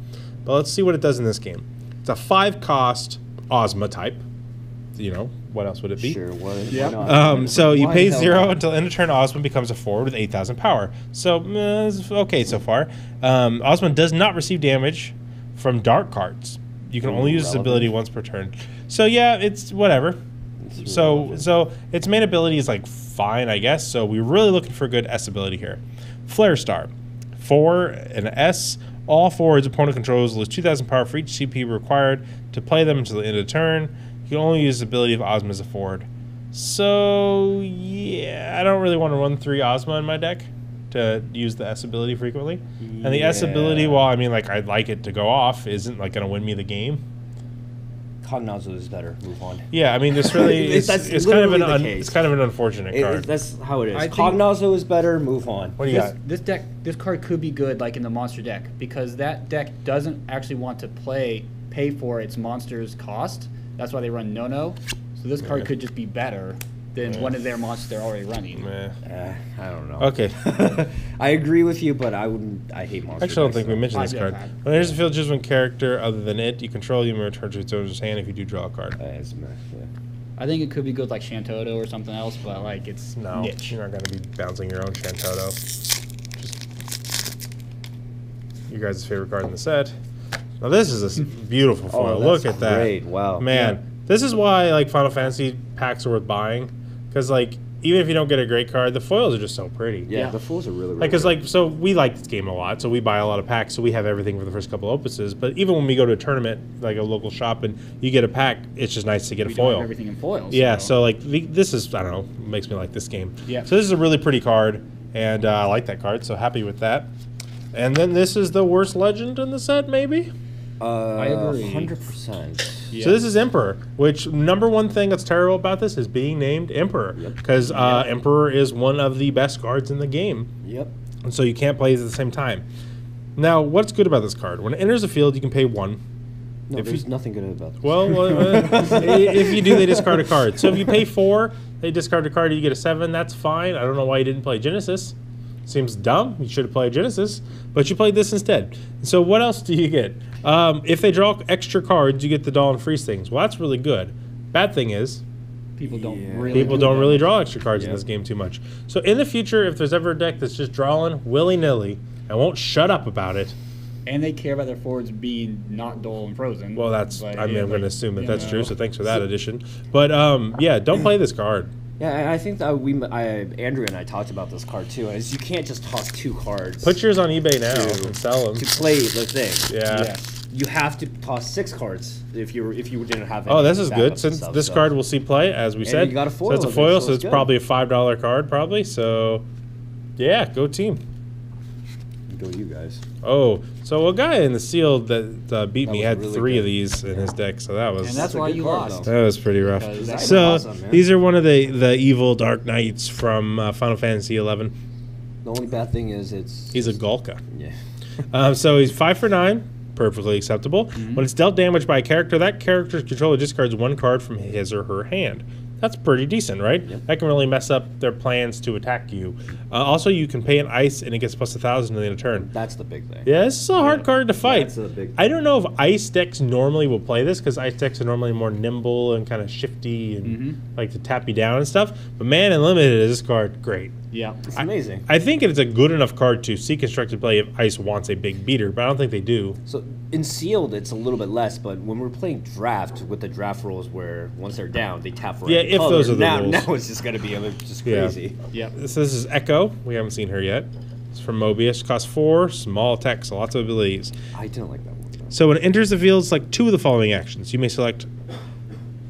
But let's see what it does in this game. It's a 5-cost Ozma type. You know, what else would it be? Sure. Why Yep. not? So you Why pay the hell 0 not? until end of turn. Ozma becomes a forward with 8,000 power. So it's okay so far. Ozma does not receive damage from dark cards. You can only use this relevant. ability once per turn. So yeah, it's whatever. It's So irrelevant. its main ability is like fine, I guess. So we're really looking for a good S ability here. Flare Star, 4 and a S. All forwards opponent controls lose 2,000 power for each CP required to play them until the end of the turn. You can only use the ability of Ozma as a forward. So yeah, I don't really want to run 3 Ozma in my deck to use the S ability frequently. And the S ability, Yeah. well, I mean, like I'd like it to go off, isn't like going to win me the game. Cognazo is better. Move on. Yeah, I mean, this really is That's it's kind of an literally the case. it's kind of an unfortunate card. That's how it is. I think- Cognazo is better. Move on. What do you got? This card could be good like in the monster deck because that deck doesn't actually want to pay for its monster's cost. That's why they run no. So this card could just be better than one of their monsters they're already running. I don't know. Okay. I agree with you, but I wouldn't. I hate monsters. Actually, I don't think we mentioned this I card. get that. When enters the field, choose one character other than it you control. You may return to its owner's hand if you do draw a card. It's meh, yeah. I think it could be good like Shantoto or something else, but like it's No, niche. you're not going to be bouncing your own Shantoto. Just your guys' favorite card in the set. Now this is a beautiful foil. Look that's at that. great. Wow. Man, this is why like Final Fantasy packs are worth buying, because like even if you don't get a great card, the foils are just so pretty. Yeah, the foils are really, really Like, cause good. like, so we like this game a lot, so we buy a lot of packs, so we have everything for the first couple opuses. But even when we go to a tournament, like a local shop, and you get a pack, it's just nice to get We a don't have foil. everything in foils. Yeah, so like this is, I don't know, makes me like this game. Yeah. So this is a really pretty card, and I like that card, so happy with that. And then this is the worst legend in the set, maybe. I agree. 100%. Yeah. So this is Emperor, which number one thing that's terrible about this is being named Emperor, because Emperor is one of the best cards in the game. Yep. And so you can't play these at the same time. Now, what's good about this card? When it enters the field, you can pay 1. No, If there's you- nothing good about this. Well, if you do, they discard a card. So if you pay 4, they discard a card, you get a 7. That's fine. I don't know why you didn't play Genesis. Seems dumb. You should have played Genesis, but you played this instead. So what else do you get? If they draw extra cards, you get the Doll and Freeze things. Well, that's really good. Bad thing is, people don't Yeah. really people do don't that. really draw extra cards in Yep. this game too much. So in the future, if there's ever a deck that's just drawing willy-nilly and won't shut up about it, And they care about their forwards being not dull and frozen. well, that's, But, I mean, yeah, I'm going to like, assume that you that's know. true, so thanks for that addition. But, yeah, don't play this card. Yeah, I think that Andrew and I talked about this card too. Is you can't just toss 2 cards Put yours on eBay now to- and sell them. to play the thing. Yeah. Yeah. You have to toss 6 cards if you didn't have. Any Oh, this is backups good. and Since stuff, this so. card will see play, as we said. you got a So foil it's a of it, foil, so so it's it's good. probably a $5 card, probably. So, yeah, go team. Go you guys. Oh, so a guy in the sealed that beat me was had really 3 good. of these in his deck, so that was And that's a why good you card, lost. though. that was pretty rough. Because That's So awesome, man. these are one of the evil Dark Knights from Final Fantasy XI. The only bad thing is it's. He's a Gulka. Yeah. So he's 5 for 9, perfectly acceptable. When it's dealt damage by a character, that character's controller discards 1 card from his or her hand. That's pretty decent, right? Yep. That can really mess up their plans to attack you. Also, you can pay an ice and it gets plus 1,000 in a turn. That's the big thing. Yeah, this is a hard card to fight. That's a big. I don't know if ice decks normally will play this, because ice decks are normally more nimble and kind of shifty and like to tap you down and stuff. But man, Unlimited is this card great. Yeah. It's amazing. I think it's a good enough card to see constructed play if ice wants a big beater, but I don't think they do. So in sealed, it's a little bit less, but when we're playing draft with the draft rules, where once they're down, they tap for Yeah, any if color, those are the now, rules. Now it's just gonna be just Yeah. crazy. Yep. This is Echo. We haven't seen her yet. It's from Mobius. Costs 4, small attack, so lots of abilities. I didn't like that one. So when it enters the field, it's like 2 of the following actions. You may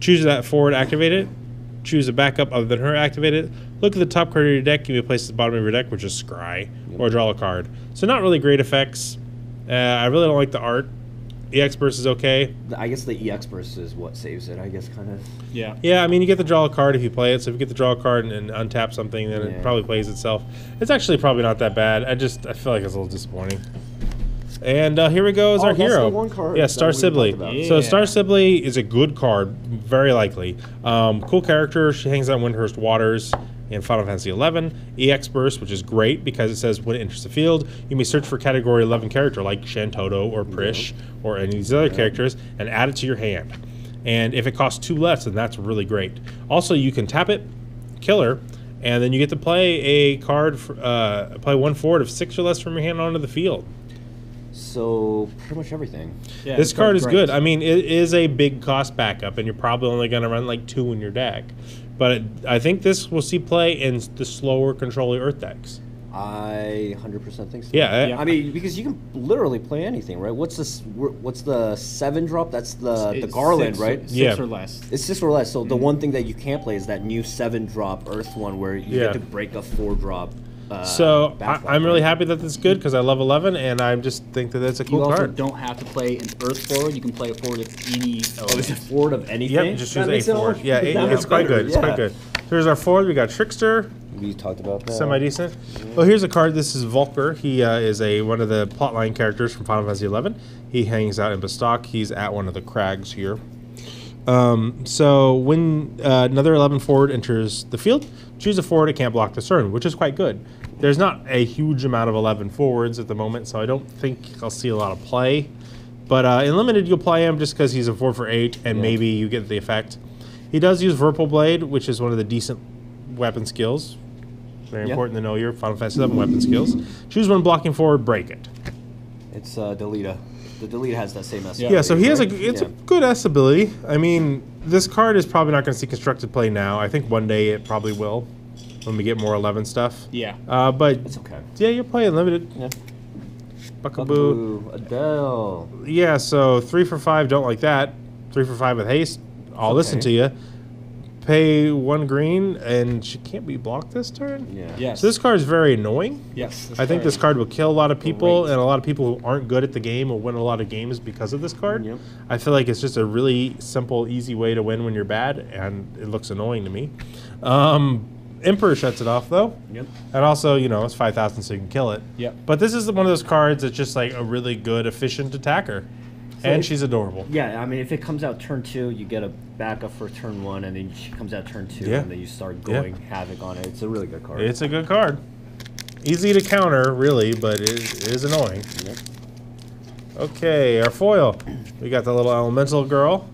choose that forward, activate it. Choose a backup other than her, activate it. Look at the top card of your deck. You may place it at the bottom of your deck, which is Scry, or draw a card. So not really great effects. I really don't like the art. EX Burst is okay. I guess the EX burst is what saves it. I guess kind of. Yeah. Yeah, I mean, you get to draw a card if you play it. So if you get to draw a card and untap something, then it Yeah. probably plays itself. It's actually probably not that bad. I feel like it's a little disappointing. And here we go is Oh, our that's hero. the one card Yeah, that Star we Sibley. talked about. So Yeah. Star Sibley is a good card, very likely. Cool character. She hangs out in Windhurst Waters in Final Fantasy XI. EX Burst, which is great because it says when it enters the field, you may search for Category 11 character like Shantoto or Prish or any of these other characters and add it to your hand. And if it costs 2 less, then that's really great. Also, you can tap it, kill her, and then you get to play a card, play 1 forward of 6 or less from your hand onto the field. So pretty much everything. Yeah, This card is great. good. I mean, it is a big cost backup, and you're probably only going to run like 2 in your deck. But I think this will see play in the slower controller Earth decks. I 100% think so. Yeah, Yeah. I mean, because you can literally play anything, right? What's this? What's the 7 drop? That's the It's Garland, 6 right? Six Yeah. or less. It's 6 or less. So the one thing that you can't play is that new 7 drop Earth one, where you Yeah. get to break a 4 drop. So backflip, I'm really right? happy that this is good because I love 11, and I just think that it's a You cool also card. don't have to play an Earth forward. You can play a forward of any. Oh, is it forward of anything? Yep, just That choose makes a it all- forward. Yeah, that it's makes quite better, good. It's quite yeah. good. Here's our forward. We got Trickster. We talked about that. Semi decent. Well, here's a card. This is Volker. He is one of the plotline characters from Final Fantasy XI. He hangs out in Bastok. He's at one of the crags here. So when another 11 forward enters the field, choose a forward it can't block this turn, which is quite good. There's not a huge amount of 11 forwards at the moment, so I don't think I'll see a lot of play. But in limited, you'll play him just because he's a 4 for 8, and maybe you get the effect. He does use Vorpal Blade, which is one of the decent weapon skills. Very important to know your Final Fantasy VII weapon skills. Choose one blocking forward, break it. It's Delita. The Delita has that same S. Yeah, so he has a good S ability. I mean, this card is probably not going to see constructed play now. I think one day it probably will when we get more 11 stuff. Yeah. But It's okay. yeah, you're playing limited. Yeah. Buckaboo. Adele. Yeah, so 3 for 5, don't like that. 3 for 5 with haste. I'll listen to you. Pay 1 green, and she can't be blocked this turn. Yeah. Yes. So this card is very annoying. Yes. I think this card will kill a lot of people, and a lot of people who aren't good at the game will win a lot of games because of this card. Yep. I feel like it's just a really simple, easy way to win when you're bad, and it looks annoying to me. Emperor shuts it off, though. Yep. And also, you know, it's 5,000, so you can kill it. Yep. But this is one of those cards that's just like a really good, efficient attacker. And she's adorable. Yeah, I mean, if it comes out turn 2, you get a backup for turn 1, and then she comes out turn 2, and then you start going havoc on it. It's a really good card. It's a good card. Easy to counter, really, but it is annoying. Yep. Okay, our foil. We got the little elemental girl.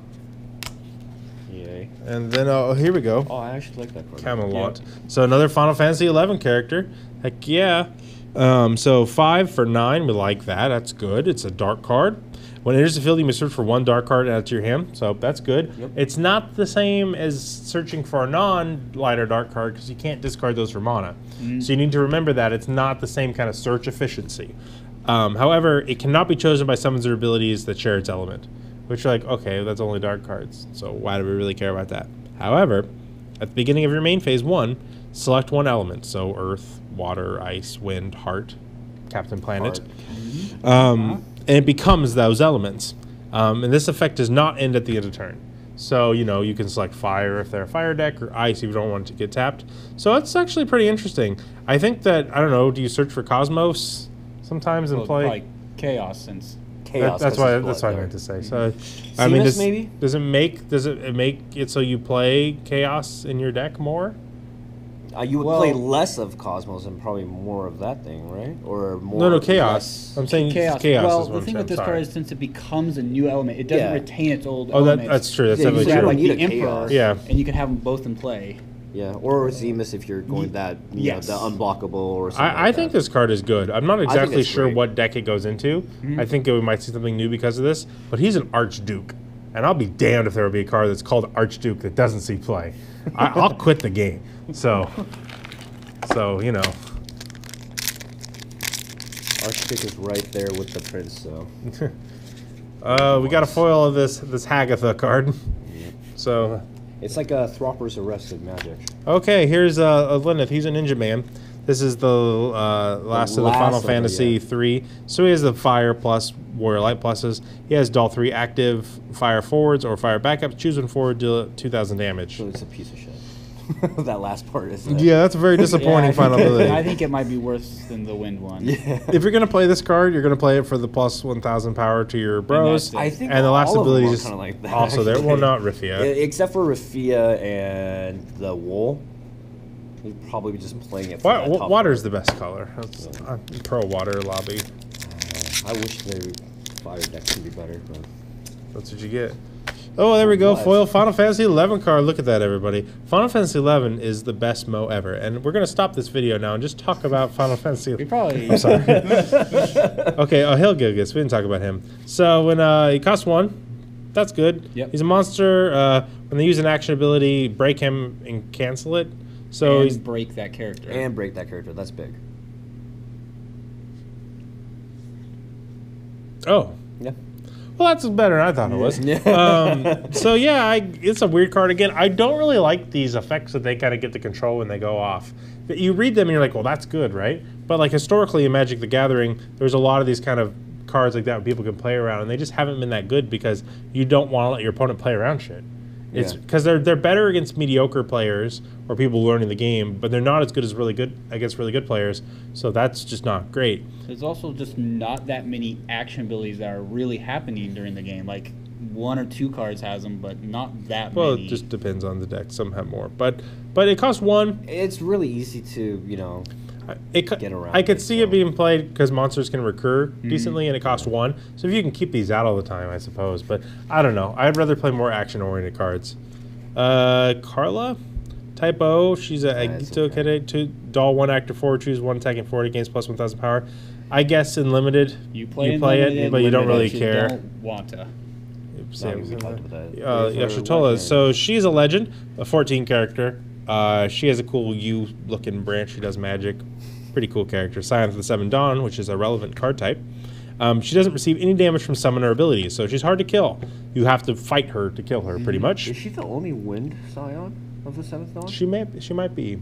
Yay. And then, here we go. Oh, I actually like that card. Camelot. So another Final Fantasy 11 character. Heck yeah. So 5 for 9, we like that. That's good. It's a dark card. When it enters the field, you may search for 1 dark card and add it to your hand. So that's good. Yep. It's not the same as searching for a non-light or dark card because you can't discard those for mana. So you need to remember that it's not the same kind of search efficiency. However, it cannot be chosen by summons or abilities that share its element. Which you're like, okay, that's only dark cards. So why do we really care about that? However, at the beginning of your main phase 1, select 1 element. So earth, water, ice, wind, heart, Captain Planet. And it becomes those elements. And this effect does not end at the end of turn. So, you know, you can select fire if they're a fire deck, or ice if you don't want it to get tapped. So it's actually pretty interesting. I think that, I don't know, do you search for Cosmos sometimes and play? Like chaos, since Chaos. That's what I meant to say. So, I mean, maybe? does it make it so you play Chaos in your deck more? You would play less of Cosmos and probably more of that thing, right? Or more. No, Chaos. less- I'm saying chaos. Chaos Well, is what the I'm thing saying. with this Sorry. card is since it becomes a new element, it doesn't Yeah. retain its old Oh, elements. that's true. That's Yeah, you definitely said true. Like need the a Emperor, chaos. Yeah. and you could have them both in play. Yeah, or Zemus if you're going that, you Yes. know, the unblockable or something. I like think that. this card is good. I'm not exactly it's sure great. what deck it goes into. I think we might see something new because of this. But he's an Archduke. And I'll be damned if there would be a card that's called Archduke that doesn't see play. I'll quit the game. So, you know. Archduke is right there with the prince, so. We got a foil of this Hagatha card. So, It's like a Thropper's Arrested Magic. okay, here's Lyneth. He's a ninja man. This is the last of the last Final of it, Fantasy yeah. 3. So he has the Fire plus Warrior Light pluses. He has Doll 3 active Fire forwards or Fire backups. Choose one forward, deal 2,000 damage. So it's a piece of shit. That last part is. Yeah, that's a very disappointing I final think, ability. I think it might be worse than the wind one. If you're going to play this card, you're going to play it for the plus 1,000 power to your bros. that's it. I think And the last all of them ability are is kinda like that, also there. Well, actually. not Rifia. Except for Rafia and the wool. You'd probably be just playing it for that top Water's part. the best color. I'm pro water lobby. I wish their fire deck could be better, but. That's what you get. Oh, there we go. What? Foil Final Fantasy 11 card. Look at that, everybody. Final Fantasy 11 is the best MO ever. And we're going to stop this video now and just talk about Final Fantasy. We probably. I'm sorry. Okay, Hilgilgis. We didn't talk about him. So when he costs 1, that's good. Yep. He's a monster. When they use an action ability, break him and cancel it. So he's and break that character. And break that character. That's big. oh. Yeah. Well, that's better than I thought it was. So yeah, it's a weird card again. I don't really like these effects that they kind of get to control when they go off. You read them and you're like, well, that's good, right? But like historically in Magic the Gathering, there's a lot of these kind of cards like that where people can play around, and they just haven't been that good because you don't want to let your opponent play around shit. It's because they're better against mediocre players or people learning the game, but they're not as good as really good against really good players. So that's just not great. There's also just not that many action abilities that are really happening during the game. Like 1 or 2 cards has them, but not that Well, many. it just depends on the deck. Some have more, but it costs 1. It's really easy to, you know, get around. I could see it being played because monsters can recur decently, and it costs 1. So if you can keep these out all the time, I suppose. But I don't know. I'd rather play more action-oriented cards. Carla, Type O. She's a Agito Kede, 2 doll, 1 active forward, choose 1 attacking forward against plus 1,000 power. I guess in limited, you play it, but you don't really care. Don't want to. Yashitola. So she's a legend, a 14 character. She has a cool U-looking branch. She does magic. Pretty cool character. Scion of the 7 Dawn, which is a relevant card type. She doesn't receive any damage from summoner abilities, so she's hard to kill. You have to fight her to kill her, pretty much. Is she the only wind Scion of the 7th Dawn? She might be.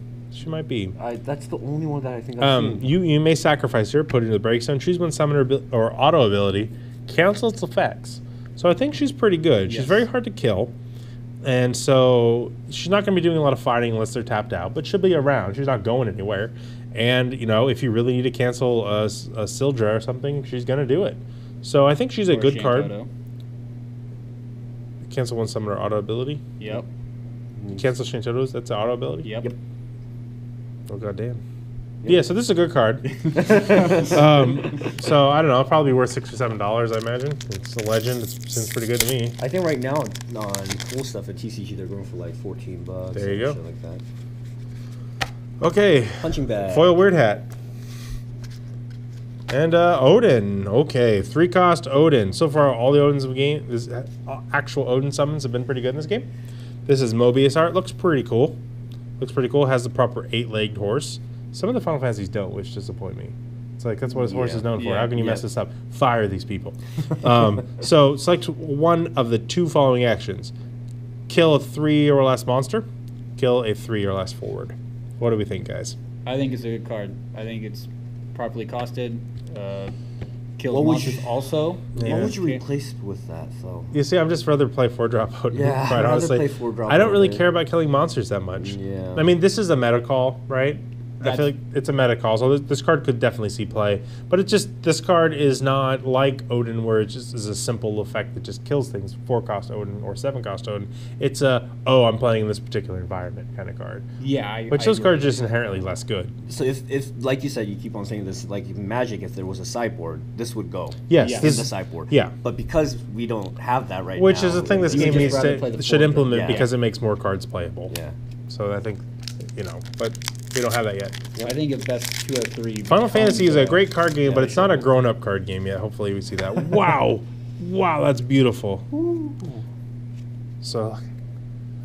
That's the only one that I think I've seen. You may sacrifice her, put her in the breakstone, choose one summoner or auto ability, cancel its effects. So I think she's pretty good. She's very hard to kill, and so she's not going to be doing a lot of fighting unless they're tapped out, but she'll be around. She's not going anywhere. And, you know, if you really need to cancel a Sildra or something, she's going to do it. So I think she's a good card. Cancel one summoner auto ability. Yep. Cancel Shantoto's, that's an auto ability? Yep. Oh, goddamn. Yeah, so this is a good card. So, I don't know, probably worth $6 or $7, I imagine. It's a legend. It seems pretty good to me. I think right now on cool stuff at TCG, they're going for like $14. There you go. Shit like that. Okay. Punching bag. Foil Weird Hat. And Odin. Okay, 3-cost Odin. So far, all the Odins of the game, actual Odin summons have been pretty good in this game. This is Mobius art. Looks pretty cool. Has the proper 8-legged horse. Some of the Final Fantasies don't, which disappoint me. It's like, that's what his horse is known for. How can you mess this up? Fire these people. So select one of the 2 following actions. Kill a 3 or less monster. Kill a 3 or less forward. What do we think, guys? I think it's a good card. I think it's properly costed. Kills monsters also. Yeah. What would you replace with that, though? You see, I'm just rather play 4-drop Odin, yeah, quite honestly. Play 4-drop I don't really care about killing monsters that much. Yeah. I mean, this is a meta call, right? I feel like it's a meta call, so this card could definitely see play. But it's just, this card is not like Odin, where it just is a simple effect that just kills things, 4-cost Odin or 7-cost Odin. It's I'm playing in this particular environment kind of card. Yeah, Which those cards are just inherently less good. So if like you said, you keep on saying this, like Magic, if there was a sideboard, this would go. Yes. In the sideboard. Yeah. But because we don't have that right Which now. is the thing this game needs should implement because it makes more cards playable. Yeah. So I think, but we don't have that yet. I think it's best 2 out of 3. Final Fantasy is a great card game, but it's not a grown-up card game yet. Hopefully we see that. Wow. Wow, that's beautiful. So,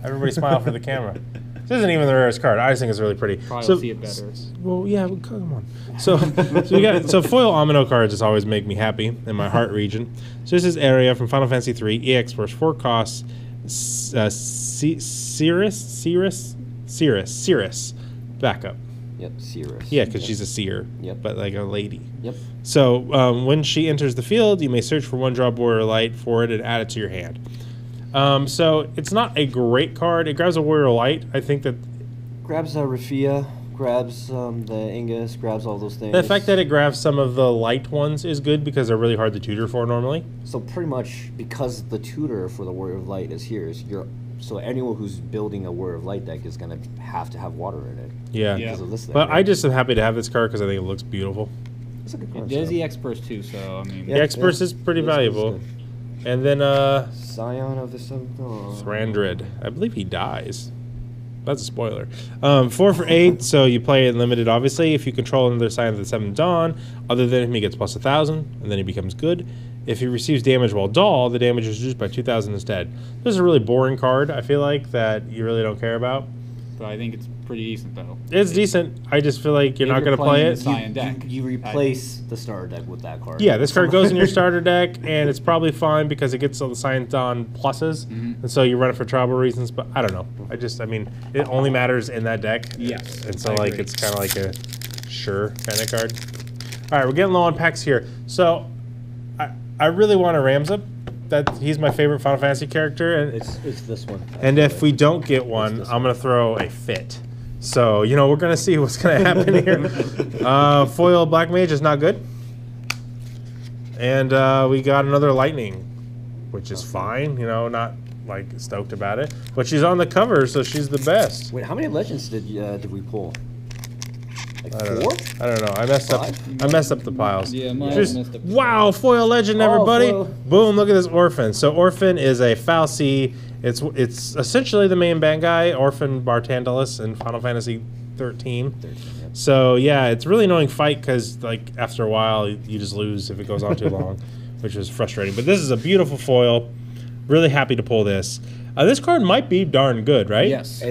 everybody smile for the camera. This isn't even the rarest card. I just think it's really pretty. Probably see it better. Well, yeah, come on. So foil Amino cards just always make me happy in my heart region. So this is Area from Final Fantasy 3, EX first, 4 costs, Cirrus. Backup. Yep, Cirrus. Yeah, because she's a seer. Yep. But like a lady. Yep. So when she enters the field, you may search for 1 drop Warrior Light for it and add it to your hand. So it's not a great card. It grabs a Warrior Light. I think that... Grabs Rafia, grabs the Ingus, grabs all those things. The fact that it grabs some of the light ones is good because they're really hard to tutor for normally. So pretty much because the tutor for the Warrior of Light is here, so anyone who's building a Warrior of Light deck is going to have water in it. Yeah. Because of this thing, but right? I just am happy to have this card because I think it looks beautiful. It's a good card. There's the X-Burst too, so I mean... The X-Burst is pretty valuable. And then, Scion of the 7th Dawn. Thrandred. I believe he dies. That's a spoiler. 4 for 8, so you play it limited, obviously. If you control another Scion of the 7th Dawn, other than him, he gets plus 1,000, and then he becomes good. If he receives damage while Doll, the damage is reduced by 2,000 instead. This is a really boring card, I feel like, that you really don't care about. But I think it's pretty decent, though. It's decent. I just feel like you're not going to play it. You replace the starter deck with that card. Yeah, this card goes in your starter deck, and it's probably fine because it gets all the Scion Dawn pluses, and so you run it for tribal reasons, but I don't know. I mean, it only matters in that deck. Yes. And so, like, it's kind of like a sure kind of card. All right, we're getting low on packs here. So, I really want a Ramza. He's my favorite Final Fantasy character. And it's this one. And if we don't get one, I'm going to throw a fit. So, we're going to see what's going to happen here. Foil Black Mage is not good. And we got another Lightning. which is fine. You know, not like stoked about it, but she's on the cover, so she's the best. Wait, how many legends did we pull? Like I don't 4? know. I don't know. I messed up. I messed up the piles. Yeah, mine Just- messed up. wow, foil legend, Oh, everybody! foil. Boom! Look at this orphan. So orphan is a Fal'Cie. It's essentially the main bad guy, Orphan Bartandalus in Final Fantasy 13. So yeah, it's a really annoying fight because like after a while you just lose if it goes on too long, which is frustrating. But this is a beautiful foil. Really happy to pull this. This card might be darn good, right? Yes.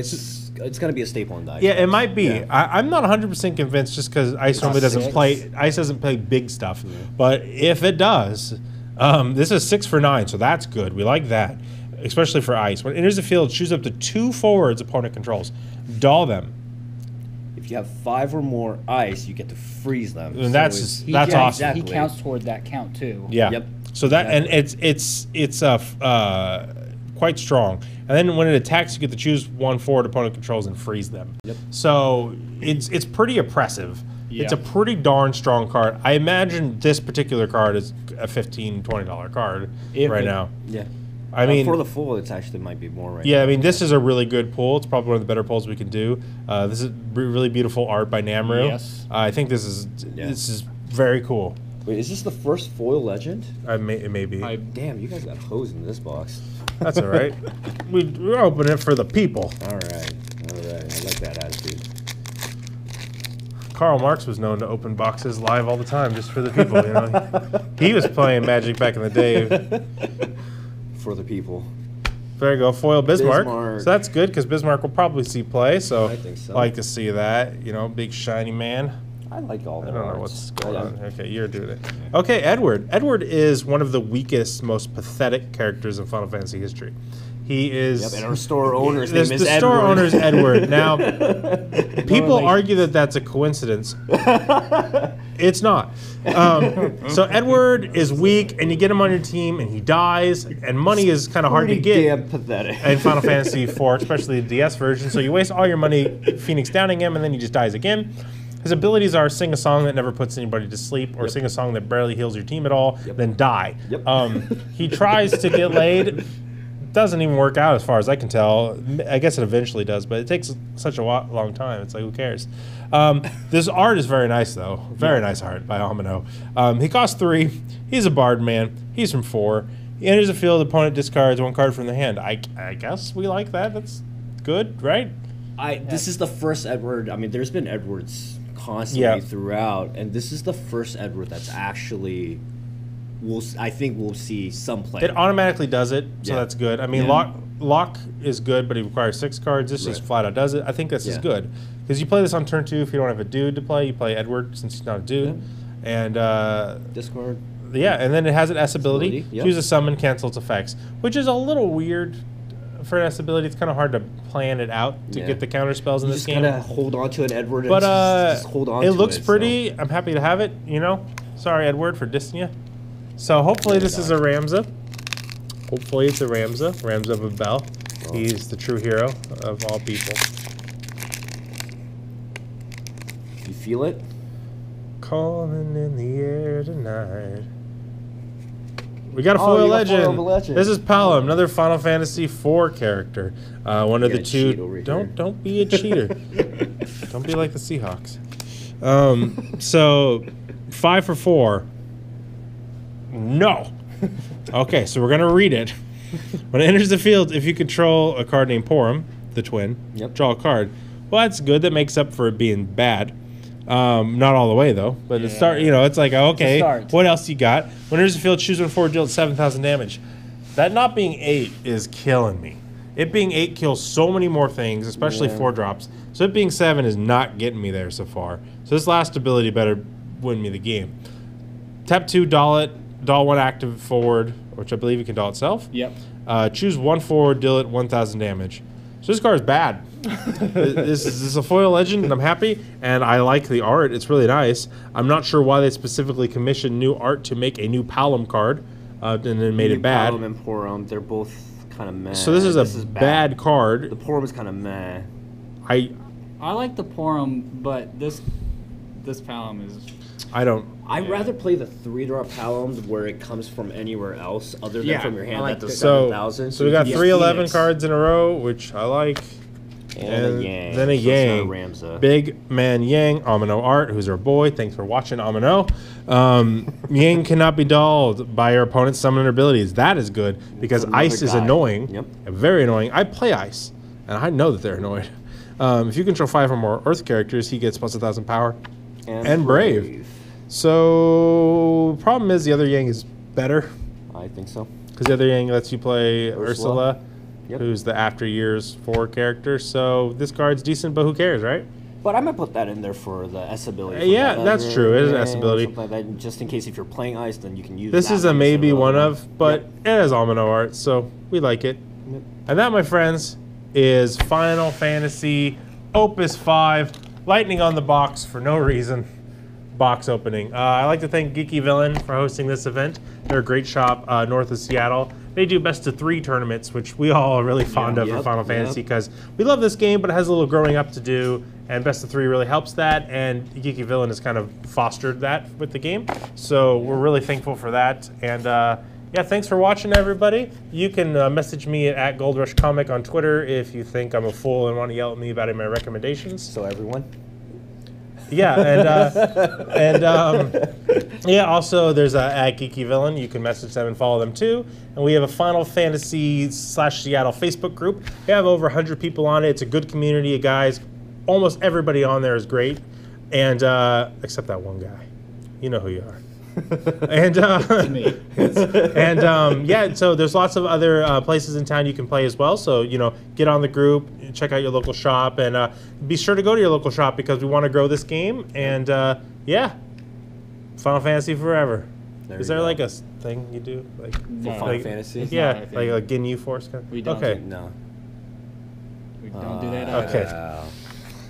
It's gonna be a staple in Dice. Yeah, it might be. Yeah. I'm not 100% convinced just because Ice normally doesn't 6. play. Ice doesn't play big stuff, but if it does, this is 6 for 9, so that's good. We like that, especially for Ice. When it enters the field, choose up to 2 forwards opponent controls, doll them. If you have 5 or more ice, you get to freeze them. And that's it's- that's awesome. exactly. He counts toward that count too. Yeah. Yep. So that and it's quite strong. And then when it attacks, you get to choose 1 forward opponent controls and freeze them. Yep. So it's pretty oppressive. It's a Yeah. pretty darn strong card. I imagine this particular card is a $15, $20 card If right it- now. Yeah. I mean, for the full, it's actually might be more right. yeah, now. I mean, this is a really good pull. It's probably one of the better pulls we can do. This is really beautiful art by Namru. Yes. I think this is very cool. Wait, is this the first foil legend? It may be. Damn, you guys got hosed in this box. That's all right. We're opening it for the people. All right. I like that attitude. Karl Marx was known to open boxes live all the time just for the people. You know, he was playing Magic back in the day. For the people. There you go, foil Bismarck. Bismarck. So that's good because Bismarck will probably see play. So I think so. like to see that. You know, big shiny man. I like all the I don't know arts. what's going Yeah. on. Okay, you're doing it. Okay, Edward. Edward is one of the weakest, most pathetic characters in Final Fantasy history. He is. Yep, and our store owner's the name is Edward. store owner's Edward. Now, people argue that that's a coincidence. It's not. So Edward is weak, and you get him on your team, and he dies, and money is kind of hard to Pretty get damn pathetic. in Final Fantasy IV, especially the DS version. So you waste all your money Phoenix Downing him, and then he just dies again. His abilities are sing a song that never puts anybody to sleep, or sing a song that barely heals your team at all, then die. Yep. He tries to get laid. Doesn't even work out as far as I can tell. I guess it eventually does, but it takes such a long time. It's like, who cares? This art is very nice, though. Very nice art by Amino. He costs 3. He's a bard man. He's from 4. He enters the field. Opponent discards 1 card from the hand. I guess we like that. That's good, right? This is the first Edward. I mean, there's been Edwards constantly throughout, and this is the first Edward that's actually. I think we'll see some play. It automatically does it, so Yeah. that's good. I mean, lock is good, but he requires 6 cards. This just flat out does it. I think this is good because you play this on turn 2. If you don't have a dude to play, you play Edward since he's not a dude, and Discard. yeah, and then it has an S ability. Yep. Choose a summon, cancel its effects, which is a little weird for an S ability. It's kind of hard to plan it out to get the counter spells in You this just game. gotta hold on to an Edward. But and just hold on. it to looks it, pretty. So. I'm happy to have it. You know, sorry Edward for dissing you. So hopefully this is a Ramza. Hopefully it's a Ramza. Ramza of Bell. He's the true hero of all people. You feel it? Calling in the air tonight. We got a Oh, foil you got legend. foil legend. This is Palom, another Final Fantasy IV character. One of the gotta cheat over two. here. Don't be a cheater. Don't be like the Seahawks. So 5 for 4. No. Okay, so we're gonna read it. When it enters the field, if you control a card named Porum, the twin, draw a card. Well, that's good. That makes up for it being bad. Not all the way though, but it start. You know, it's like okay. What else you got? When it enters the field, choose 1 forward, deal 7,000 damage. That not being 8 is killing me. It being 8 kills so many more things, especially 4 drops. So it being 7 is not getting me there so far. So this last ability better win me the game. Tap 2, doll it. Doll 1 active forward, which I believe you can doll itself. Yep. Choose 1 forward, deal it 1,000 damage. So this card is bad. This is a foil legend, and I'm happy, and I like the art. It's really nice. I'm not sure why they specifically commissioned new art to make a new Palom card, and then made it bad. Palom and Porum, they're both kind of meh. So this is a bad card. The Porum is kind of meh. I like the Porum, but this Palom is. I don't. I'd rather play the 3-drop Halloms where it comes from anywhere else other than from your hand. I like that does So, 7,000. so we got you 311 Phoenix. cards in a row, which I like. And a Yang. Then a So it's not Yang. Ramza. Big man Yang, Amino Art, who's our boy. Thanks for watching, Amino. Yang cannot be dulled by your opponent's summoner abilities. That is good because Another ice is guy. annoying. Yep. Very annoying. I play ice, and I know that they're annoyed. If you control 5 or more Earth characters, he gets plus 1,000 power and brave. So, problem is the other Yang is better I think so. because the other Yang lets you play Ursula. Yep. Who's the After Years 4 character. So this card's decent, but who cares, right? But I might put that in there for the S ability. Yeah, that's true. It is an S ability. Like that, just in case if you're playing ice, then you can use This that is a instead maybe the one other of, but Yep. it has Amino Art, so we like it. Yep. And that, my friends, is Final Fantasy Opus 5, lightning on the box for no reason. Box opening. I'd like to thank Geeky Villain for hosting this event. They're a great shop north of Seattle. They do best of 3 tournaments, which we all are really fond of for Final Fantasy because we love this game, but it has a little growing up to do, and best of 3 really helps that. And Geeky Villain has kind of fostered that with the game, so we're really thankful for that. And yeah, thanks for watching, everybody. You can message me at GoldRushComic on Twitter if you think I'm a fool and want to yell at me about my recommendations. So everyone. Yeah, yeah. Also, there's at Geeky Villain. You can message them and follow them too. And we have a Final Fantasy / Seattle Facebook group. We have over 100 people on it. It's a good community of guys. Almost everybody on there is great, and except that one guy. You know who you are. And yeah, so there's lots of other places in town you can play as well. So get on the group, check out your local shop, and be sure to go to your local shop because we want to grow this game. And yeah, Final Fantasy forever. Is there like a thing you do like Final Fantasy? It's Yeah, not a thing. like a Ginyu Force kind of? We don't Okay, No. We don't do that. Okay.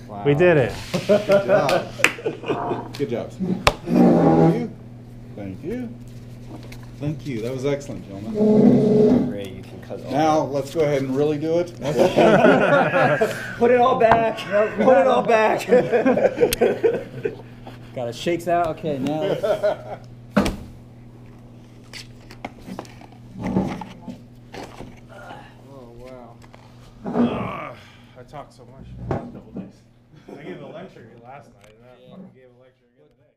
Wow. we did it. Good job. Good job. Thank you. Thank you. Thank you. That was excellent, gentlemen. Ray, you can cut it Now, let's go ahead and really do it. Put it all back. Put it all back. Got it. Shakes out. Okay, now. Oh wow. I talked so much. I gave a lecture last night, and I fucking gave a lecture again today.